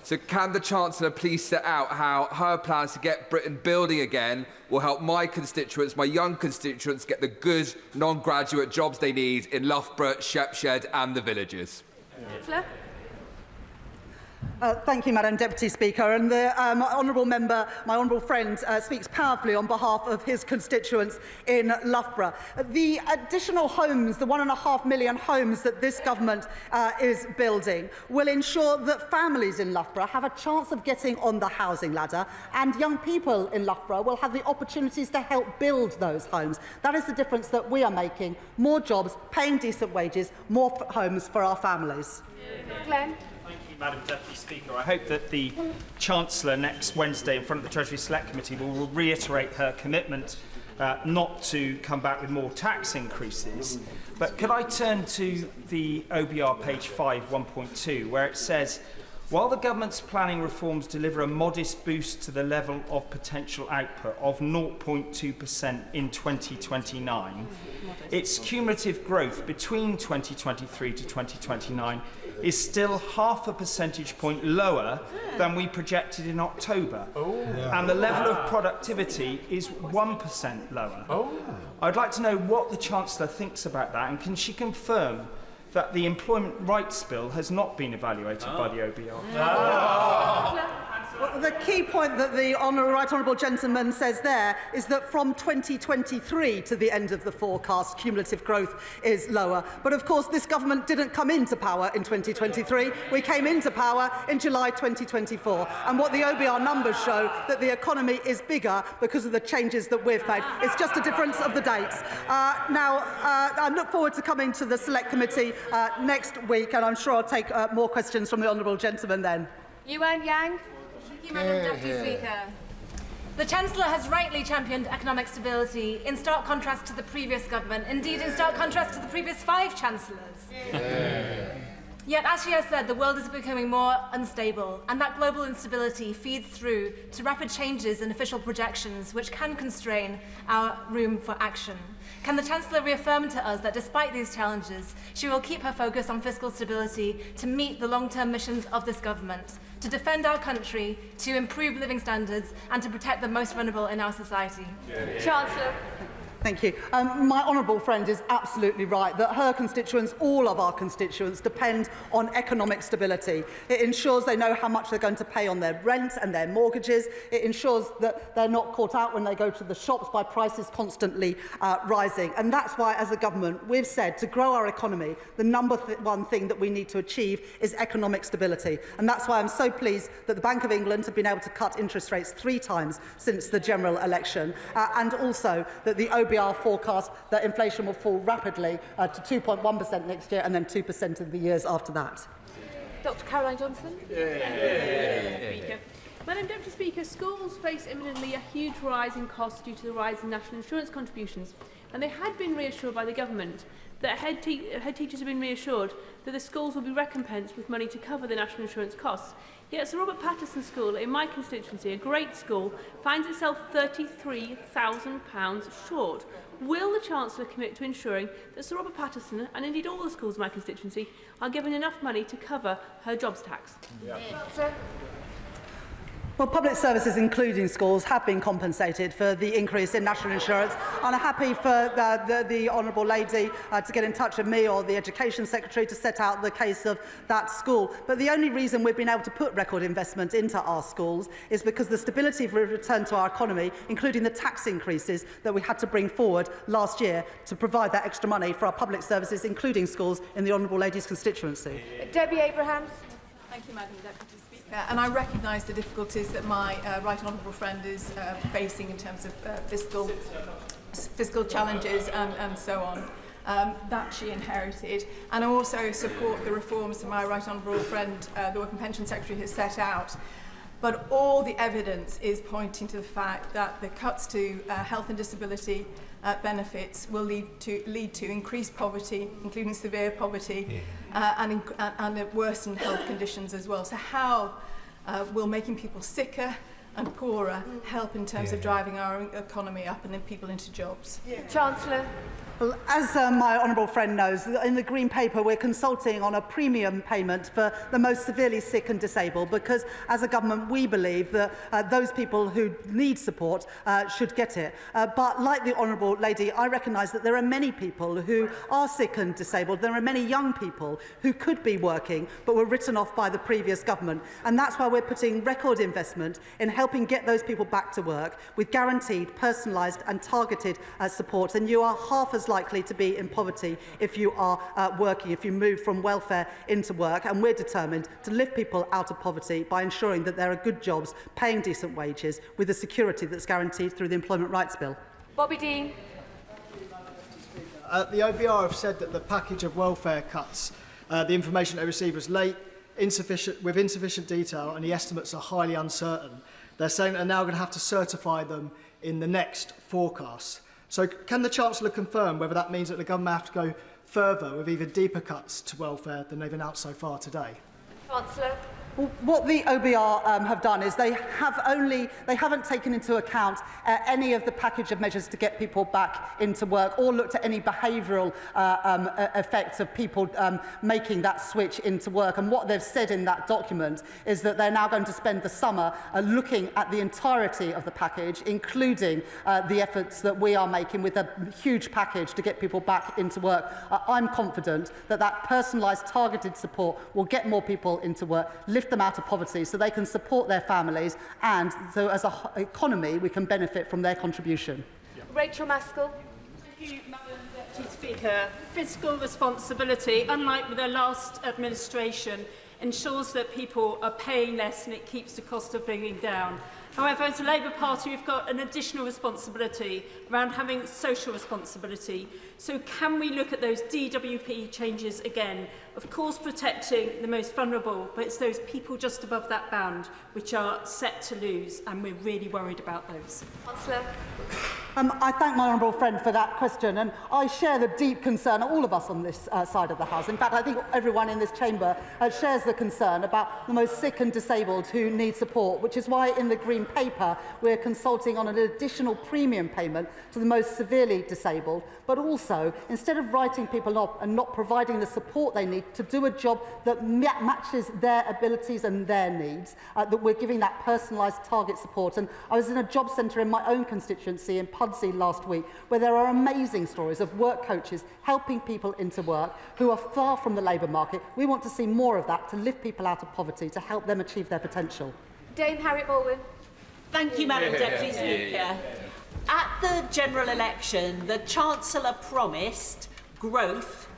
So can the Chancellor please set out how her plans to get Britain building again will help my constituents, my young constituents, get the good non-graduate jobs they need in Loughborough, Shepshed and the villages? Thank you, Madam Deputy Speaker. And the honourable member, my honourable friend, speaks powerfully on behalf of his constituents in Loughborough. The additional homes, the 1.5 million homes that this government is building, will ensure that families in Loughborough have a chance of getting on the housing ladder, and young people in Loughborough will have the opportunities to help build those homes. That is the difference that we are making. More jobs, paying decent wages, more homes for our families. Glenn. Thank you, Madam Deputy Speaker. I hope that the Chancellor next Wednesday in front of the Treasury Select Committee will reiterate her commitment not to come back with more tax increases. But could I turn to the OBR page 5, 1.2, where it says, while the government's planning reforms deliver a modest boost to the level of potential output of 0.2% in 2029, its cumulative growth between 2023 to 2029 is still 0.5 percentage point lower than we projected in October. And the level of productivity is 1% lower. I'd like to know what the Chancellor thinks about that, and can she confirm that the Employment Rights Bill has not been evaluated by the OBR? Well, the key point that the right honourable gentleman says there is that from 2023 to the end of the forecast, cumulative growth is lower. But of course, this government didn't come into power in 2023. We came into power in July 2024. And what the OBR numbers show, that the economy is bigger because of the changes that we've made. It's just a difference of the dates. I look forward to coming to the Select Committee next week, and I'm sure I'll take more questions from the honourable gentleman then. Yuan Yang. Thank you, Madam Deputy Speaker. The Chancellor has rightly championed economic stability in stark contrast to the previous government, indeed in stark contrast to the previous 5 Chancellors. Yet, as she has said, the world is becoming more unstable, and that global instability feeds through to rapid changes in official projections, which can constrain our room for action. Can the Chancellor reaffirm to us that despite these challenges, she will keep her focus on fiscal stability to meet the long-term missions of this government, to defend our country, to improve living standards, and to protect the most vulnerable in our society? Chancellor. Thank you. My honourable friend is absolutely right that her constituents, all of our constituents, depend on economic stability. It ensures they know how much they're going to pay on their rent and their mortgages. It ensures that they're not caught out when they go to the shops by prices constantly rising. And that's why, as a government, we've said to grow our economy, the number one thing that we need to achieve is economic stability. And that's why I'm so pleased that the Bank of England have been able to cut interest rates 3 times since the general election, and also that the OBR forecast that inflation will fall rapidly to 2.1% next year and then 2% in the years after that. Dr. Caroline Johnson. Madam Deputy Speaker, schools face imminently a huge rise in costs due to the rise in national insurance contributions, and they had been reassured by the government that head teachers have been reassured that the schools will be recompensed with money to cover the national insurance costs. Yet Sir Robert Patterson School in my constituency, a great school, finds itself £33,000 short. Will the Chancellor commit to ensuring that Sir Robert Patterson, and indeed all the schools in my constituency, are given enough money to cover her jobs tax? Well, public services, including schools, have been compensated for the increase in national insurance. And I'm happy for the honourable lady to get in touch with me or the Education Secretary to set out the case of that school. But the only reason we've been able to put record investment into our schools is because the stability of return to our economy, including the tax increases that we had to bring forward last year to provide that extra money for our public services, including schools, in the honourable lady's constituency. Debbie Abrahams. Thank you, Madam Deputy Speaker. And I recognise the difficulties that my right honourable friend is facing in terms of fiscal challenges and so on that she inherited. And I also support the reforms that my right honourable friend, the Work and Pension Secretary, has set out. But all the evidence is pointing to the fact that the cuts to health and disability benefits will lead to increased poverty, including severe poverty, and worsened health conditions as well. So how will making people sicker and poorer help in terms of driving our economy up and then people into jobs. Chancellor. Well, as my honourable friend knows, in the Green Paper we're consulting on a premium payment for the most severely sick and disabled, because as a government we believe that those people who need support should get it. But like the honourable lady, I recognise that there are many people who are sick and disabled. There are many young people who could be working but were written off by the previous government, and that's why we're putting record investment in helping get those people back to work with guaranteed, personalised and targeted support. And you are half as likely to be in poverty if you are working, if you move from welfare into work, and we're determined to lift people out of poverty by ensuring that there are good jobs, paying decent wages, with the security that's guaranteed through the Employment Rights Bill. Bobby Dean. The OBR have said that the package of welfare cuts, the information they received was late, with insufficient detail, and the estimates are highly uncertain. They're saying they're now going to have to certify them in the next forecast. So can the Chancellor confirm whether that means that the government have to go further with even deeper cuts to welfare than they've announced so far today? Chancellor. Well, what the OBR have done is they haven't taken into account any of the package of measures to get people back into work, or looked at any behavioural effects of people making that switch into work. And what they've said in that document is that they're now going to spend the summer looking at the entirety of the package, including the efforts that we are making with a huge package to get people back into work. I'm confident that that personalised, targeted support will get more people into work, lift them out of poverty so they can support their families, and so as an economy we can benefit from their contribution. Rachel Maskell. Thank you, Madam Deputy Speaker. Fiscal responsibility, unlike with the last administration, ensures that people are paying less and it keeps the cost of living down. However, as a Labour Party, we've got an additional responsibility around having social responsibility. So can we look at those DWP changes again? Of course, protecting the most vulnerable, but it's those people just above that band which are set to lose, and we're really worried about those. Chancellor. I thank my honourable friend for that question, and I share the deep concern of all of us on this side of the House. In fact, I think everyone in this chamber shares the concern about the most sick and disabled who need support, which is why in the Green Paper we're consulting on an additional premium payment to the most severely disabled, but also, instead of writing people off and not providing the support they need to do a job that matches their abilities and their needs, that we're giving that personalised target support. And I was in a job centre in my own constituency in Pudsey last week, where there are amazing stories of work coaches helping people into work who are far from the labour market. We want to see more of that to lift people out of poverty, to help them achieve their potential. Dame Harriet Baldwin. Thank you, Madam Deputy Speaker. At the general election, the Chancellor promised growth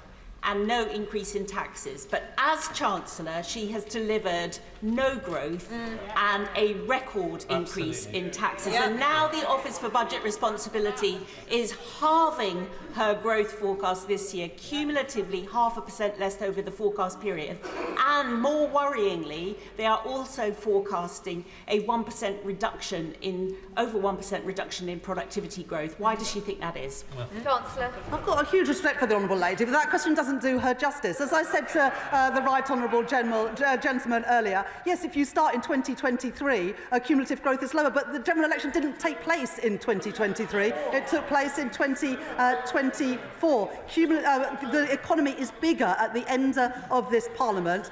and no increase in taxes. But as Chancellor, she has delivered no growth and a record increase in taxes. Yeah. And now the Office for Budget Responsibility is halving her growth forecast this year, cumulatively 0.5% less over the forecast period. And more worryingly, they are also forecasting a 1% reduction in, over 1% reduction in productivity growth. Why does she think that is? Well. Chancellor. I've got a huge respect for the honourable lady, but that question doesn't do her justice. As I said to the right honourable gentleman earlier, yes, if you start in 2023, cumulative growth is lower, but the general election didn't take place in 2023. It took place in 2024. The economy is bigger at the end of this Parliament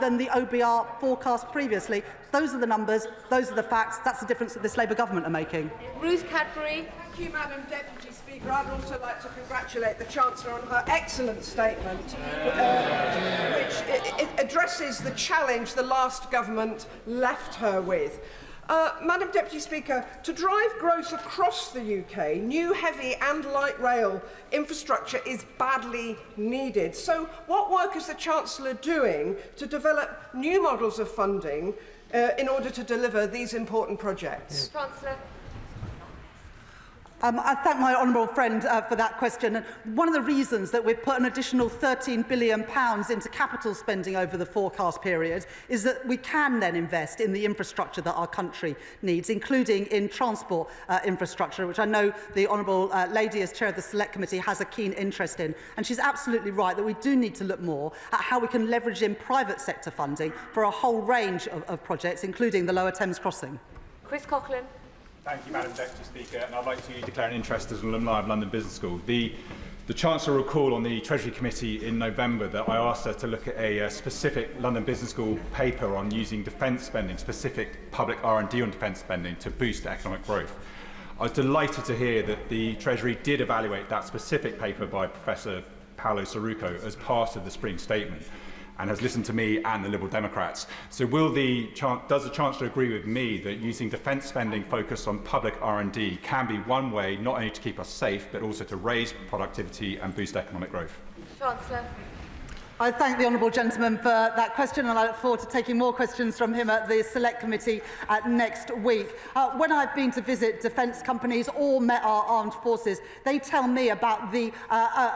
than the OBR forecast previously. Those are the numbers, those are the facts, that's the difference that this Labour government are making. Ruth Cadbury. Thank you, Madam Deputy Speaker. I'd also like to congratulate the Chancellor on her excellent statement, which addresses the challenge the last government left her with. Madam Deputy Speaker, to drive growth across the UK, new heavy and light rail infrastructure is badly needed. So what work is the Chancellor doing to develop new models of funding in order to deliver these important projects? Chancellor. I thank my honourable friend for that question. One of the reasons that we've put an additional £13 billion into capital spending over the forecast period is that we can then invest in the infrastructure that our country needs, including in transport infrastructure, which I know the honourable lady, as chair of the Select Committee, has a keen interest in. And she's absolutely right that we do need to look more at how we can leverage in private sector funding for a whole range of projects, including the Lower Thames Crossing. Chris Coughlin. Thank you, Madam Deputy Speaker. And I'd like to declare an interest as an alumni of London Business School. The Chancellor will recall on the Treasury Committee in November that I asked her to look at a specific London Business School paper on using defence spending, specific public R&D on defence spending, to boost economic growth. I was delighted to hear that the Treasury did evaluate that specific paper by Professor Paolo Saruco as part of the spring statement, and has listened to me and the Liberal Democrats. So does the Chancellor agree with me that using defence spending focused on public R&D can be one way not only to keep us safe, but also to raise productivity and boost economic growth? Chancellor. I thank the honourable gentleman for that question, and I look forward to taking more questions from him at the Select Committee next week. When I've been to visit defence companies or met our armed forces, they tell me about the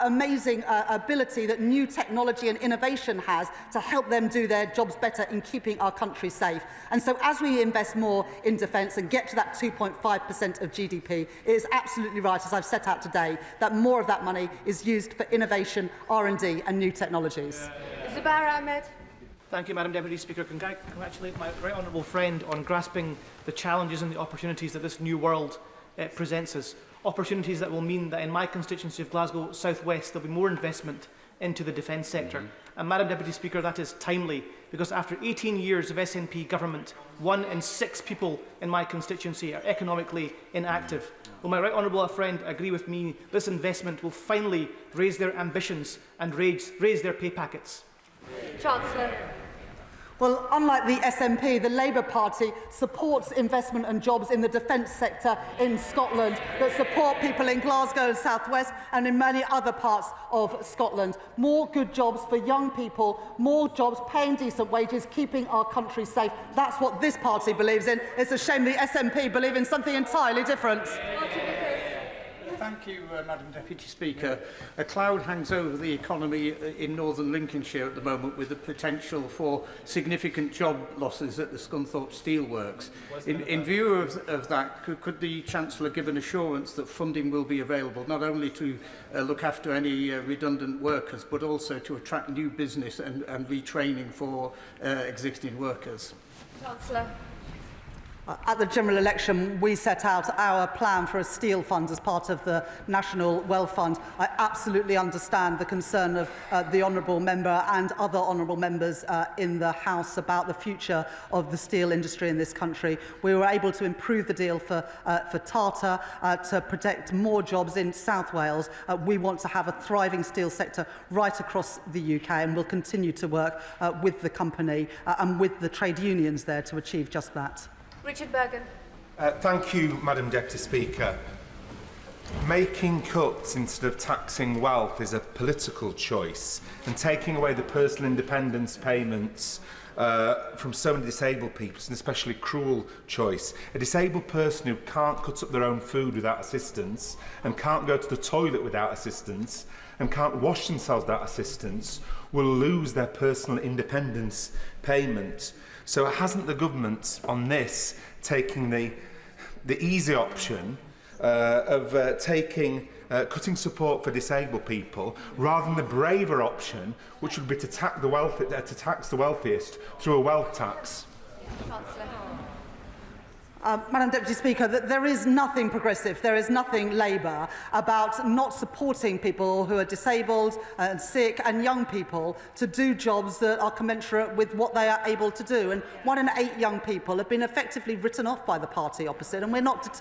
amazing ability that new technology and innovation has to help them do their jobs better in keeping our country safe. And so as we invest more in defence and get to that 2.5% of GDP, it is absolutely right, as I've set out today, that more of that money is used for innovation, R&D and new technologies. Zubair Ahmed. Thank you, Madam Deputy Speaker. Congratulate my right honourable friend on grasping the challenges and the opportunities that this new world presents us. Opportunities that will mean that in my constituency of Glasgow South West there will be more investment into the defence sector. And Madam Deputy Speaker, that is timely, because after 18 years of SNP government, 1 in 6 people in my constituency are economically inactive. Will my right honourable friend agree with me this investment will finally raise their ambitions and raise their pay packets? Chancellor. Well, unlike the SNP, the Labour Party supports investment and jobs in the defence sector in Scotland that support people in Glasgow and South West and in many other parts of Scotland. More good jobs for young people, more jobs paying decent wages, keeping our country safe. That's what this party believes in. It's a shame the SNP believe in something entirely different. Thank you, Madam Deputy Speaker. A cloud hangs over the economy in northern Lincolnshire at the moment, with the potential for significant job losses at the Scunthorpe Steelworks. In view of that, could the Chancellor give an assurance that funding will be available not only to look after any redundant workers, but also to attract new business and retraining for existing workers? Chancellor. At the general election, we set out our plan for a steel fund as part of the National Wealth Fund. I absolutely understand the concern of the honourable member and other honourable members in the House about the future of the steel industry in this country. We were able to improve the deal for Tata to protect more jobs in South Wales. We want to have a thriving steel sector right across the UK, and we'll continue to work with the company and with the trade unions there to achieve just that. Richard Bergen. Thank you, Madam Deputy Speaker. Making cuts instead of taxing wealth is a political choice, and taking away the personal independence payments from so many disabled people is an especially cruel choice. A disabled person who can't cut up their own food without assistance, and can't go to the toilet without assistance, and can't wash themselves without assistance will lose their personal independence payment. So hasn't the government on this taking the easy option of cutting support for disabled people, rather than the braver option, which would be to tax the wealthiest through a wealth tax? Madam Deputy Speaker, there is nothing progressive, there is nothing Labour about not supporting people who are disabled and sick and young people to do jobs that are commensurate with what they are able to do. And 1 in 8 young people have been effectively written off by the party opposite, and we're not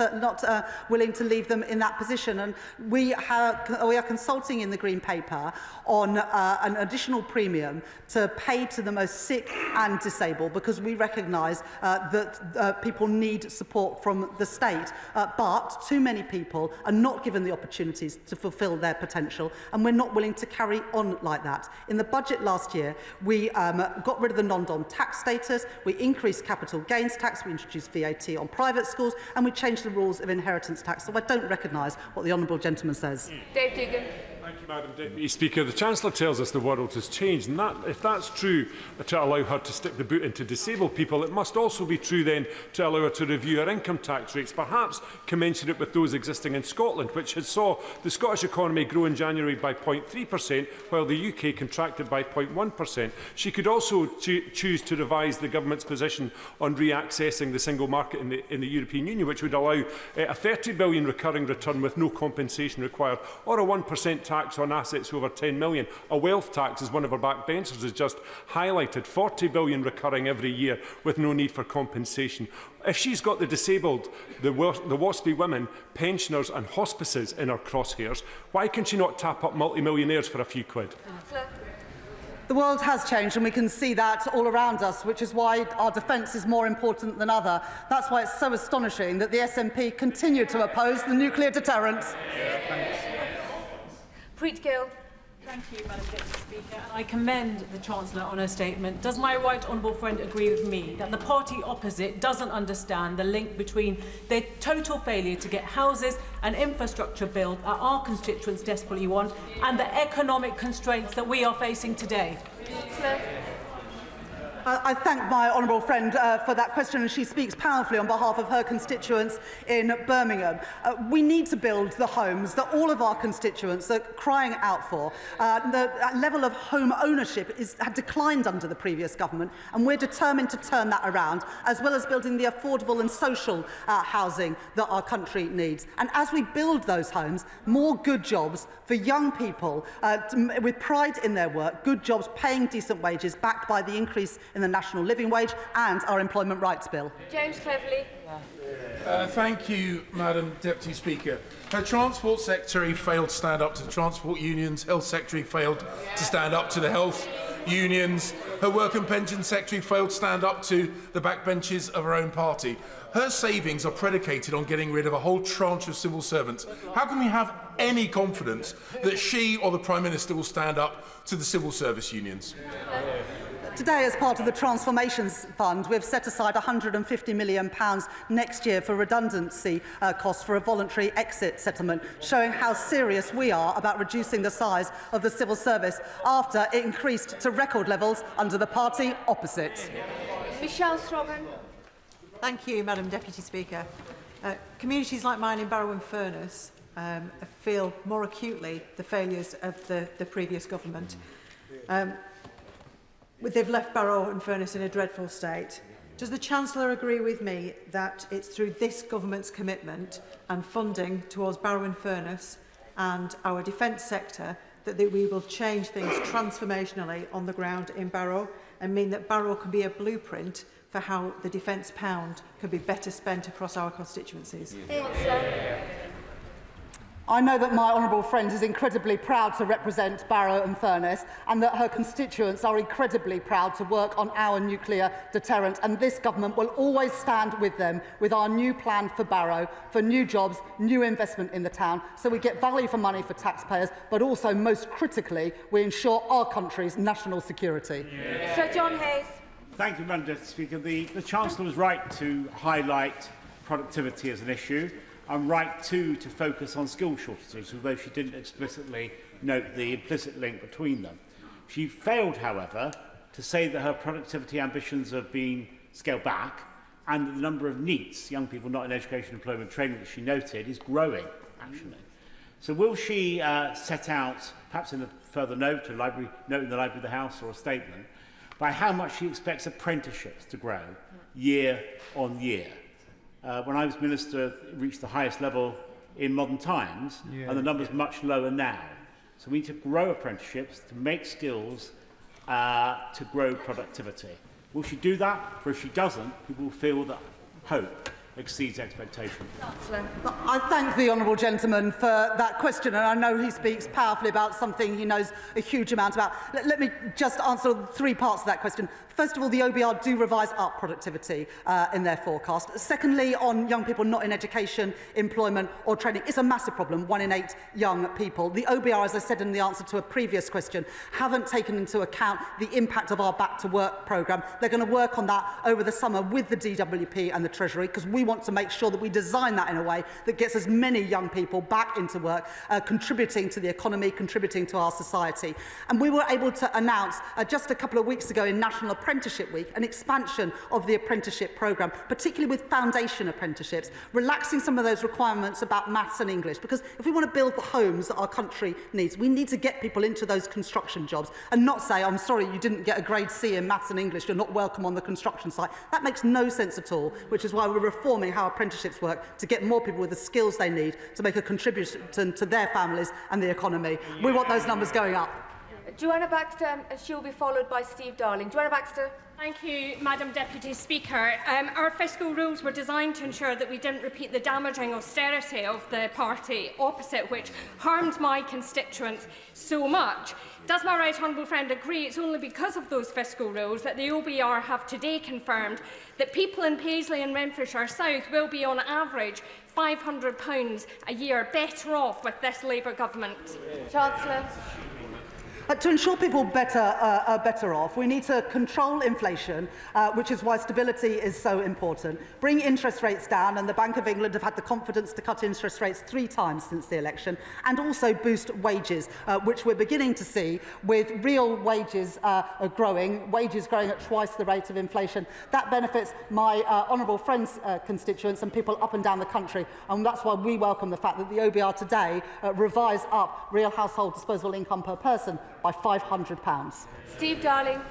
willing to leave them in that position. And we are consulting in the Green Paper on an additional premium to pay to the most sick and disabled, because we recognise that people need support from the state, but too many people are not given the opportunities to fulfil their potential, and we're not willing to carry on like that. In the budget last year, we got rid of the non-dom tax status, we increased capital gains tax, we introduced VAT on private schools, and we changed the rules of inheritance tax. So I don't recognise what the honourable gentleman says. Dave Dugan. Thank you, Madam Deputy Speaker. The Chancellor tells us the world has changed, and if that's true to allow her to stick the boot into disabled people, it must also be true then to allow her to review her income tax rates, perhaps commensurate with those existing in Scotland, which has saw the Scottish economy grow in January by 0.3%, while the UK contracted by 0.1%. She could also choose to revise the government's position on reaccessing the single market in the European Union, which would allow a 30 billion recurring return with no compensation required, or a 1% tax on assets over 10 million. A wealth tax, as one of our backbenchers has just highlighted, 40 billion recurring every year with no need for compensation. If she's got the disabled, the WASPy women, pensioners and hospices in her crosshairs, why can she not tap up multi-millionaires for a few quid? The world has changed, and we can see that all around us, which is why our defence is more important than ever. That's why it's so astonishing that the SNP continue to oppose the nuclear deterrent. Preet Gill. Thank you, Madam Deputy Speaker. And I commend the Chancellor on her statement. Does my right honourable friend agree with me that the party opposite doesn't understand the link between their total failure to get houses and infrastructure built that our constituents desperately want and the economic constraints that we are facing today? I thank my honourable friend for that question, and she speaks powerfully on behalf of her constituents in Birmingham. We need to build the homes that all of our constituents are crying out for. The level of home ownership had declined under the previous government, and we're determined to turn that around, as well as building the affordable and social housing that our country needs. And as we build those homes, more good jobs for young people with pride in their work, good jobs paying decent wages, backed by the increase in the national living wage and our employment rights bill. James Cleverly. Thank you, Madam Deputy Speaker. Her Transport Secretary failed to stand up to the transport unions. Health Secretary failed to stand up to the health unions. Her Work and Pension Secretary failed to stand up to the backbenches of her own party. Her savings are predicated on getting rid of a whole tranche of civil servants. How can we have any confidence that she or the Prime Minister will stand up to the civil service unions? Today, as part of the Transformations Fund, we've set aside £150 million next year for redundancy costs for a voluntary exit settlement, showing how serious we are about reducing the size of the civil service after it increased to record levels under the party opposite. Michelle Strobhan. Thank you, Madam Deputy Speaker. Communities like mine in Barrow-in-Furness feel more acutely the failures of the previous government. They've left Barrow-in-Furness in a dreadful state. Does the Chancellor agree with me that it's through this government's commitment and funding towards Barrow-in-Furness and our defence sector that we will change things transformationally on the ground in Barrow and mean that Barrow can be a blueprint for how the defence pound can be better spent across our constituencies? I know that my honourable friend is incredibly proud to represent Barrow-in-Furness and that her constituents are incredibly proud to work on our nuclear deterrent, and this government will always stand with them with our new plan for Barrow, for new jobs, new investment in the town, so we get value for money for taxpayers, but also, most critically, we ensure our country's national security. Sir John Hayes. Thank you, Madam Deputy Speaker. The Chancellor was right to highlight productivity as an issue. I'm right, too, to focus on skill shortages, although she didn't explicitly note the implicit link between them. She failed, however, to say that her productivity ambitions have been scaled back and that the number of NEETs, young people not in education, employment, training, that she noted, is growing, actually. So will she set out, perhaps in a further note, a library note in the Library of the House or a statement, by how much she expects apprenticeships to grow year on year? When I was Minister, it reached the highest level in modern times, and the number's much lower now. So we need to grow apprenticeships, to make skills, to grow productivity. Will she do that? For if she doesn't, people will feel that hope exceeds expectation. I thank the honourable gentleman for that question, and I know he speaks powerfully about something he knows a huge amount about. Let me just answer three parts of that question. First of all, the OBR do revise up productivity in their forecast. Secondly, on young people not in education, employment or training, it's a massive problem, 1 in 8 young people. The OBR, as I said in the answer to a previous question, haven't taken into account the impact of our Back to Work programme. They're going to work on that over the summer with the DWP and the Treasury, because we we want to make sure that we design that in a way that gets as many young people back into work, contributing to the economy, contributing to our society. And we were able to announce just a couple of weeks ago in National Apprenticeship Week an expansion of the apprenticeship programme, particularly with foundation apprenticeships, relaxing some of those requirements about maths and English, because if we want to build the homes that our country needs, we need to get people into those construction jobs and not say, I'm sorry, you didn't get a grade C in maths and English, you're not welcome on the construction site. That makes no sense at all, which is why we're reforming how apprenticeships work to get more people with the skills they need to make a contribution to their families and the economy. We want those numbers going up. Joanna Baxter, and she'll be followed by Steve Darling. Joanna Baxter. Thank you, Madam Deputy Speaker. Our fiscal rules were designed to ensure that we didn't repeat the damaging austerity of the party opposite, which harmed my constituents so much. Does my right honourable friend agree it's only because of those fiscal rules that the OBR have today confirmed that people in Paisley and Renfrewshire South will be on average £500 a year better off with this Labour government? Chancellor. To ensure people are better off, we need to control inflation, which is why stability is so important. Bring interest rates down, and the Bank of England have had the confidence to cut interest rates 3 times since the election, and also boost wages, which we're beginning to see with real wages growing at twice the rate of inflation. That benefits my honourable friends' constituents and people up and down the country, and that's why we welcome the fact that the OBR today revised up real household disposable income per person by £500. Steve Darling.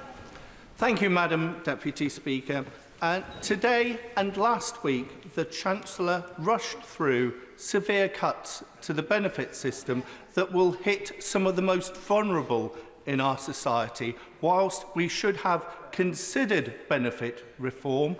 Thank you, Madam Deputy Speaker. Today and last week, the Chancellor rushed through severe cuts to the benefit system that will hit some of the most vulnerable in our society. Whilst we should have considered benefit reform,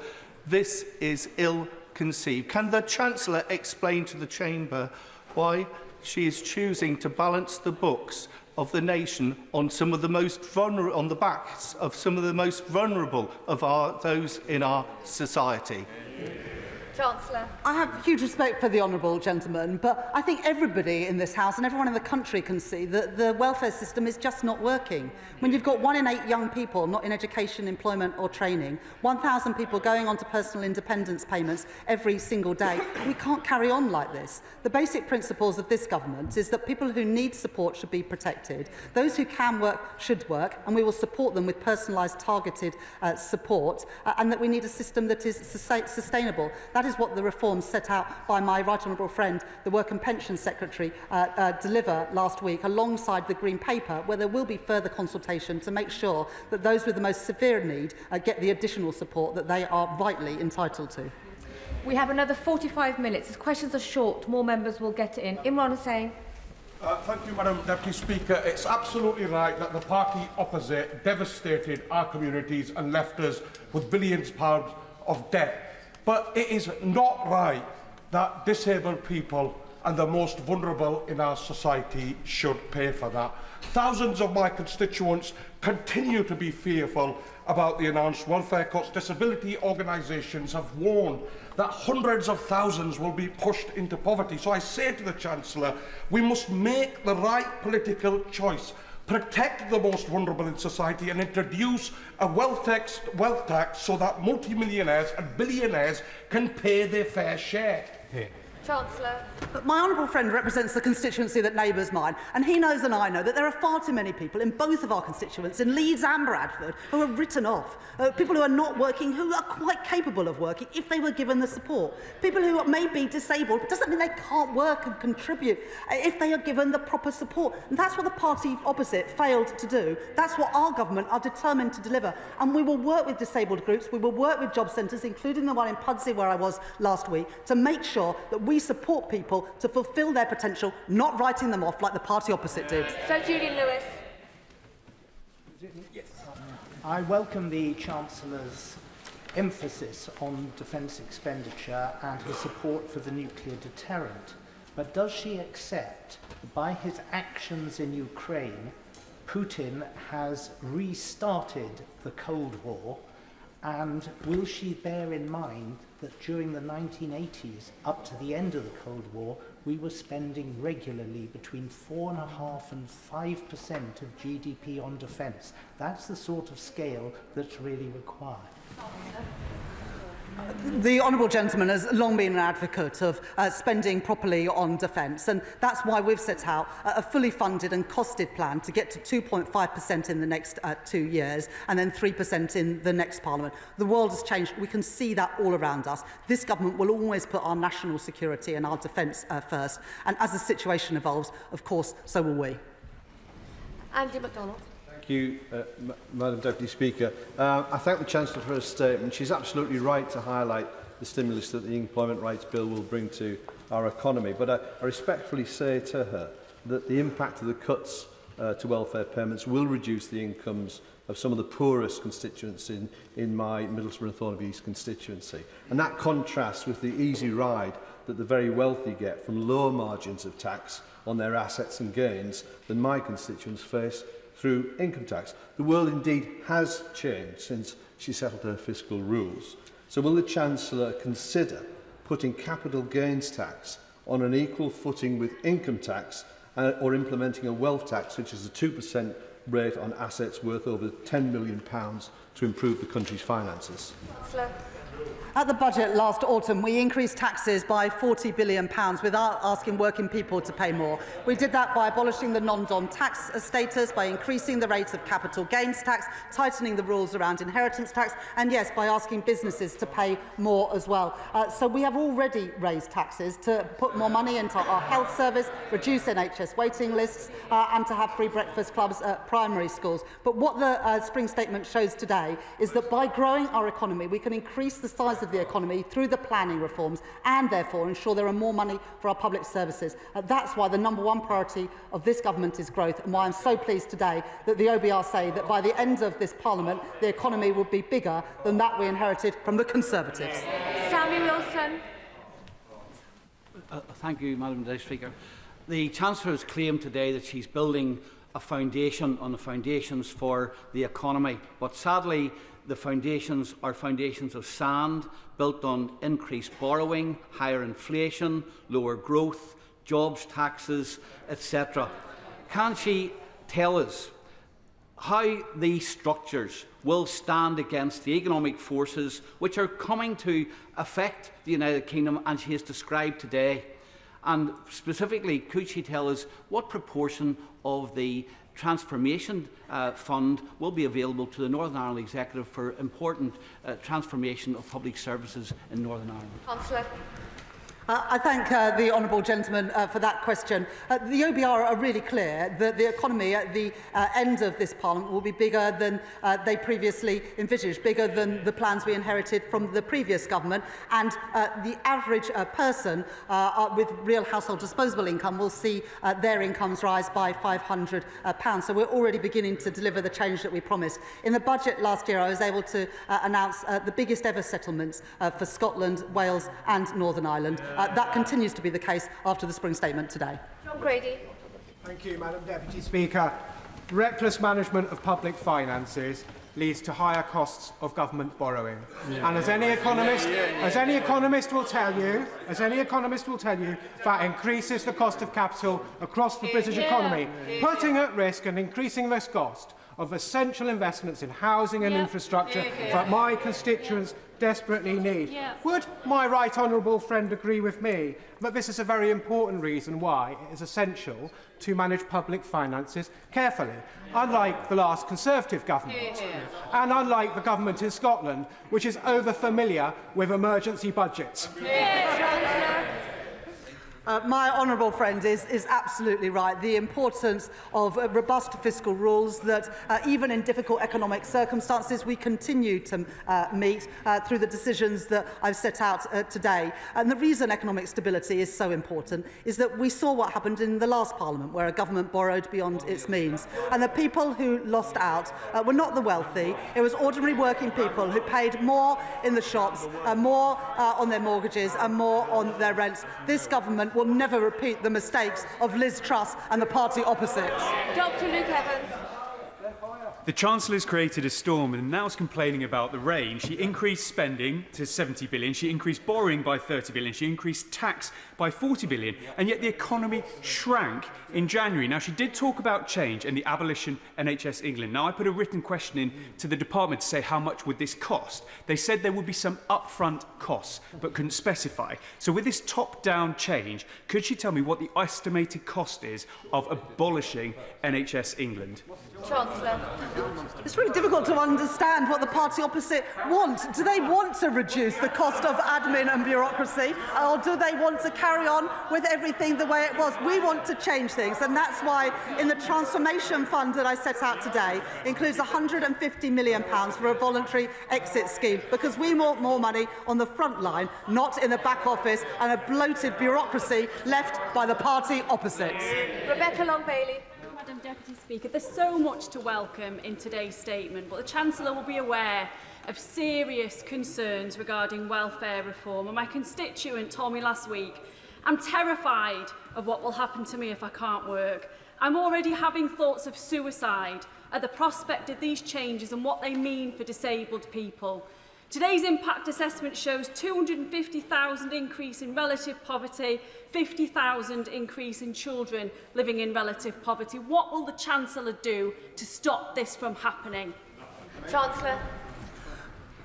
this is ill-conceived. Can the Chancellor explain to the Chamber why she is choosing to balance the books of the nation on the backs of some of the most vulnerable of those in our society? Chancellor. I have huge respect for the honourable gentleman, but I think everybody in this House and everyone in the country can see that the welfare system is just not working. When you've got 1 in 8 young people not in education, employment or training, 1,000 people going on to personal independence payments every single day, we can't carry on like this. The basic principles of this government is that people who need support should be protected. Those who can work should work, and we will support them with personalised, targeted support, and that we need a system that is sustainable. That is what the reforms set out by my right honourable friend, the Work and Pension Secretary, deliver last week, alongside the Green Paper, where there will be further consultation to make sure that those with the most severe need get the additional support that they are rightly entitled to. We have another 45 minutes. As questions are short, more members will get in. Imran Hussain. Thank you, Madam Deputy Speaker. It's absolutely right that the party opposite devastated our communities and left us with billions of pounds of debt. But it is not right that disabled people and the most vulnerable in our society should pay for that. Thousands of my constituents continue to be fearful about the announced welfare cuts. Disability organisations have warned that hundreds of thousands will be pushed into poverty. So I say to the Chancellor, we must make the right political choice. Protect the most vulnerable in society and introduce a wealth tax so that multimillionaires and billionaires can pay their fair share. Chancellor. But my honourable friend represents the constituency that neighbours mine, and he knows and I know that there are far too many people in both of our constituents, in Leeds and Bradford, who are written off. People who are not working, who are quite capable of working if they were given the support. People who may be disabled, but doesn't mean they can't work and contribute if they are given the proper support. And that's what the party opposite failed to do. That's what our government are determined to deliver. And we will work with disabled groups, we will work with job centres, including the one in Pudsey where I was last week, to make sure that we support people to fulfil their potential, not writing them off like the party opposite did. Sir Julian Lewis. Yes. I welcome the Chancellor's emphasis on defence expenditure and his support for the nuclear deterrent. But does she accept that by his actions in Ukraine, Putin has restarted the Cold War? And will she bear in mind that during the 1980s, up to the end of the Cold War, we were spending regularly between 4.5% and 5% of GDP on defence? That's the sort of scale that's really required. The honourable gentleman has long been an advocate of spending properly on defence, and that's why we've set out a fully funded and costed plan to get to 2.5% in the next 2 years and then 3% in the next Parliament. The world has changed. We can see that all around us. This government will always put our national security and our defence first, and as the situation evolves, of course, so will we. Andy MacDonald. Thank you, Madam Deputy Speaker. I thank the Chancellor for her statement. She's absolutely right to highlight the stimulus that the Employment Rights Bill will bring to our economy. But I respectfully say to her that the impact of the cuts to welfare payments will reduce the incomes of some of the poorest constituents in my Middlesbrough and Thornaby East constituency. And that contrasts with the easy ride that the very wealthy get from low margins of tax on their assets and gains than my constituents face through income tax. The world indeed has changed since she settled her fiscal rules. So will the Chancellor consider putting capital gains tax on an equal footing with income tax or implementing a wealth tax, which is a 2% rate on assets worth over £10 million to improve the country's finances? At the budget last autumn, we increased taxes by £40 billion without asking working people to pay more. We did that by abolishing the non-dom tax status, by increasing the rate of capital gains tax, tightening the rules around inheritance tax, and yes, by asking businesses to pay more as well. So we have already raised taxes to put more money into our health service, reduce NHS waiting lists, and to have free breakfast clubs at primary schools. But what the Spring Statement shows today is that by growing our economy, we can increase the size of the economy through the planning reforms and therefore ensure there are more money for our public services. That's why the #1 priority of this government is growth, and why I'm so pleased today that the OBR say that by the end of this Parliament the economy will be bigger than that we inherited from the Conservatives. Sammy Wilson. Thank you, Madam Deputy Speaker. The Chancellor has claimed today that she's building a foundation on the foundations for the economy, but sadly the foundations are foundations of sand, built on increased borrowing, higher inflation, lower growth, jobs, taxes, etc. Can she tell us how these structures will stand against the economic forces which are coming to affect the United Kingdom and she has described today? And specifically, could she tell us what proportion of the Transformation Fund will be available to the Northern Ireland Executive for important transformation of public services in Northern Ireland? Chancellor. I thank the honourable gentleman for that question. The OBR are really clear that the economy at the end of this Parliament will be bigger than they previously envisaged, bigger than the plans we inherited from the previous government, and the average person with real household disposable income will see their incomes rise by £500. So we're already beginning to deliver the change that we promised. In the budget last year, I was able to announce the biggest ever settlements for Scotland, Wales and Northern Ireland. That continues to be the case after the Spring Statement today. John Grady. Thank you, Madam Deputy Speaker. Reckless management of public finances leads to higher costs of government borrowing. And as any economist will tell you, that increases the cost of capital across the British economy, putting at risk and increasing this cost of essential investments in housing and infrastructure that my constituents desperately need. Would my right honourable friend agree with me that this is a very important reason why it is essential to manage public finances carefully, unlike the last Conservative government, and unlike the government in Scotland, which is over-familiar with emergency budgets? My honourable friend is absolutely right. The importance of robust fiscal rules that, even in difficult economic circumstances, we continue to meet through the decisions that I've set out today. And the reason economic stability is so important is that we saw what happened in the last Parliament, where a government borrowed beyond its means. And the people who lost out were not the wealthy. It was ordinary working people who paid more in the shops, more on their mortgages and more on their rents. This government will never repeat the mistakes of Liz Truss and the party opposite. Dr. Luke Evans. The Chancellor has created a storm and now is complaining about the rain. She increased spending to 70 billion, she increased borrowing by 30 billion, she increased tax by 40 billion, and yet the economy shrank in January. Now, she did talk about change and the abolition NHS England. Now, I put a written question in to the department to say how much would this cost. They said there would be some upfront costs, but couldn't specify. So with this top-down change, could she tell me what the estimated cost is of abolishing NHS England? Chancellor. It's really difficult to understand what the party opposite want. Do they want to reduce the cost of admin and bureaucracy, or do they want to carry on with everything the way it was? We want to change things, and that's why in the transformation fund that I set out today includes £150 million for a voluntary exit scheme, because we want more money on the front line, not in the back office and a bloated bureaucracy left by the party opposites. Rebecca Long-Bailey. Madam Deputy Speaker, there's so much to welcome in today's statement, but the Chancellor will be aware of serious concerns regarding welfare reform. And my constituent told me last week, I'm terrified of what will happen to me if I can't work. I'm already having thoughts of suicide at the prospect of these changes and what they mean for disabled people. Today's impact assessment shows 250,000 increase in relative poverty, 50,000 increase in children living in relative poverty. What will the Chancellor do to stop this from happening? Chancellor.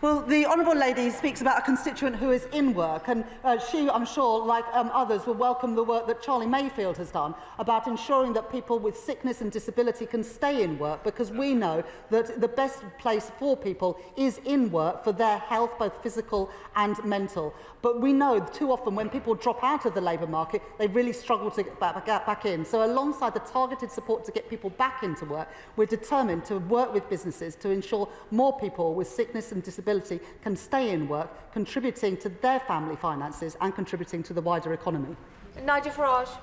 Well, the Honourable Lady speaks about a constituent who is in work, and she, I'm sure, like others, will welcome the work that Charlie Mayfield has done about ensuring that people with sickness and disability can stay in work, because we know that the best place for people is in work for their health, both physical and mental. But we know too often when people drop out of the labour market, they really struggle to get back in. So alongside the targeted support to get people back into work, we're determined to work with businesses to ensure more people with sickness and disability can stay in work, contributing to their family finances and contributing to the wider economy. Nigel Farage.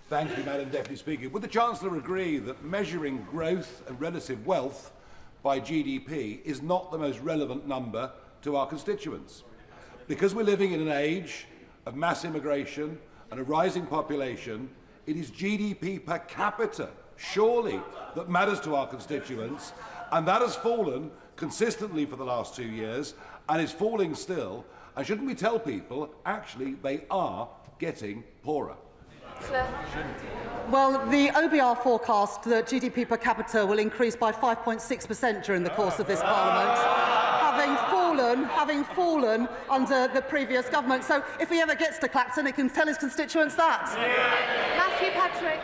Thank you, Madam Deputy Speaker. Would the Chancellor agree that measuring growth and relative wealth by GDP is not the most relevant number to our constituents? Because we're living in an age of mass immigration and a rising population, it is GDP per capita, surely, that matters to our constituents, and that has fallen consistently for the last 2 years and is falling still. And shouldn't we tell people, actually, they are getting poorer? Well, the OBR forecast that GDP per capita will increase by 5.6% during the course of this Parliament, having fallen under the previous government. So if he ever gets to Clacton, he can tell his constituents that. Matthew Patrick.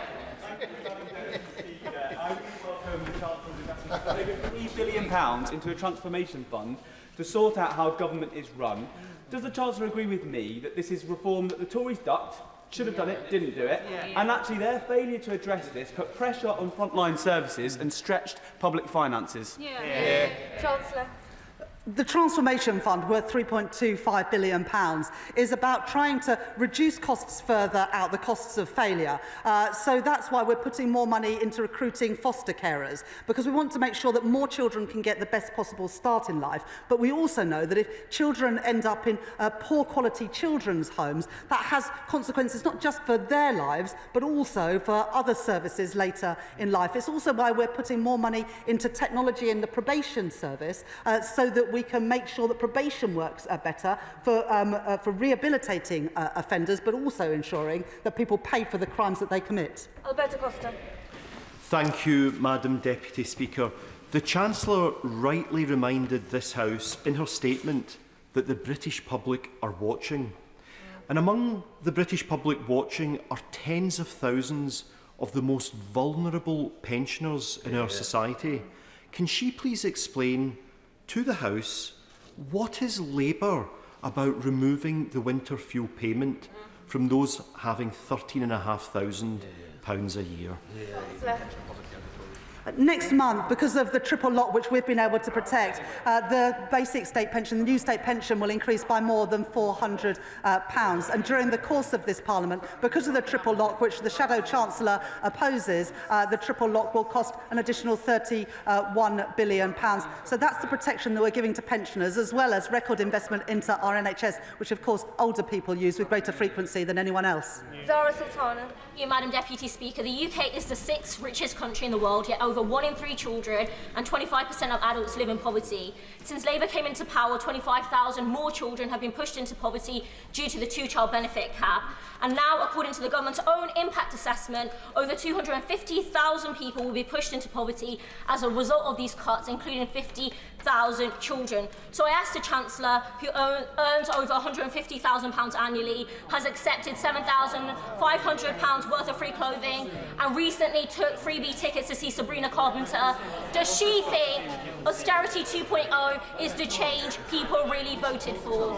I welcome the Chancellor's investment £3 billion into a transformation fund to sort out how government is run. Does the Chancellor agree with me that this is reform that the Tories ducked, should have done it, didn't do it, and actually their failure to address this put pressure on frontline services and stretched public finances? Chancellor. The Transformation Fund, worth £3.25 billion, is about trying to reduce costs further out, the costs of failure. So that's why we're putting more money into recruiting foster carers, because we want to make sure that more children can get the best possible start in life. But we also know that if children end up in poor quality children's homes, that has consequences not just for their lives, but also for other services later in life. It's also why we're putting more money into technology in the probation service, so that we can make sure that probation works better for rehabilitating offenders, but also ensuring that people pay for the crimes that they commit. Alberto Costa. Thank you, Madam Deputy Speaker. The Chancellor rightly reminded this House in her statement that the British public are watching. And among the British public watching are tens of thousands of the most vulnerable pensioners in our society. Can she please explain to the House what is Labour about removing the winter fuel payment from those having £13,500 a year? Next month, because of the triple lock which we've been able to protect, the basic state pension, the new state pension, will increase by more than £400. And during the course of this Parliament, because of the triple lock, which the Shadow Chancellor opposes, the triple lock will cost an additional £31 billion. So that's the protection that we're giving to pensioners, as well as record investment into our NHS, which of course older people use with greater frequency than anyone else. Zara Sultana. Madam Deputy Speaker, the UK is the 6th richest country in the world, yet over over 1 in 3 children and 25% of adults live in poverty. Since Labour came into power, 25,000 more children have been pushed into poverty due to the 2-child benefit cap. And now, according to the government's own impact assessment, over 250,000 people will be pushed into poverty as a result of these cuts, including 50,000 children. So I asked the Chancellor, who earns over £150,000 annually, has accepted £7,500 worth of free clothing, and recently took freebie tickets to see Sabrina Carpenter. Does she think austerity 2.0 is the change people really voted for?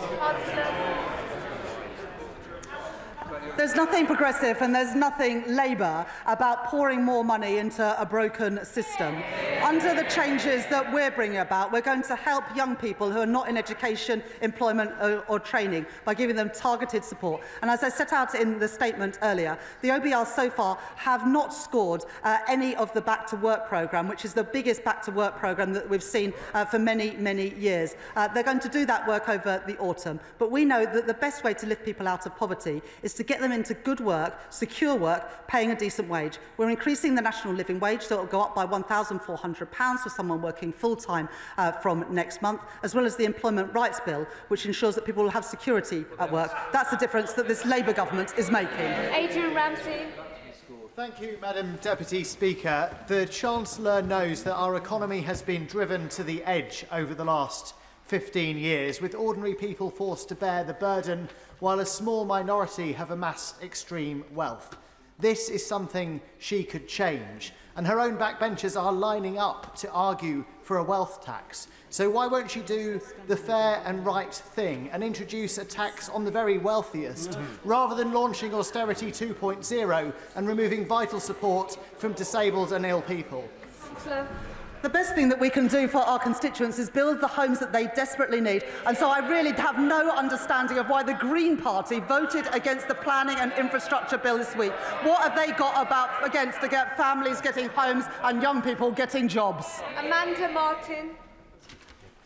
There's nothing progressive and there's nothing Labour about pouring more money into a broken system. Under the changes that we're bringing about, we're going to help young people who are not in education, employment or training by giving them targeted support. And as I set out in the statement earlier, the OBR so far have not scored any of the Back to Work programme, which is the biggest Back to Work programme that we've seen for many, many years. They're going to do that work over the autumn. But we know that the best way to lift people out of poverty is to get them into good work, secure work, paying a decent wage. We're increasing the national living wage, so it will go up by £1,400 for someone working full-time from next month, as well as the Employment Rights Bill, which ensures that people will have security at work. That's the difference that this Labour government is making. Adrian Ramsey. Thank you, Madam Deputy Speaker. The Chancellor knows that our economy has been driven to the edge over the last 15 years, with ordinary people forced to bear the burden while a small minority have amassed extreme wealth. This is something she could change, and her own backbenchers are lining up to argue for a wealth tax. So why won't she do the fair and right thing and introduce a tax on the very wealthiest, rather than launching austerity 2.0 and removing vital support from disabled and ill people? The best thing that we can do for our constituents is build the homes that they desperately need. And so I really have no understanding of why the Green Party voted against the planning and infrastructure bill this week. What have they got against to get families getting homes and young people getting jobs? Amanda Martin.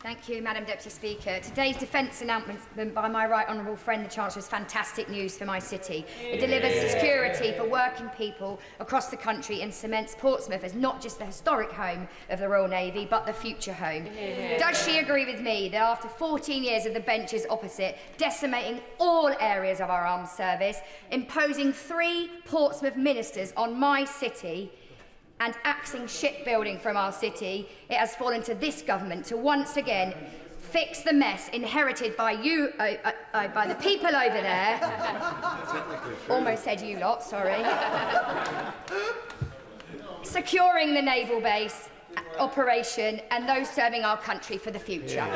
Thank you, Madam Deputy Speaker. Today's defence announcement by my right honourable friend, the Chancellor, is fantastic news for my city. It delivers security for working people across the country and cements Portsmouth as not just the historic home of the Royal Navy, but the future home. Does she agree with me that after 14 years of the benches opposite, decimating all areas of our armed service, imposing 3 Portsmouth ministers on my city, and axing shipbuilding from our city, it has fallen to this government to once again fix the mess inherited by you, by the people over there. Almost said you lot, sorry. Securing the naval base operation and those serving our country for the future.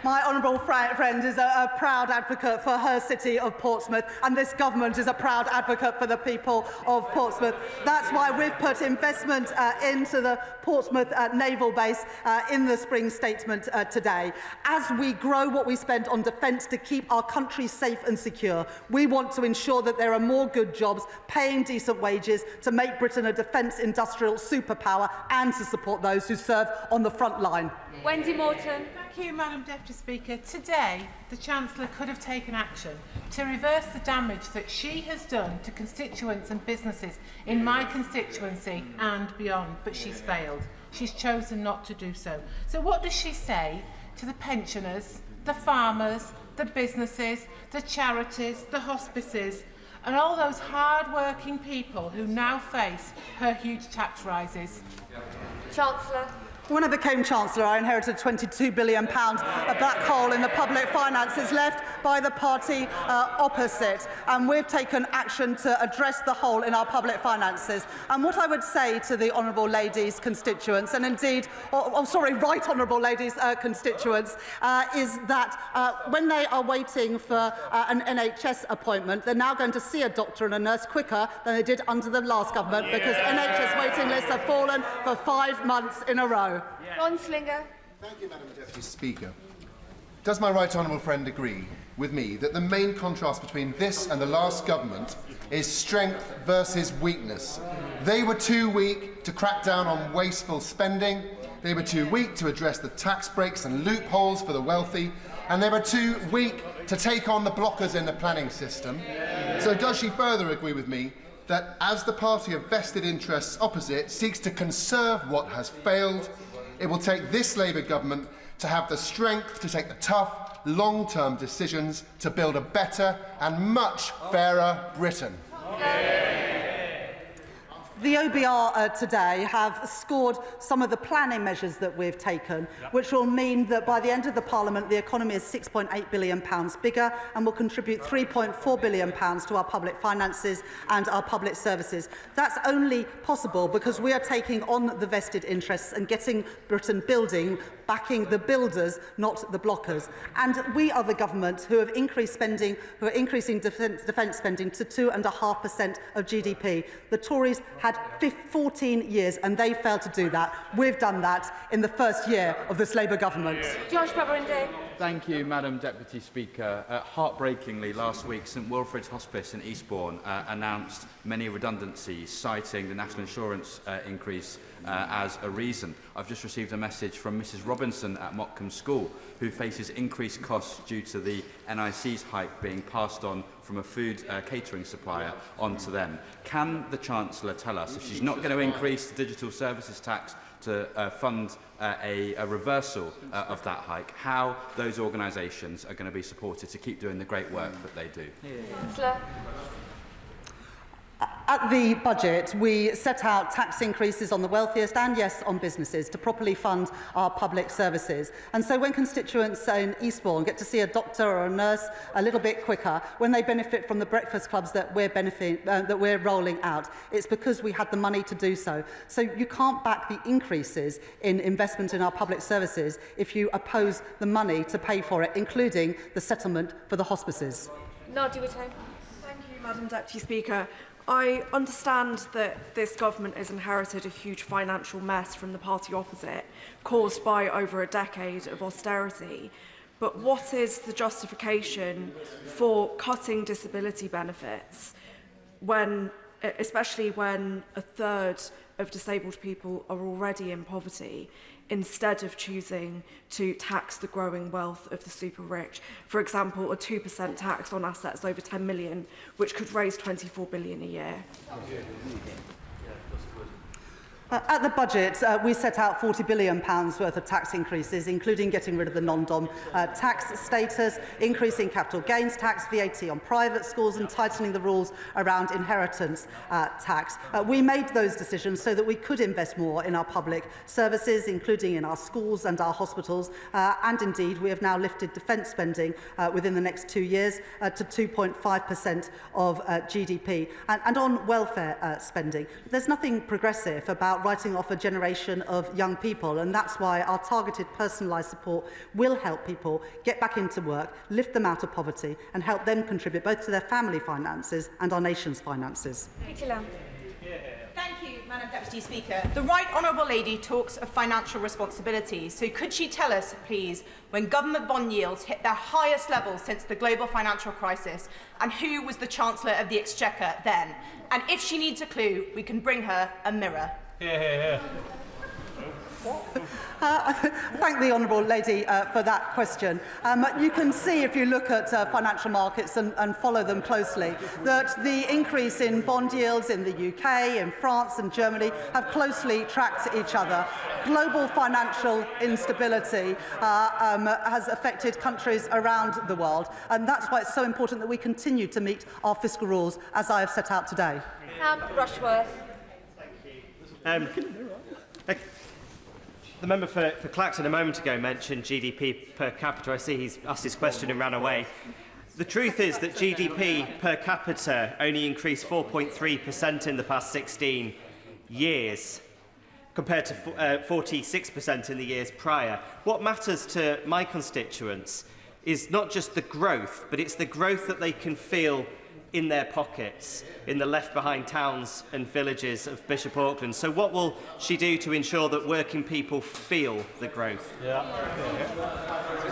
My honourable friend is a proud advocate for her city of Portsmouth, and this government is a proud advocate for the people of Portsmouth. That's why we've put investment into the Portsmouth naval base in the spring statement today. As we grow what we spend on defence to keep our country safe and secure, we want to ensure that there are more good jobs, paying decent wages, to make Britain a defence industrial superpower and to support those who serve on the front line. Wendy Morton. Thank you, Madam Deputy Speaker. Today, the Chancellor could have taken action to reverse the damage that she has done to constituents and businesses in my constituency and beyond, but she's failed. She's chosen not to do so. So what does she say to the pensioners, the farmers, the businesses, the charities, the hospices, and all those hard-working people who now face her huge tax rises? Chancellor. When I became Chancellor, I inherited £22 billion of black hole in the public finances left by the party opposite. And we've taken action to address the hole in our public finances. And what I would say to the Honourable Lady's constituents, and indeed, Right Honourable Lady's constituents, is that when they are waiting for an NHS appointment, they're now going to see a doctor and a nurse quicker than they did under the last government, because NHS waiting lists have fallen for 5 months in a row. Ron Slinger. Thank you, Madam Deputy Speaker. Does my right honourable friend agree with me that the main contrast between this and the last government is strength versus weakness? They were too weak to crack down on wasteful spending, they were too weak to address the tax breaks and loopholes for the wealthy, and they were too weak to take on the blockers in the planning system. So does she further agree with me that as the party of vested interests opposite seeks to conserve what has failed, it will take this Labour government to have the strength to take the tough, long-term decisions to build a better and much fairer Britain. The OBR today have scored some of the planning measures that we've taken, which will mean that by the end of the Parliament, the economy is £6.8 billion bigger and will contribute £3.4 billion to our public finances and our public services. That's only possible because we are taking on the vested interests and getting Britain building, backing the builders, not the blockers. And we are the government who have increased spending, who are increasing defence spending to 2.5% of GDP. The Tories had 14 years and they failed to do that. We've done that in the first year of this Labour government. Josh Babarinde. Thank you, Madam Deputy Speaker. Heartbreakingly, last week, St Wilfrid's Hospice in Eastbourne announced many redundancies, citing the national insurance increase as a reason. I've just received a message from Mrs Robinson at Motcombe School, who faces increased costs due to the NIC's hike being passed on from a food catering supplier onto them. Can the Chancellor tell us if she's not going to increase the digital services tax to fund a reversal of that hike, how those organisations are going to be supported to keep doing the great work that they do? Chancellor. At the budget, we set out tax increases on the wealthiest and, yes, on businesses to properly fund our public services. And so when constituents in Eastbourne get to see a doctor or a nurse a little bit quicker, when they benefit from the breakfast clubs that we're rolling out, it's because we had the money to do so. So you can't back the increases in investment in our public services if you oppose the money to pay for it, including the settlement for the hospices. Nadia Whitton. Thank you, Madam Deputy Speaker. I understand that this government has inherited a huge financial mess from the party opposite, caused by over a decade of austerity. But what is the justification for cutting disability benefits, especially when a third of disabled people are already in poverty, instead of choosing to tax the growing wealth of the super rich? For example, a 2% tax on assets over 10 million, which could raise 24 billion a year. At the budget, we set out £40 billion worth of tax increases, including getting rid of the non-dom tax status, increasing capital gains tax, VAT on private schools, and tightening the rules around inheritance tax. We made those decisions so that we could invest more in our public services, including in our schools and our hospitals, and indeed we have now lifted defence spending within the next 2 years to 2.5% of GDP. And on welfare spending, there's nothing progressive about writing off a generation of young people, and that's why our targeted personalised support will help people get back into work, lift them out of poverty and help them contribute both to their family finances and our nation's finances. Thank you, Madam Deputy Speaker. The Right Honourable Lady talks of financial responsibility. So could she tell us, please, when government bond yields hit their highest level since the global financial crisis, and who was the Chancellor of the Exchequer then? And if she needs a clue, we can bring her a mirror. Thank the Honourable Lady for that question. You can see, if you look at financial markets and follow them closely, that the increase in bond yields in the UK, in France and Germany have closely tracked each other. Global financial instability has affected countries around the world, and that's why it's so important that we continue to meet our fiscal rules, as I have set out today. Rushworth. The member for Clacton a moment ago mentioned GDP per capita. I see he's asked his question and ran away. The truth is that GDP per capita only increased 4.3% in the past 16 years, compared to 46% in the years prior. What matters to my constituents is not just the growth, but it's the growth that they can feel in their pockets, in the left-behind towns and villages of Bishop Auckland. So what will she do to ensure that working people feel the growth?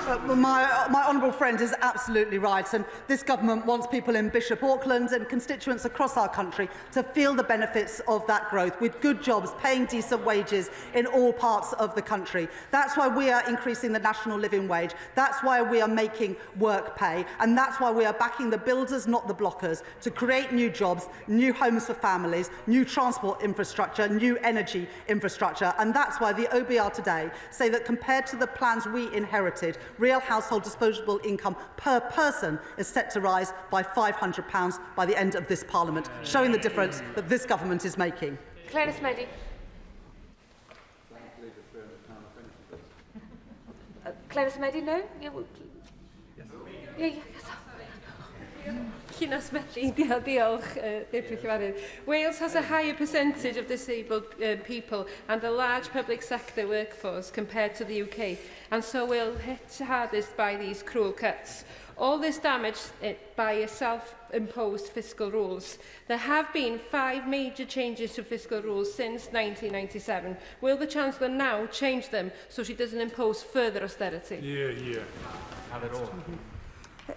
My honourable friend is absolutely right, and this government wants people in Bishop Auckland and constituents across our country to feel the benefits of that growth, with good jobs, paying decent wages in all parts of the country. That's why we are increasing the national living wage. That's why we are making work pay, and that's why we are backing the builders, not the blockers, to create new jobs, new homes for families, new transport infrastructure, new energy infrastructure. And that's why the OBR today say that compared to the plans we inherited, real household disposable income per person is set to rise by £500 by the end of this Parliament, showing the difference that this government is making. Clarence Meddy. Clarence Meddy, no? Wales has a higher percentage of disabled people and a large public sector workforce compared to the UK, and so we'll hit hardest by these cruel cuts. All this damage by self-imposed fiscal rules. There have been 5 major changes to fiscal rules since 1997. Will the Chancellor now change them so she doesn't impose further austerity? Yeah. Have it all.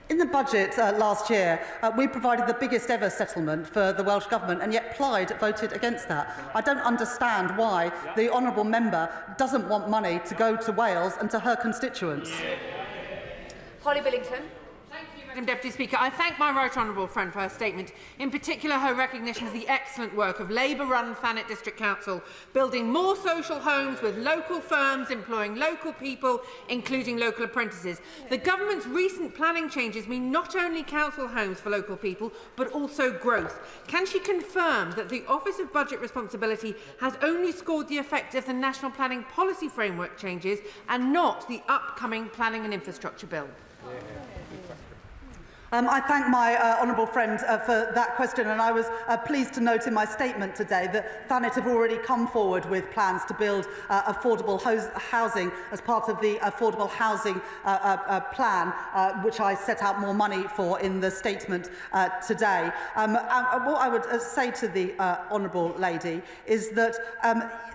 In the budget last year, we provided the biggest ever settlement for the Welsh Government, and yet Plaid voted against that. I don't understand why the honourable member doesn't want money to go to Wales and to her constituents. Holly Billington. Madam Deputy Speaker, I thank my right honourable friend for her statement, in particular her recognition of the excellent work of Labour-run Thanet District Council, building more social homes with local firms, employing local people, including local apprentices. The government's recent planning changes mean not only council homes for local people, but also growth. Can she confirm that the Office of Budget Responsibility has only scored the effect of the National Planning Policy Framework changes and not the upcoming Planning and Infrastructure Bill? I thank my honourable friend for that question, and I was pleased to note in my statement today that Thanet have already come forward with plans to build affordable housing as part of the affordable housing plan, which I set out more money for in the statement today. What I would say to the honourable lady is that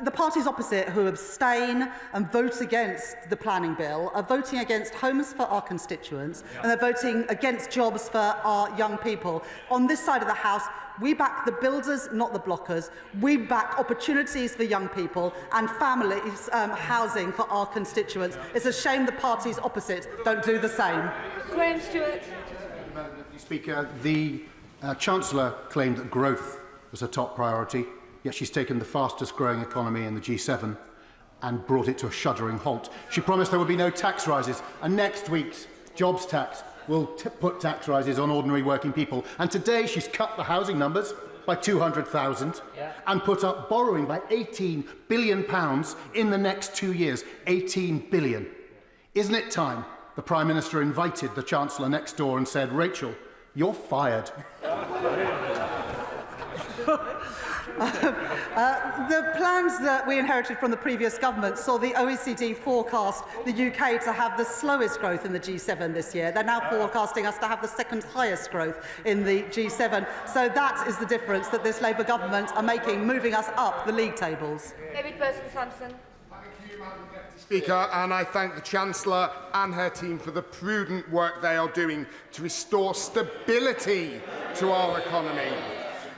the parties opposite who abstain and vote against the planning bill are voting against homes for our constituents, and they're voting against jobs for our young people. On this side of the House, we back the builders, not the blockers. We back opportunities for young people and families housing for our constituents. It's a shame the parties opposite don't do the same. Graham Stewart. Madam Deputy Speaker, the Chancellor claimed that growth was a top priority, yet she's taken the fastest growing economy in the G7 and brought it to a shuddering halt. She promised there would be no tax rises, and next week's jobs tax will put tax rises on ordinary working people. And today she's cut the housing numbers by 200,000 and put up borrowing by £18 billion in the next 2 years. 18 billion. Isn't it time the Prime Minister invited the Chancellor next door and said, "Rachel, you're fired"? The plans that we inherited from the previous government saw the OECD forecast the UK to have the slowest growth in the G7 this year. They're now forecasting us to have the second highest growth in the G7. So that is the difference that this Labour government are making, moving us up the league tables. David Burton-Sampson. Speaker, and I thank the Chancellor and her team for the prudent work they are doing to restore stability to our economy.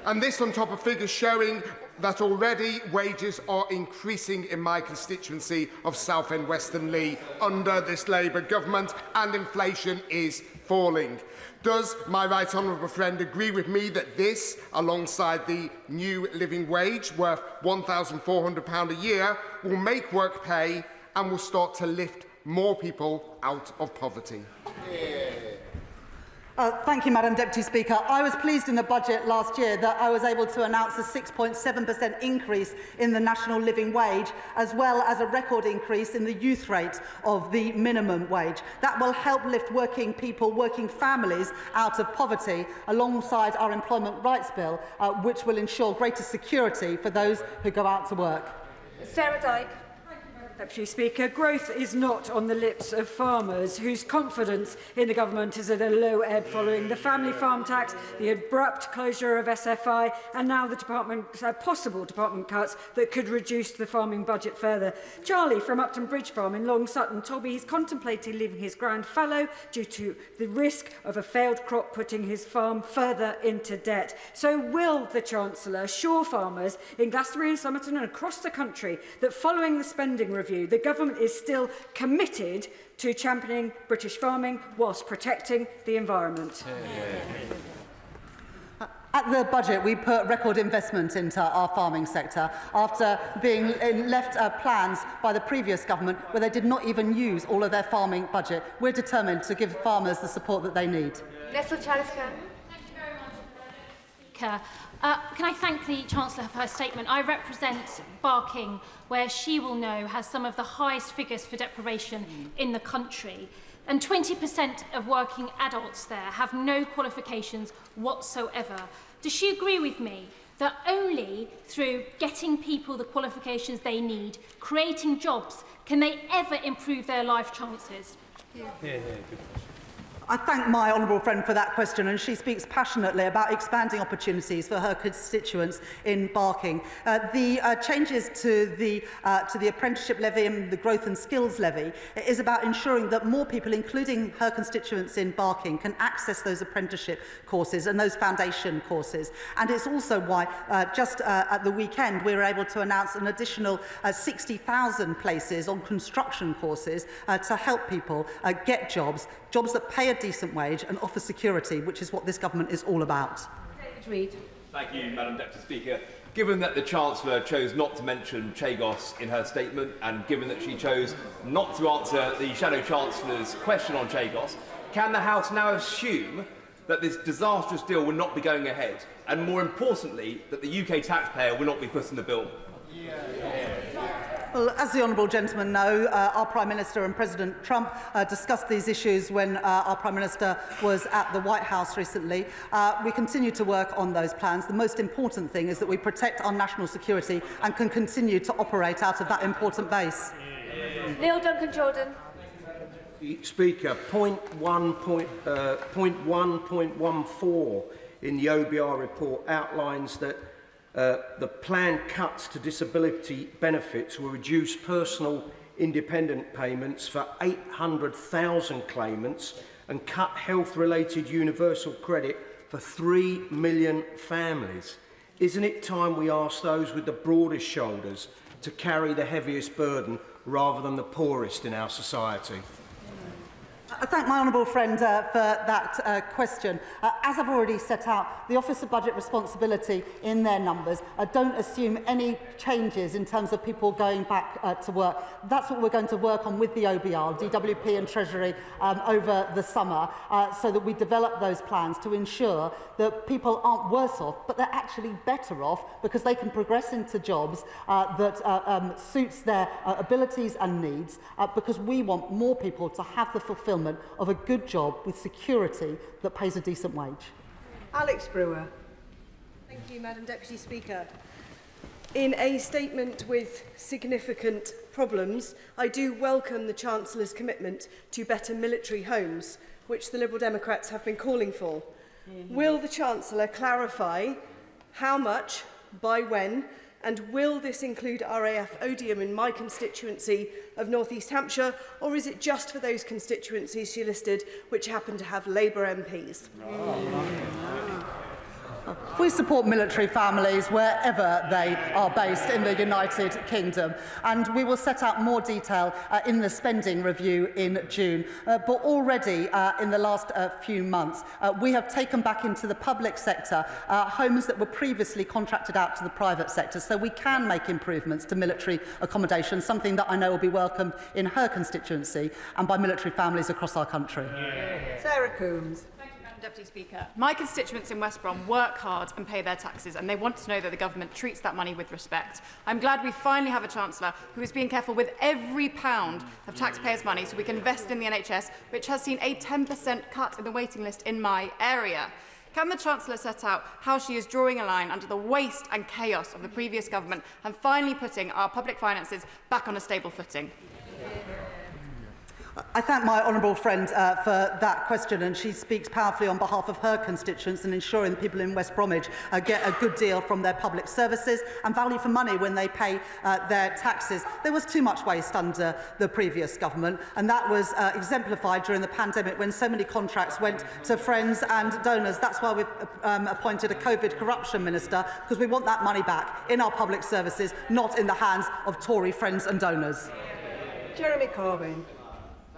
And this on top of figures showing that already wages are increasing in my constituency of Southend Western Leigh under this Labour government, and inflation is falling. Does my right honourable friend agree with me that this, alongside the new living wage worth £1,400 a year, will make work pay and will start to lift more people out of poverty? Thank you, Madam Deputy Speaker. I was pleased in the budget last year that I was able to announce a 6.7% increase in the national living wage, as well as a record increase in the youth rate of the minimum wage. That will help lift working people, working families out of poverty, alongside our Employment Rights Bill, which will ensure greater security for those who go out to work. Sarah Dyke. Deputy Speaker, growth is not on the lips of farmers whose confidence in the government is at a low ebb following the family farm tax, the abrupt closure of SFI and now the possible department cuts that could reduce the farming budget further. Charlie from Upton Bridge Farm in Long Sutton told me he's contemplating leaving his ground fallow due to the risk of a failed crop putting his farm further into debt. So will the Chancellor assure farmers in Glastonbury and Somerton and across the country that following the spending review, the government is still committed to championing British farming whilst protecting the environment? At the budget, we put record investment into our farming sector after being left plans by the previous government where they did not even use all of their farming budget. We're determined to give farmers the support that they need. Can I thank the Chancellor for her statement? I represent Barking, where she will know has some of the highest figures for deprivation in the country. And 20% of working adults there have no qualifications whatsoever. Does she agree with me that only through getting people the qualifications they need, creating jobs, can they ever improve their life chances? I thank my honourable friend for that question, and she speaks passionately about expanding opportunities for her constituents in Barking. The changes to the apprenticeship levy and the growth and skills levy is about ensuring that more people, including her constituents in Barking, can access those apprenticeship courses and those foundation courses. And it's also why just at the weekend we were able to announce an additional 60,000 places on construction courses to help people get jobs that pay a decent wage and offer security, which is what this government is all about. Thank you, Madam Deputy Speaker. Given that the Chancellor chose not to mention Chagos in her statement, and given that she chose not to answer the Shadow Chancellor's question on Chagos, can the House now assume that this disastrous deal will not be going ahead, and more importantly, that the UK taxpayer will not be footing the bill? Well, as the honourable gentleman know, our Prime Minister and President Trump discussed these issues when our Prime Minister was at the White House recently. We continue to work on those plans. The most important thing is that we protect our national security and can continue to operate out of that important base. Neil Duncan-Jordan. Speaker, point 1.14 in the OBR report outlines that the planned cuts to disability benefits will reduce personal independent payments for 800,000 claimants and cut health-related universal credit for 3 million families. Isn't it time we ask those with the broadest shoulders to carry the heaviest burden rather than the poorest in our society? I thank my honourable friend for that question. As I've already set out, the Office of Budget Responsibility in their numbers don't assume any changes in terms of people going back to work. That's what we're going to work on with the OBR, DWP and Treasury over the summer so that we develop those plans to ensure that people aren't worse off, but they're actually better off because they can progress into jobs that suits their abilities and needs because we want more people to have the fulfilment of a good job with security that pays a decent wage. Alex Brewer. Thank you, Madam Deputy Speaker. In a statement with significant problems, I do welcome the Chancellor's commitment to better military homes, which the Liberal Democrats have been calling for. Will the Chancellor clarify how much, by when, and will this include RAF Odium in my constituency of North East Hampshire, or is it just for those constituencies she listed which happen to have Labour MPs? We support military families wherever they are based in the United Kingdom, and we will set out more detail in the spending review in June. But already in the last few months, we have taken back into the public sector homes that were previously contracted out to the private sector, so we can make improvements to military accommodation, something that I know will be welcomed in her constituency and by military families across our country. Sarah Coombs. Deputy Speaker, my constituents in West Brom work hard and pay their taxes, and they want to know that the government treats that money with respect. I'm glad we finally have a Chancellor who is being careful with every pound of taxpayers' money so we can invest in the NHS, which has seen a 10% cut in the waiting list in my area. Can the Chancellor set out how she is drawing a line under the waste and chaos of the previous government and finally putting our public finances back on a stable footing? I thank my honourable friend for that question, and she speaks powerfully on behalf of her constituents in ensuring that people in West Bromwich get a good deal from their public services and value for money when they pay their taxes. There was too much waste under the previous government, and that was exemplified during the pandemic when so many contracts went to friends and donors. That's why we've appointed a COVID corruption minister, because we want that money back in our public services, not in the hands of Tory friends and donors. Jeremy Corbyn.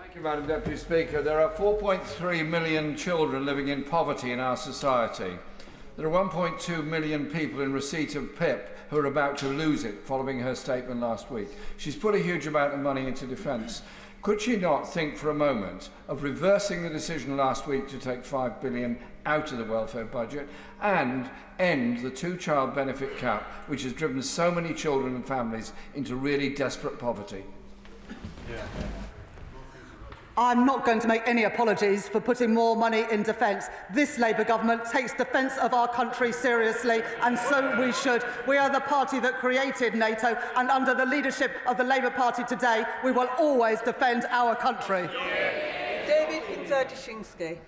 Thank you, Madam Deputy Speaker. There are 4.3 million children living in poverty in our society. There are 1.2 million people in receipt of PIP who are about to lose it following her statement last week. She's put a huge amount of money into defence. Could she not think for a moment of reversing the decision last week to take £5 billion out of the welfare budget and end the two-child benefit cap, which has driven so many children and families into really desperate poverty? I'm not going to make any apologies for putting more money in defence. This Labour government takes defence of our country seriously, and so we should. We are the party that created NATO, and under the leadership of the Labour Party today, we will always defend our country. David Kinzer-Dushinsky.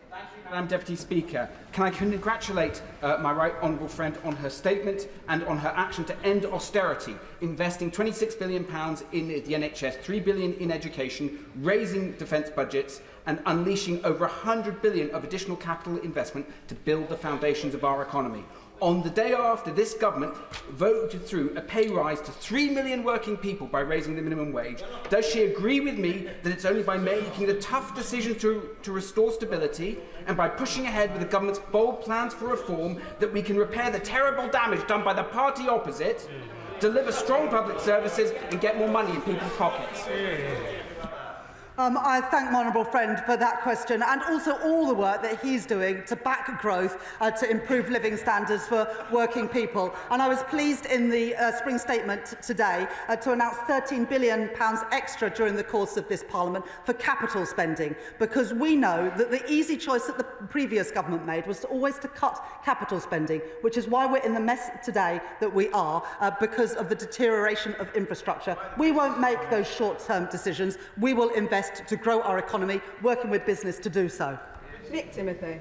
Madam Deputy Speaker, can I congratulate my right honourable friend on her statement and on her action to end austerity, investing £26 billion in the NHS, £3 billion in education, raising defence budgets and unleashing over £100 billion of additional capital investment to build the foundations of our economy. On the day after this government voted through a pay rise to 3 million working people by raising the minimum wage, does she agree with me that it's only by making the tough decision to restore stability and by pushing ahead with the government's bold plans for reform that we can repair the terrible damage done by the party opposite, deliver strong public services and get more money in people's pockets? I thank my honourable friend for that question, and also all the work that he's doing to back growth, to improve living standards for working people. And I was pleased in the spring statement today to announce £13 billion extra during the course of this Parliament for capital spending, because we know that the easy choice that the previous government made was always to cut capital spending, which is why we're in the mess today that we are, because of the deterioration of infrastructure. We won't make those short-term decisions. We will invest to grow our economy, working with business to do so. Nick Timothy.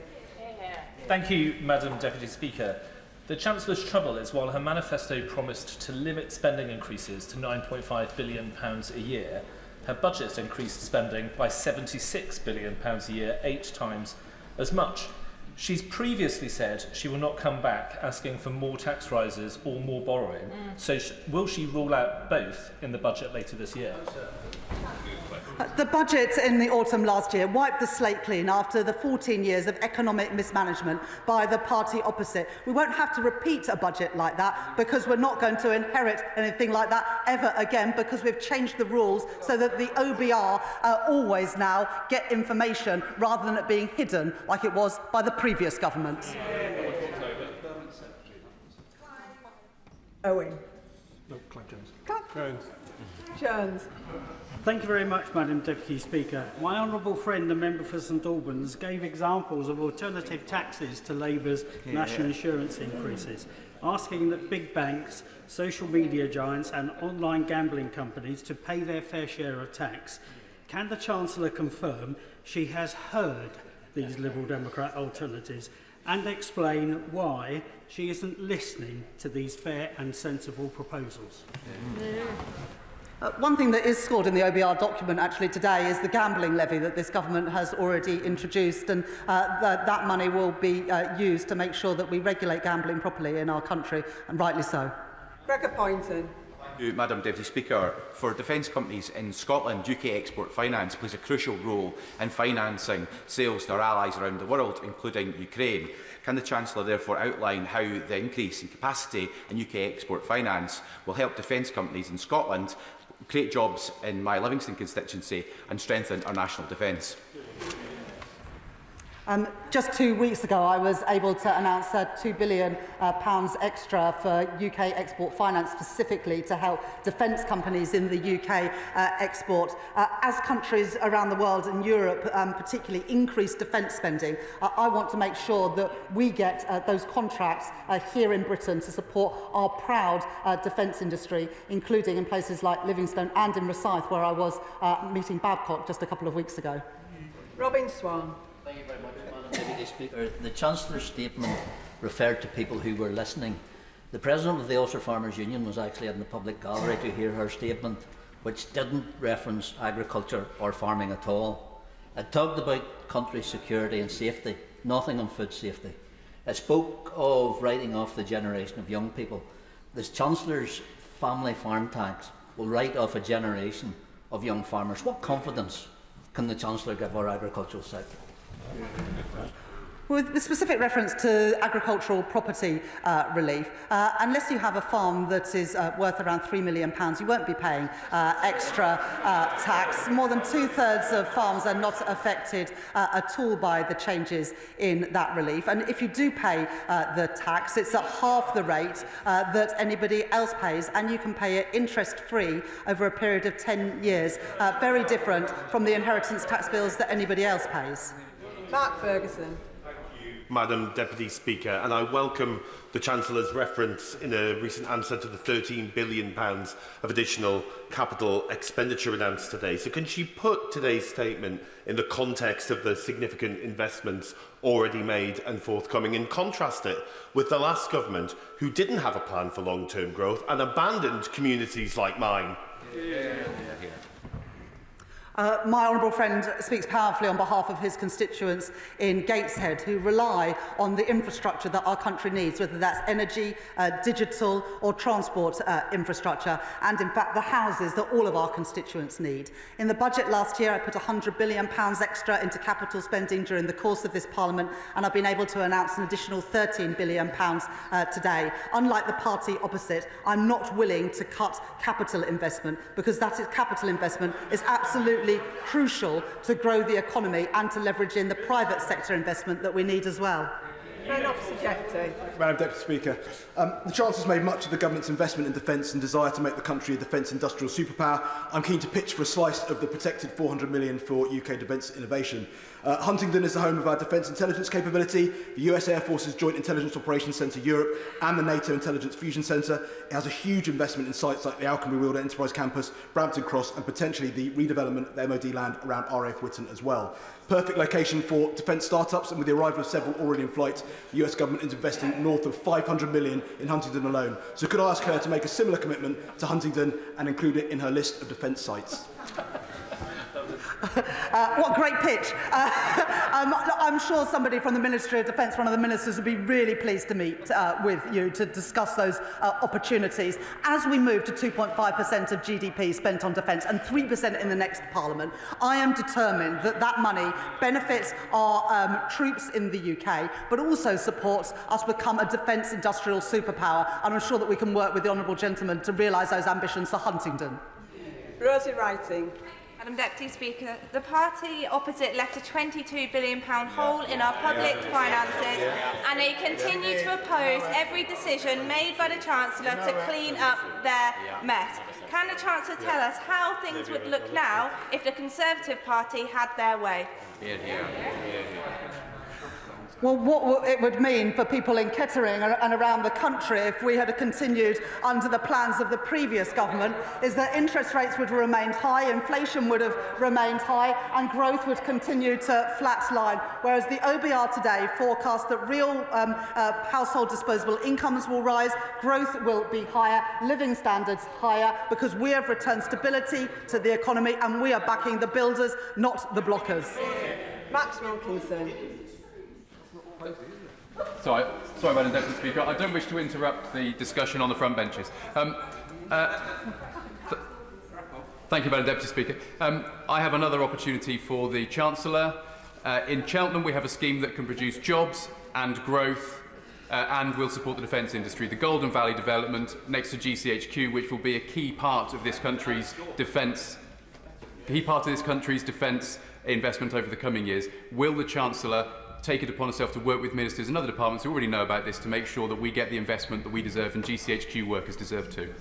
Thank you, Madam Deputy Speaker. The Chancellor's trouble is while her manifesto promised to limit spending increases to £9.5 billion a year, her budget increased spending by £76 billion a year, 8 times as much. She's previously said she will not come back asking for more tax rises or more borrowing. So will she rule out both in the budget later this year? The budget in the autumn last year wiped the slate clean after the 14 years of economic mismanagement by the party opposite. We won't have to repeat a budget like that, because we're not going to inherit anything like that ever again, because we've changed the rules so that the OBR always now get information rather than it being hidden like it was by the previous government. Owen. No, Clive Jones. Jones. Jones. Thank you very much, Madam Deputy Speaker. My honourable friend, the member for St Albans, gave examples of alternative taxes to Labour's national insurance increases, asking that big banks, social media giants and online gambling companies to pay their fair share of tax. Can the Chancellor confirm she has heard these Liberal Democrat alternatives and explain why she isn't listening to these fair and sensible proposals? One thing that is scored in the OBR document actually today is the gambling levy that this government has already introduced, and that money will be used to make sure that we regulate gambling properly in our country, and rightly so. Gregor Poynton. Madam Deputy Speaker, for defence companies in Scotland, UK Export Finance plays a crucial role in financing sales to our allies around the world, including Ukraine. Can the Chancellor therefore outline how the increase in capacity in UK Export Finance will help defence companies in Scotland create jobs in my Livingston constituency and strengthen our national defence? Just 2 weeks ago, I was able to announce £2 billion extra for UK export finance, specifically to help defence companies in the UK export. As countries around the world and Europe particularly increase defence spending, I want to make sure that we get those contracts here in Britain to support our proud defence industry, including in places like Livingstone and in Rosyth, where I was meeting Babcock just a couple of weeks ago. Robin Swan. Thank you very much, Madam Deputy Speaker. The Chancellor's statement referred to people who were listening. The President of the Ulster Farmers Union was actually in the public gallery to hear her statement, which didn't reference agriculture or farming at all. It talked about country security and safety, nothing on food safety. It spoke of writing off the generation of young people. The Chancellor's family farm tax will write off a generation of young farmers. What confidence can the Chancellor give our agricultural sector? With specific reference to agricultural property relief, unless you have a farm that is worth around £3 million, you won't be paying extra tax. More than 2/3 of farms are not affected at all by the changes in that relief. And if you do pay the tax, it's at half the rate that anybody else pays, and you can pay it interest-free over a period of 10 years. Very different from the inheritance tax bills that anybody else pays. Mark Ferguson. Madam Deputy Speaker, and I welcome the Chancellor's reference in a recent answer to the £13 billion of additional capital expenditure announced today. So can she put today's statement in the context of the significant investments already made and forthcoming, and contrast it with the last government, who didn't have a plan for long-term growth and abandoned communities like mine? My honourable friend speaks powerfully on behalf of his constituents in Gateshead, who rely on the infrastructure that our country needs, whether that's energy, digital or transport infrastructure, and in fact the houses that all of our constituents need. In the budget last year, I put £100 billion extra into capital spending during the course of this Parliament, and I've been able to announce an additional £13 billion today. Unlike the party opposite, I'm not willing to cut capital investment, because that is capital investment is absolutely crucial to grow the economy and to leverage in the private sector investment that we need as well. Madam Deputy Speaker, the Chancellor's made much of the government's investment in defence and desire to make the country a defence industrial superpower. I'm keen to pitch for a slice of the protected £400 million for UK defence innovation. Huntingdon is the home of our defence intelligence capability, the US Air Force's Joint Intelligence Operations Centre Europe and the NATO Intelligence Fusion Centre. It has a huge investment in sites like the Alconbury Wilder Enterprise Campus, Brampton Cross and potentially the redevelopment of the MOD land around RAF Whitton as well. Perfect location for defence startups, and with the arrival of several already in flight, the US government is investing north of £500 million in Huntingdon alone. So could I ask her to make a similar commitment to Huntingdon and include it in her list of defence sites? What great pitch. I'm sure somebody from the Ministry of Defence, one of the ministers, would be really pleased to meet with you to discuss those opportunities. As we move to 2.5% of GDP spent on defence and 3% in the next Parliament, I am determined that that money benefits our troops in the UK, but also supports us become a defence industrial superpower. And I'm sure that we can work with the honourable gentleman to realise those ambitions for Huntingdon. Rosie Writing. Madam Deputy Speaker, the party opposite left a £22 billion hole in our public finances, and they continue to oppose every decision made by the Chancellor to clean up their mess. Can the Chancellor tell us how things would look now if the Conservative Party had their way? Well, what it would mean for people in Kettering and around the country if we had continued under the plans of the previous government is that interest rates would have remained high, inflation would have remained high and growth would continue to flatline, whereas the OBR today forecasts that real household disposable incomes will rise, growth will be higher, living standards higher, because we have returned stability to the economy and we are backing the builders, not the blockers. Max Wilkinson. Sorry, Madam Deputy Speaker. I don't wish to interrupt the discussion on the front benches. Thank you, Madam Deputy Speaker. I have another opportunity for the Chancellor. In Cheltenham, we have a scheme that can produce jobs and growth and will support the defence industry. The Golden Valley development next to GCHQ, which will be a key part of this country's defence investment over the coming years. Will the Chancellor taken upon herself to work with ministers and other departments who already know about this to make sure that we get the investment that we deserve and GCHQ workers deserve too.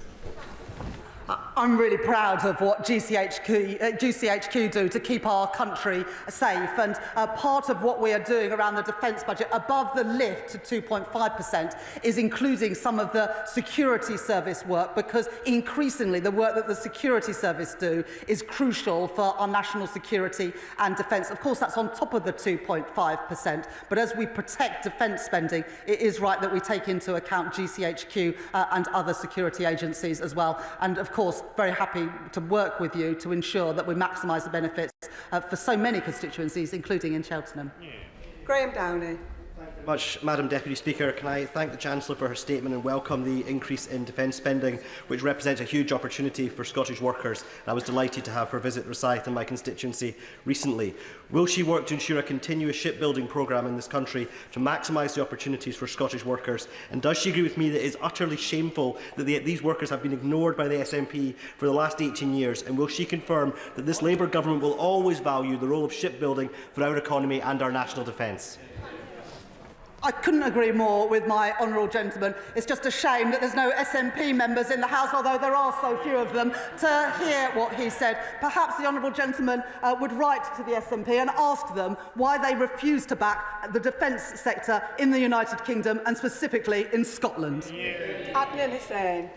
I'm really proud of what GCHQ do to keep our country safe, and part of what we are doing around the defence budget above the lift to 2.5% is including some of the security service work, because increasingly the work that the security service do is crucial for our national security and defence. Of course, that's on top of the 2.5%, but as we protect defence spending, it is right that we take into account GCHQ and other security agencies as well. And of course, very happy to work with you to ensure that we maximise the benefits for so many constituencies, including in Cheltenham. Graham Downey. Thank you very much, Madam Deputy Speaker. Can I thank the Chancellor for her statement and welcome the increase in defence spending, which represents a huge opportunity for Scottish workers. I was delighted to have her visit Rosyth in my constituency recently. Will she work to ensure a continuous shipbuilding programme in this country to maximise the opportunities for Scottish workers? And does she agree with me that it is utterly shameful that these workers have been ignored by the SNP for the last 18 years? And will she confirm that this Labour government will always value the role of shipbuilding for our economy and our national defence? I couldn't agree more with my honourable gentleman. It's just a shame that there's no SNP members in the House, although there are so few of them, to hear what he said. Perhaps the honourable gentleman would write to the SNP and ask them why they refuse to back the defence sector in the United Kingdom and specifically in Scotland. Adnan Hussain.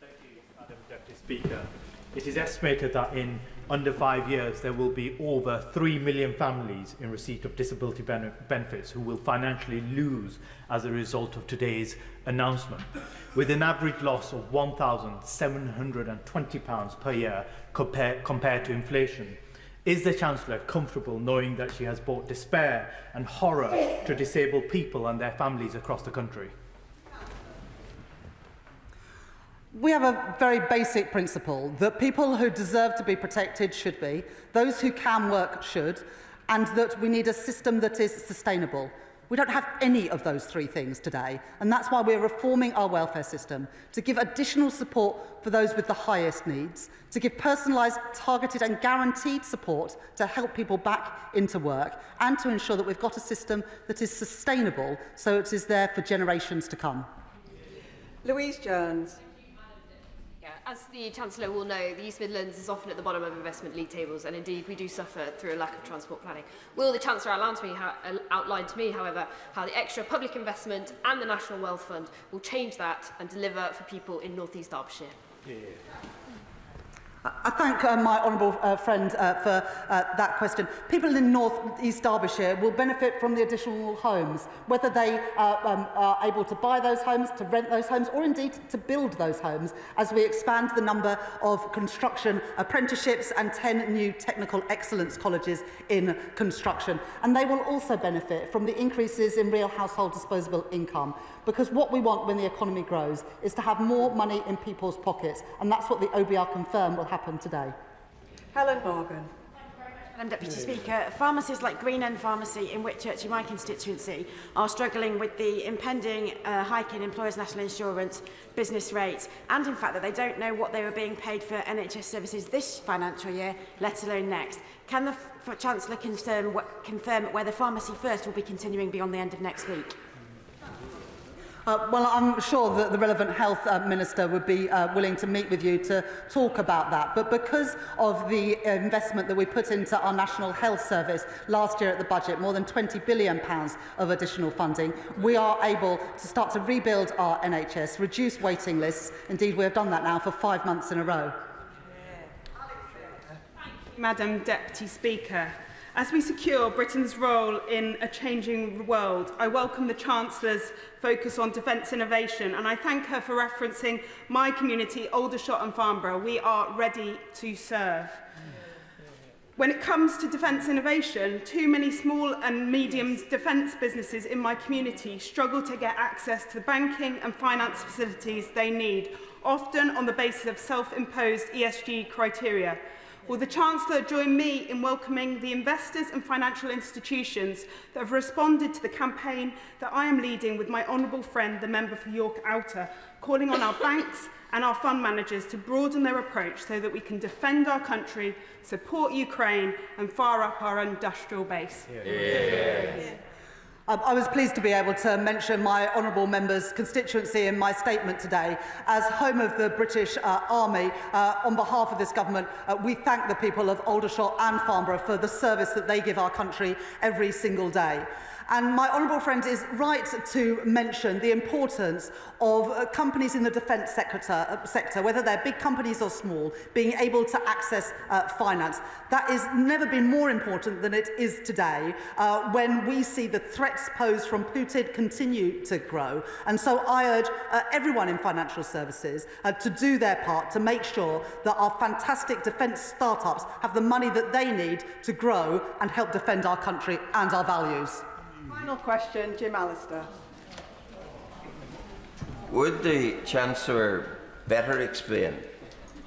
Thank you, Madam Deputy Speaker. It is estimated that in under 5 years, there will be over 3 million families in receipt of disability benefits who will financially lose as a result of today's announcement, with an average loss of £1,720 per year compared to inflation. Is the Chancellor comfortable knowing that she has brought despair and horror to disabled people and their families across the country? We have a very basic principle that people who deserve to be protected should be, those who can work should, and that we need a system that is sustainable. We don't have any of those three things today, and that's why we're reforming our welfare system, to give additional support for those with the highest needs, to give personalised, targeted and guaranteed support to help people back into work, and to ensure that we've got a system that is sustainable so it is there for generations to come. Louise Jones. As the Chancellor will know, the East Midlands is often at the bottom of investment league tables, and indeed we do suffer through a lack of transport planning. Will the Chancellor outline to me, however, how the extra public investment and the National Wealth Fund will change that and deliver for people in North East Derbyshire? I thank my honourable friend for that question. People in North East Derbyshire will benefit from the additional homes, whether they are able to buy those homes, to rent those homes, or indeed to build those homes, as we expand the number of construction apprenticeships and 10 new technical excellence colleges in construction. And they will also benefit from the increases in real household disposable income, because what we want when the economy grows is to have more money in people's pockets, and that's what the OBR confirmed will happen today. Helen Morgan. Madam Deputy Speaker, pharmacies like Green End Pharmacy in Whitchurch in my constituency are struggling with the impending hike in employers' national insurance, business rates, and in fact that they don't know what they were being paid for NHS services this financial year, let alone next. Can the Chancellor confirm whether Pharmacy First will be continuing beyond the end of next week? Well, I'm sure that the relevant health minister would be willing to meet with you to talk about that. But because of the investment that we put into our National Health Service last year at the budget, more than £20 billion of additional funding, we are able to start to rebuild our NHS, reduce waiting lists. Indeed, we have done that now for 5 months in a row. Madam Deputy Speaker, as we secure Britain's role in a changing world, I welcome the Chancellor's focus on defence innovation, and I thank her for referencing my community, Aldershot and Farnborough. We are ready to serve. When it comes to defence innovation, too many small and medium defence businesses in my community struggle to get access to the banking and finance facilities they need, often on the basis of self-imposed ESG criteria. Will the Chancellor join me in welcoming the investors and financial institutions that have responded to the campaign that I am leading with my honourable friend, the member for York Outer, calling on our banks and our fund managers to broaden their approach so that we can defend our country, support Ukraine and fire up our industrial base? I was pleased to be able to mention my honourable member's constituency in my statement today. As home of the British Army, on behalf of this government, we thank the people of Aldershot and Farnborough for the service that they give our country every single day. And my honourable friend is right to mention the importance of companies in the defence sector, whether they're big companies or small, being able to access finance. That has never been more important than it is today, when we see the threats posed from Putin continue to grow. And so I urge everyone in financial services to do their part to make sure that our fantastic defence startups have the money that they need to grow and help defend our country and our values. Final question, Jim Allister. Would the Chancellor better explain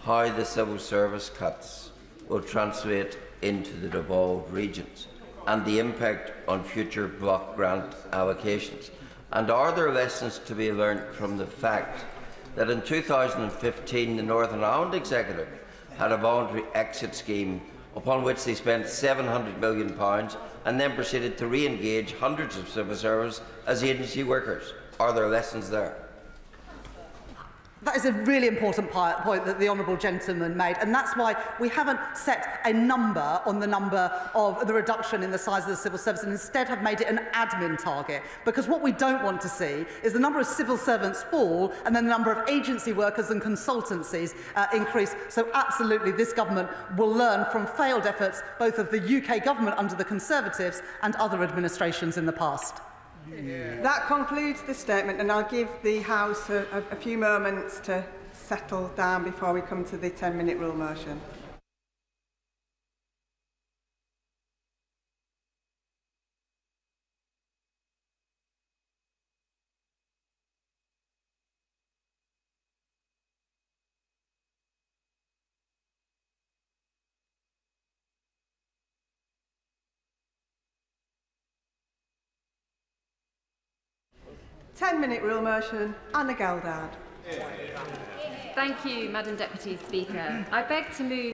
how the civil service cuts will translate into the devolved regions and the impact on future block grant allocations? And are there lessons to be learned from the fact that in 2015 the Northern Ireland Executive had a voluntary exit scheme upon which they spent £700 million and then proceeded to re-engage hundreds of civil servants as agency workers? Are there lessons there? That is a really important point that the honourable gentleman made, and that's why we haven't set a number on the number of the reduction in the size of the civil service and instead have made it an admin target, because what we don't want to see is the number of civil servants fall and then the number of agency workers and consultancies increase. So absolutely this government will learn from failed efforts both of the UK government under the Conservatives and other administrations in the past. That concludes the statement, and I'll give the House a few moments to settle down before we come to the 10-minute rule motion. Ten-minute rule motion. Anna Geldard. Thank you, Madam Deputy Speaker. I beg to move